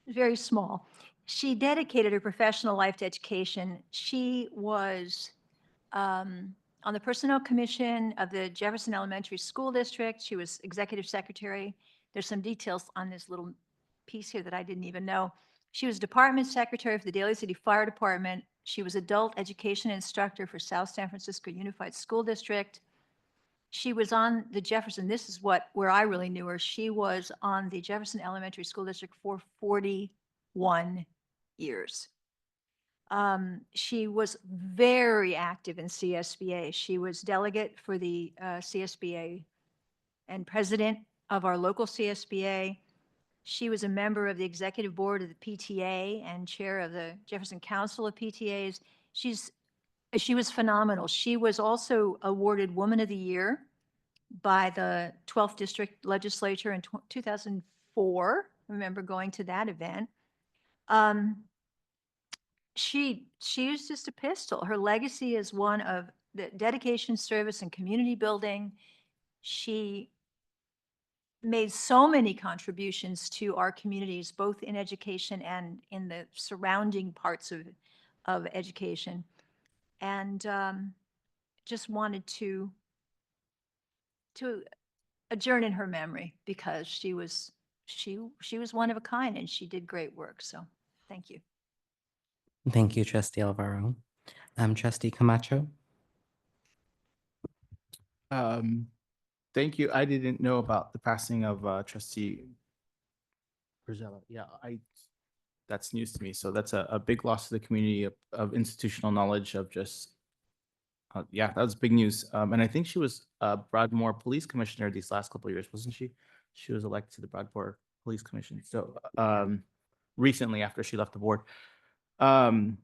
very small. She dedicated her professional life to education. She was on the Personnel Commission of the Jefferson Elementary School District. She was executive secretary. There's some details on this little piece here that I didn't even know. She was department secretary for the Daly City Fire Department. She was adult education instructor for South San Francisco Unified School District. She was on the Jefferson, this is where I really knew her. She was on the Jefferson Elementary School District for 41 years. She was very active in CSBA. She was delegate for the CSBA and president of our local CSBA. She was a member of the executive board of the PTA and chair of the Jefferson Council of PTAs. She was phenomenal. She was also awarded Woman of the Year by the 12th District Legislature in 2004. I remember going to that event. She was just a pistol. Her legacy is one of the dedication, service, and community building. She made so many contributions to our communities, both in education and in the surrounding parts of education. And just wanted to adjourn in her memory because she was one of a kind and she did great work. So thank you. Thank you, Trustee Alvaro. Trustee Camacho. Thank you. I didn't know about the passing of Trustee Brizuela. Yeah, that's news to me. So that's a big loss to the community of institutional knowledge of just, yeah, that was big news. And I think she was Broadmoor Police Commissioner these last couple of years, wasn't she? She was elected to the Broadmoor Police Commission. So recently after she left the board. Okay,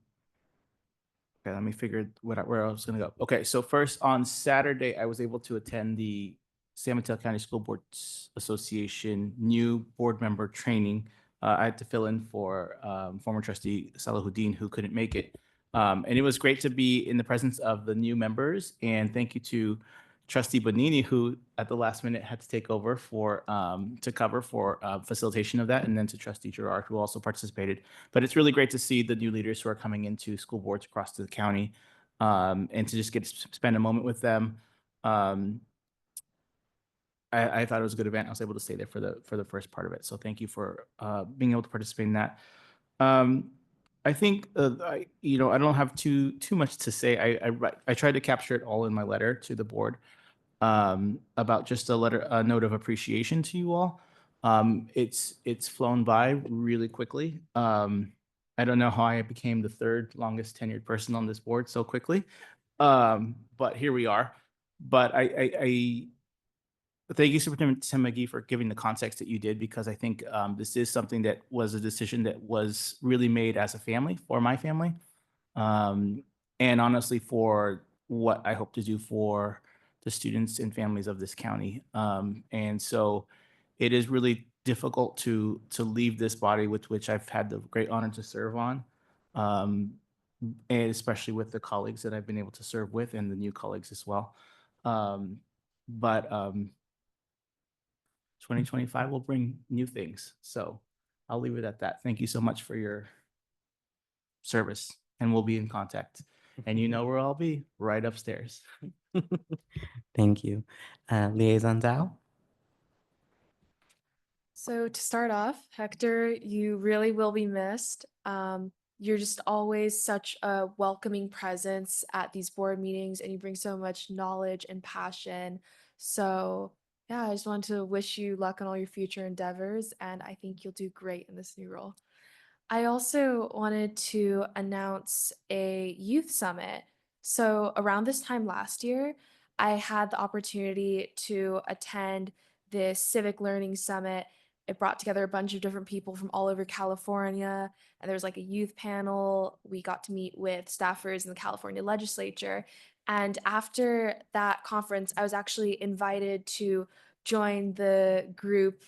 let me figure where I was going to go. Okay, so first on Saturday, I was able to attend the San Mateo County School Boards Association new board member training. I had to fill in for former trustee Salahuddin, who couldn't make it. And it was great to be in the presence of the new members. And thank you to Trustee Bonini, who at the last minute had to take over to cover for facilitation of that, and then to Trustee Gerard, who also participated. But it's really great to see the new leaders who are coming into school boards across the county, and to just get to spend a moment with them. I thought it was a good event. I was able to stay there for the first part of it. So thank you for being able to participate in that. I think I don't have too much to say. I tried to capture it all in my letter to the board about just a note of appreciation to you all. It's flown by really quickly. I don't know how I became the third longest tenured person on this board so quickly, but here we are. But I thank you, Superintendent Tim McGee, for giving the context that you did, because I think this is something that was a decision that was really made as a family, for my family, and honestly for what I hope to do for the students and families of this county. And so it is really difficult to leave this body with which I've had the great honor to serve on, and especially with the colleagues that I've been able to serve with and the new colleagues as well. But 2025 will bring new things. So I'll leave it at that. Thank you so much for your service, and we'll be in contact. And you know where I'll be, right upstairs. Thank you. Liaison Zhao? So to start off, Hector, you really will be missed. You're just always such a welcoming presence at these board meetings, and you bring so much knowledge and passion. So yeah, I just want to wish you luck on all your future endeavors, and I think you'll do great in this new role. I also wanted to announce a youth summit. So around this time last year, I had the opportunity to attend this civic learning summit. It brought together a bunch of different people from all over California, and there was like a youth panel. We got to meet with staffers in the California legislature. And after that conference, I was actually invited to join the group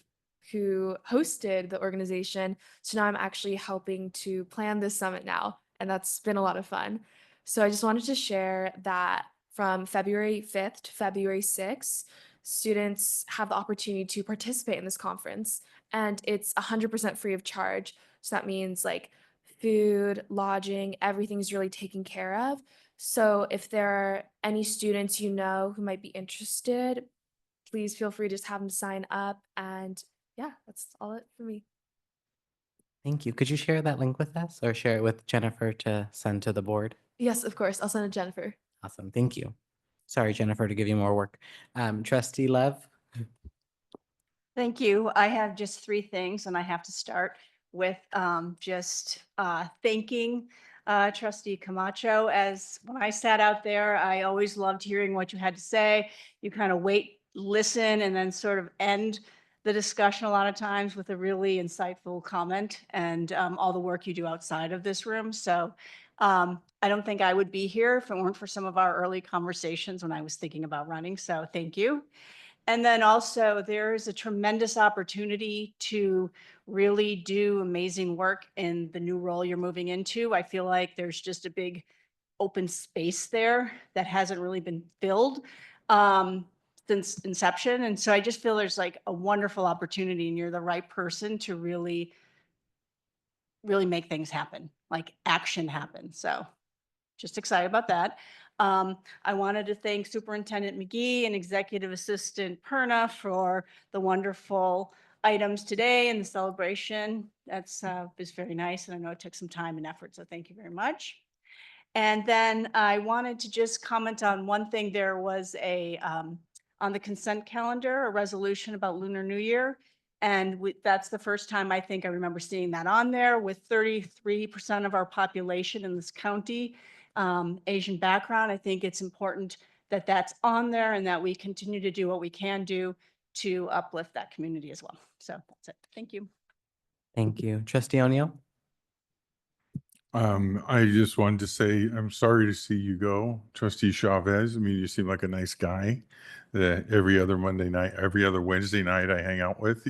who hosted the organization. So now I'm actually helping to plan this summit now, and that's been a lot of fun. So I just wanted to share that from February 5th to February 6th, students have the opportunity to participate in this conference, and it's 100% free of charge. So that means like food, lodging, everything's really taken care of. So if there are any students you know who might be interested, please feel free to just have them sign up. And yeah, that's all it for me. Thank you. Could you share that link with us or share it with Jennifer to send to the board? Yes, of course. I'll send it to Jennifer. Awesome. Thank you. Sorry, Jennifer, to give you more work. Trustee Love? Thank you. I have just three things, and I have to start with just thanking Trustee Camacho. As when I sat out there, I always loved hearing what you had to say. You kind of wait, listen, and then sort of end the discussion a lot of times with a really insightful comment, and all the work you do outside of this room. So I don't think I would be here if it weren't for some of our early conversations when I was thinking about running. So thank you. And then also there is a tremendous opportunity to really do amazing work in the new role you're moving into. I feel like there's just a big open space there that hasn't really been filled since inception. And so I just feel there's like a wonderful opportunity, and you're the right person to really make things happen, like action happen. So just excited about that. I wanted to thank Superintendent McGee and Executive Assistant Perna for the wonderful items today and the celebration. That's was very nice, and I know it took some time and effort, so thank you very much. And then I wanted to just comment on one thing. There was a on the consent calendar, a resolution about Lunar New Year. And that's the first time I think I remember seeing that on there, with 33% of our population in this county Asian background. I think it's important that that's on there, and that we continue to do what we can do to uplift that community as well. So that's it. Thank you. Thank you. Trustee O'Neill? I just wanted to say, I'm sorry to see you go, Trustee Chavez. I mean, you seem like a nice guy that every other Monday night, every other Wednesday night I hang out with,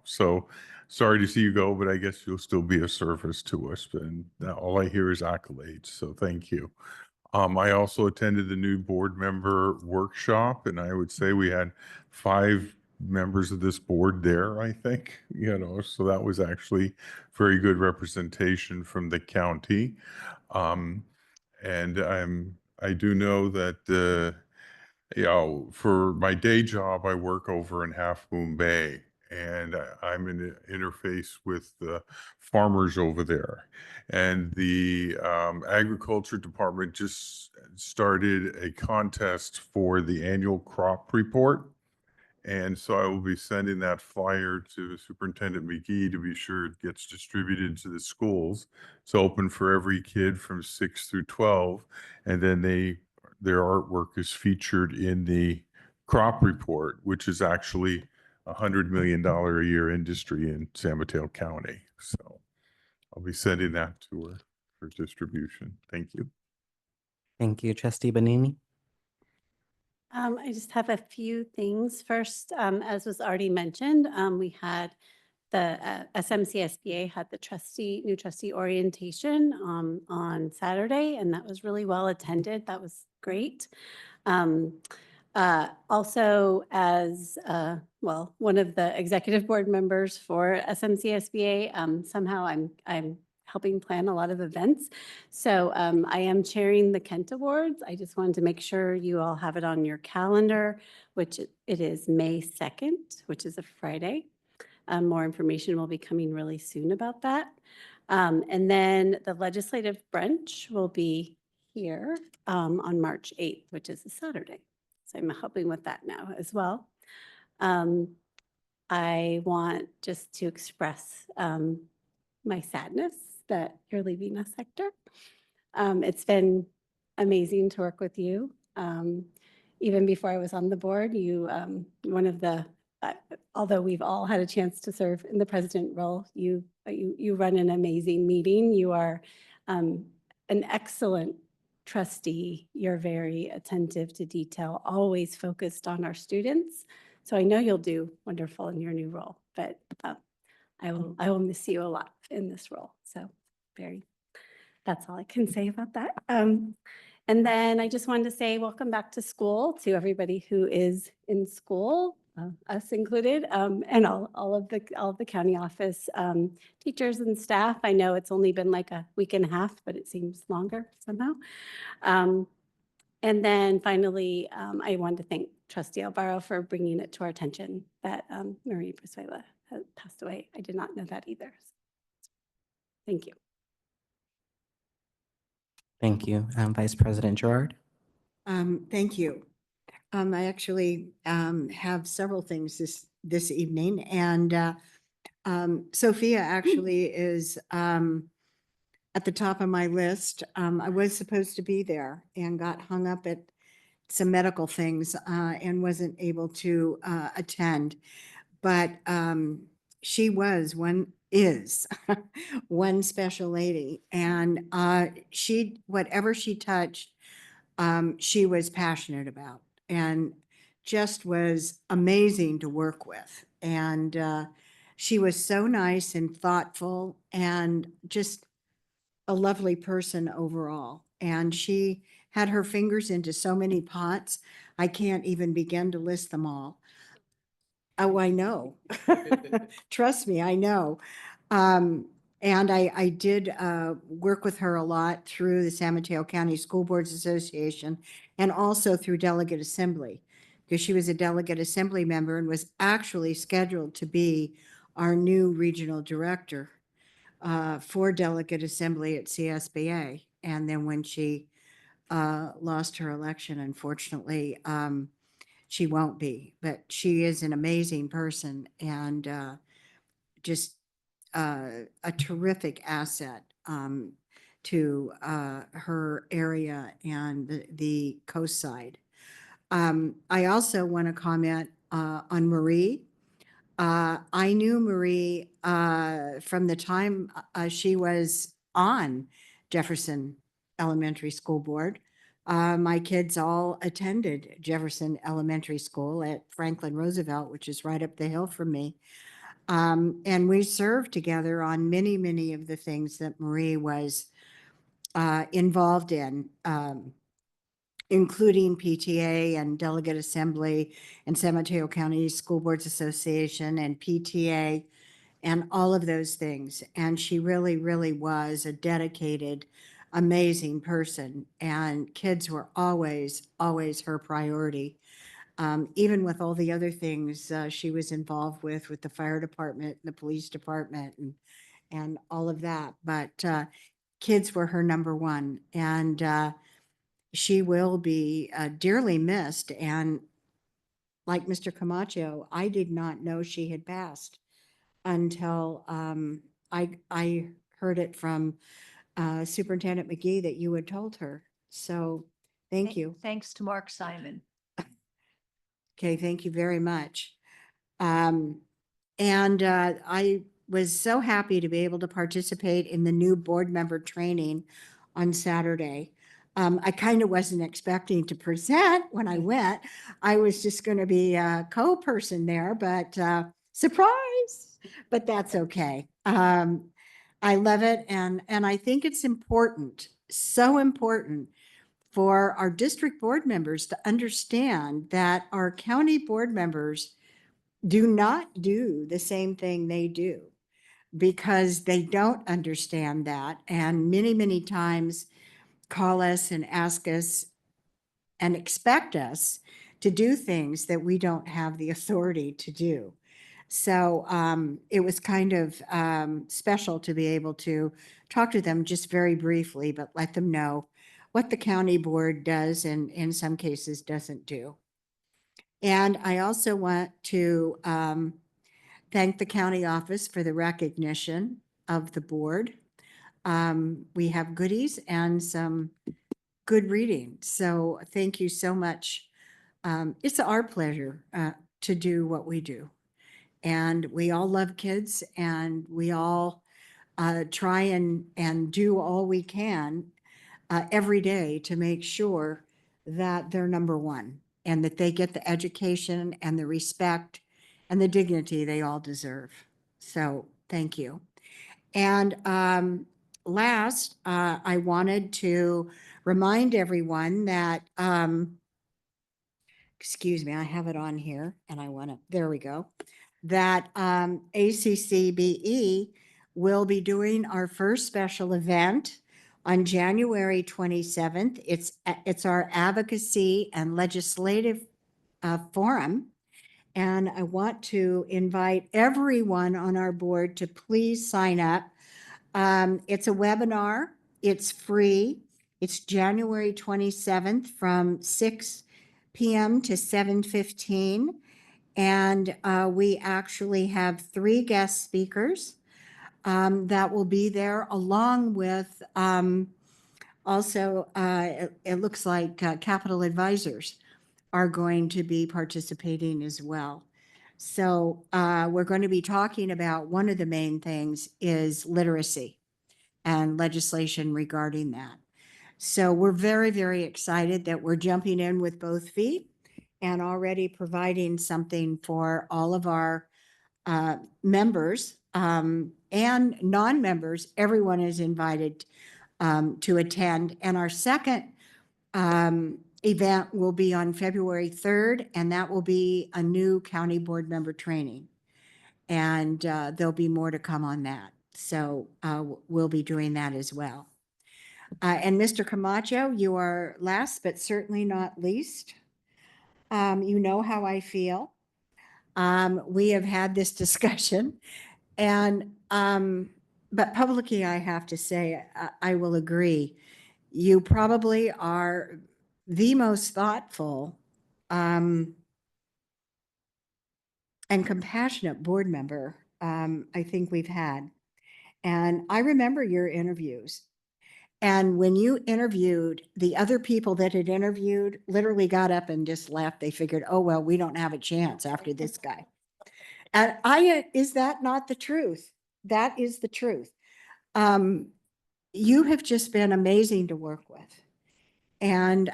so sorry to see you go, but I guess you'll still be a service to us. And all I hear is accolades. So thank you. I also attended the new board member workshop, and I would say we had 5 members of this board there, I think, so that was actually very good representation from the county. And I do know that, for my day job, I work over in Half Moon Bay, and I'm in the interface with the farmers over there. And the agriculture department just started a contest for the annual crop report. And so I will be sending that flyer to Superintendent McGee to be sure it gets distributed to the schools. It's open for every kid from 6 through 12. And then their artwork is featured in the crop report, which is actually $100 million a year industry in San Mateo County. So I'll be sending that to her for distribution. Thank you. Thank you. Trustee Bonini? I just have a few things. First, as was already mentioned, we had the SMCSBA had the new trustee orientation on Saturday, and that was really well attended. That was great. Also, as well, one of the executive board members for SMCSBA, somehow I'm helping plan a lot of events. So I am chairing the Kent Awards. I just wanted to make sure you all have it on your calendar, which it is May 2nd, which is a Friday. More information will be coming really soon about that. And then the legislative brunch will be here on March 8th, which is a Saturday. So I'm helping with that now as well. I want just to express my sadness that you're leaving us, Hector. It's been amazing to work with you. Even before I was on the board, you, one of the, although we've all had a chance to serve in the president role, you run an amazing meeting. You are an excellent trustee. You're very attentive to detail, always focused on our students. So I know you'll do wonderful in your new role, but I will miss you a lot in this role. So that's all I can say about that. And then I just wanted to say welcome back to school to everybody who is in school, us included, and all of the county office teachers and staff. I know it's only been like a week and a half, but it seems longer somehow. And then finally, I wanted to thank Trustee Alvaro for bringing it to our attention that Marie Brizuela has passed away. I did not know that either. Thank you. Thank you. Vice President Gerard. Thank you. I actually have several things this evening, and Sophia actually is at the top of my list. I was supposed to be there and got hung up at some medical things and wasn't able to attend, but she is one special lady, and whatever she touched, she was passionate about and just was amazing to work with. And she was so nice and thoughtful and just a lovely person overall. And she had her fingers into so many pots, I can't even begin to list them all. Oh, I know. Trust me, I know. And I did work with her a lot through the San Mateo County School Boards Association and also through Delegate Assembly, because she was a Delegate Assembly member and was actually scheduled to be our new regional director for Delegate Assembly at CSBA. And then when she lost her election, unfortunately, she won't be, but she is an amazing person and just a terrific asset to her area and the coast side. I also want to comment on Marie. I knew Marie from the time she was on Jefferson Elementary School Board. My kids all attended Jefferson Elementary School at Franklin Roosevelt, which is right up the hill from me. And we served together on many, many of the things that Marie was involved in, including PTA and Delegate Assembly and San Mateo County School Boards Association and PTA and all of those things. And she really, really was a dedicated, amazing person. And kids were always, always her priority. Even with all the other things she was involved with the fire department, and the police department, and all of that. But kids were her number one, and she will be dearly missed. And like Mr. Camacho, I did not know she had passed until I heard it from Superintendent McGee that you had told her. So thank you. Thanks to Mark Simon. Okay, thank you very much. And I was so happy to be able to participate in the new board member training on Saturday. I kind of wasn't expecting to present when I went. I was just going to be a co-person there, but Surprise, but that's okay. I love it, and I think it's important, so important for our district board members to understand that our county board members do not do the same thing they do because they don't understand that, and many, many times call us and ask us and expect us to do things that we don't have the authority to do. So it was kind of special to be able to talk to them just very briefly, but let them know what the county board does and in some cases doesn't do. And I also want to thank the county office for the recognition of the board. We have goodies and some good reading. So thank you so much. It's our pleasure to do what we do. And we all love kids and we all try and do all we can every day to make sure that they're number one and that they get the education and the respect and the dignity they all deserve. So thank you. And last, I wanted to remind everyone that, excuse me, I have it on here and I want to, there we go, that ACCBE will be doing our first special event on January 27th. It's our advocacy and legislative forum. And I want to invite everyone on our board to please sign up. It's a webinar. It's free. It's January 27th from 6 p.m. to 7:15. And we actually have 3 guest speakers that will be there along with also, it looks like Capital Advisors are going to be participating as well. So we're going to be talking about one of the main things is literacy and legislation regarding that. So we're very, very excited that we're jumping in with both feet and already providing something for all of our members and non-members. Everyone is invited to attend. And our second event will be on February 3rd, and that will be a new county board member training. And there'll be more to come on that. So we'll be doing that as well. And Mr. Camacho, you are last but certainly not least. You know how I feel. We have had this discussion and but publicly I have to say I will agree. You probably are the most thoughtful and compassionate board member I think we've had. And I remember your interviews. And when you interviewed, the other people that had interviewed literally got up and just left. They figured, oh, well, we don't have a chance after this guy. And is that not the truth? That is the truth. You have just been amazing to work with. And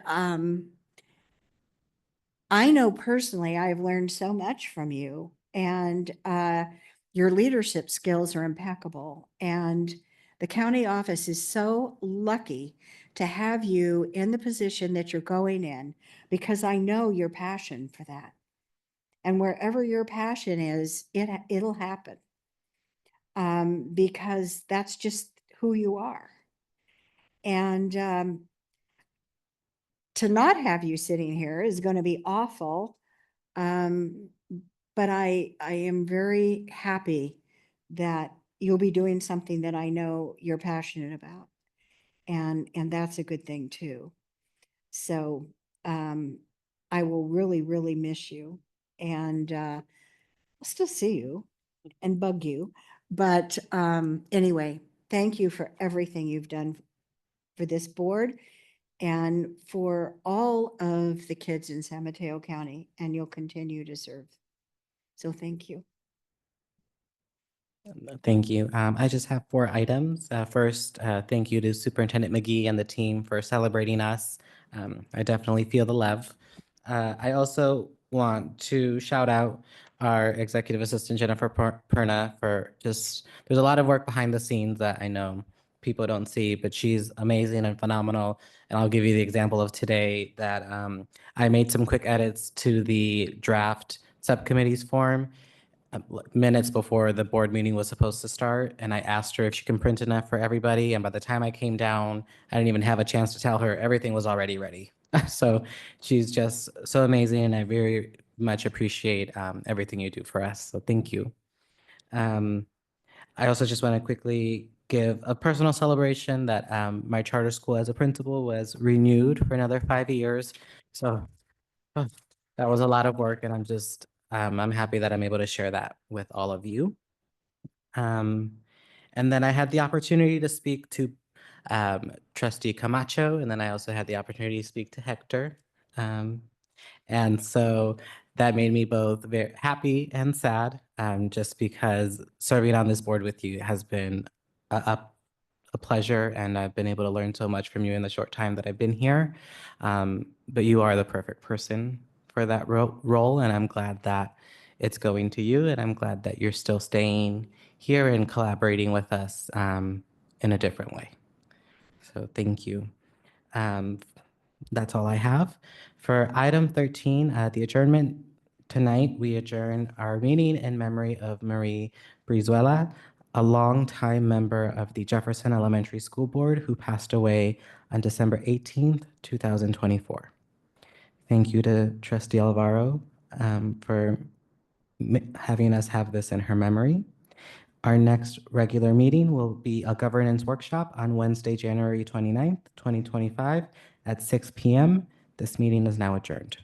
I know personally, I've learned so much from you, and your leadership skills are impeccable. And the county office is so lucky to have you in the position that you're going in, because I know your passion for that. And wherever your passion is, it'll happen. Because that's just who you are. And to not have you sitting here is going to be awful. But I am very happy that you'll be doing something that I know you're passionate about. And that's a good thing too. So I will really, really miss you. And I'll still see you and bug you. But anyway, thank you for everything you've done for this board and for all of the kids in San Mateo County, and you'll continue to serve. So thank you. Thank you. I just have 4 items. First, thank you to Superintendent McGee and the team for celebrating us. I definitely feel the love. I also want to shout out our executive assistant Jennifer Perna for just, there's a lot of work behind the scenes that I know people don't see, but she's amazing and phenomenal. And I'll give you the example of today that I made some quick edits to the draft subcommittees form minutes before the board meeting was supposed to start. And I asked her if she can print enough for everybody. And by the time I came down, I didn't even have a chance to tell her everything was already ready. So she's just so amazing. And I very much appreciate everything you do for us. So thank you. I also just want to quickly give a personal celebration that my charter school as a principal was renewed for another 5 years. So that was a lot of work, and I'm happy that I'm able to share that with all of you. And then I had the opportunity to speak to Trustee Camacho, and then I also had the opportunity to speak to Hector. And so that made me both very happy and sad, just because serving on this board with you has been a pleasure, and I've been able to learn so much from you in the short time that I've been here. But you are the perfect person for that role, and I'm glad that it's going to you, and I'm glad that you're still staying here and collaborating with us in a different way. So thank you. That's all I have. For item 13, the adjournment, tonight we adjourn our meeting in memory of Marie Brizuela, a longtime member of the Jefferson Elementary School Board who passed away on December 18th, 2024. Thank you to Trustee Alvaro for having us have this in her memory. Our next regular meeting will be a governance workshop on Wednesday, January 29th, 2025 at 6 p.m. This meeting is now adjourned.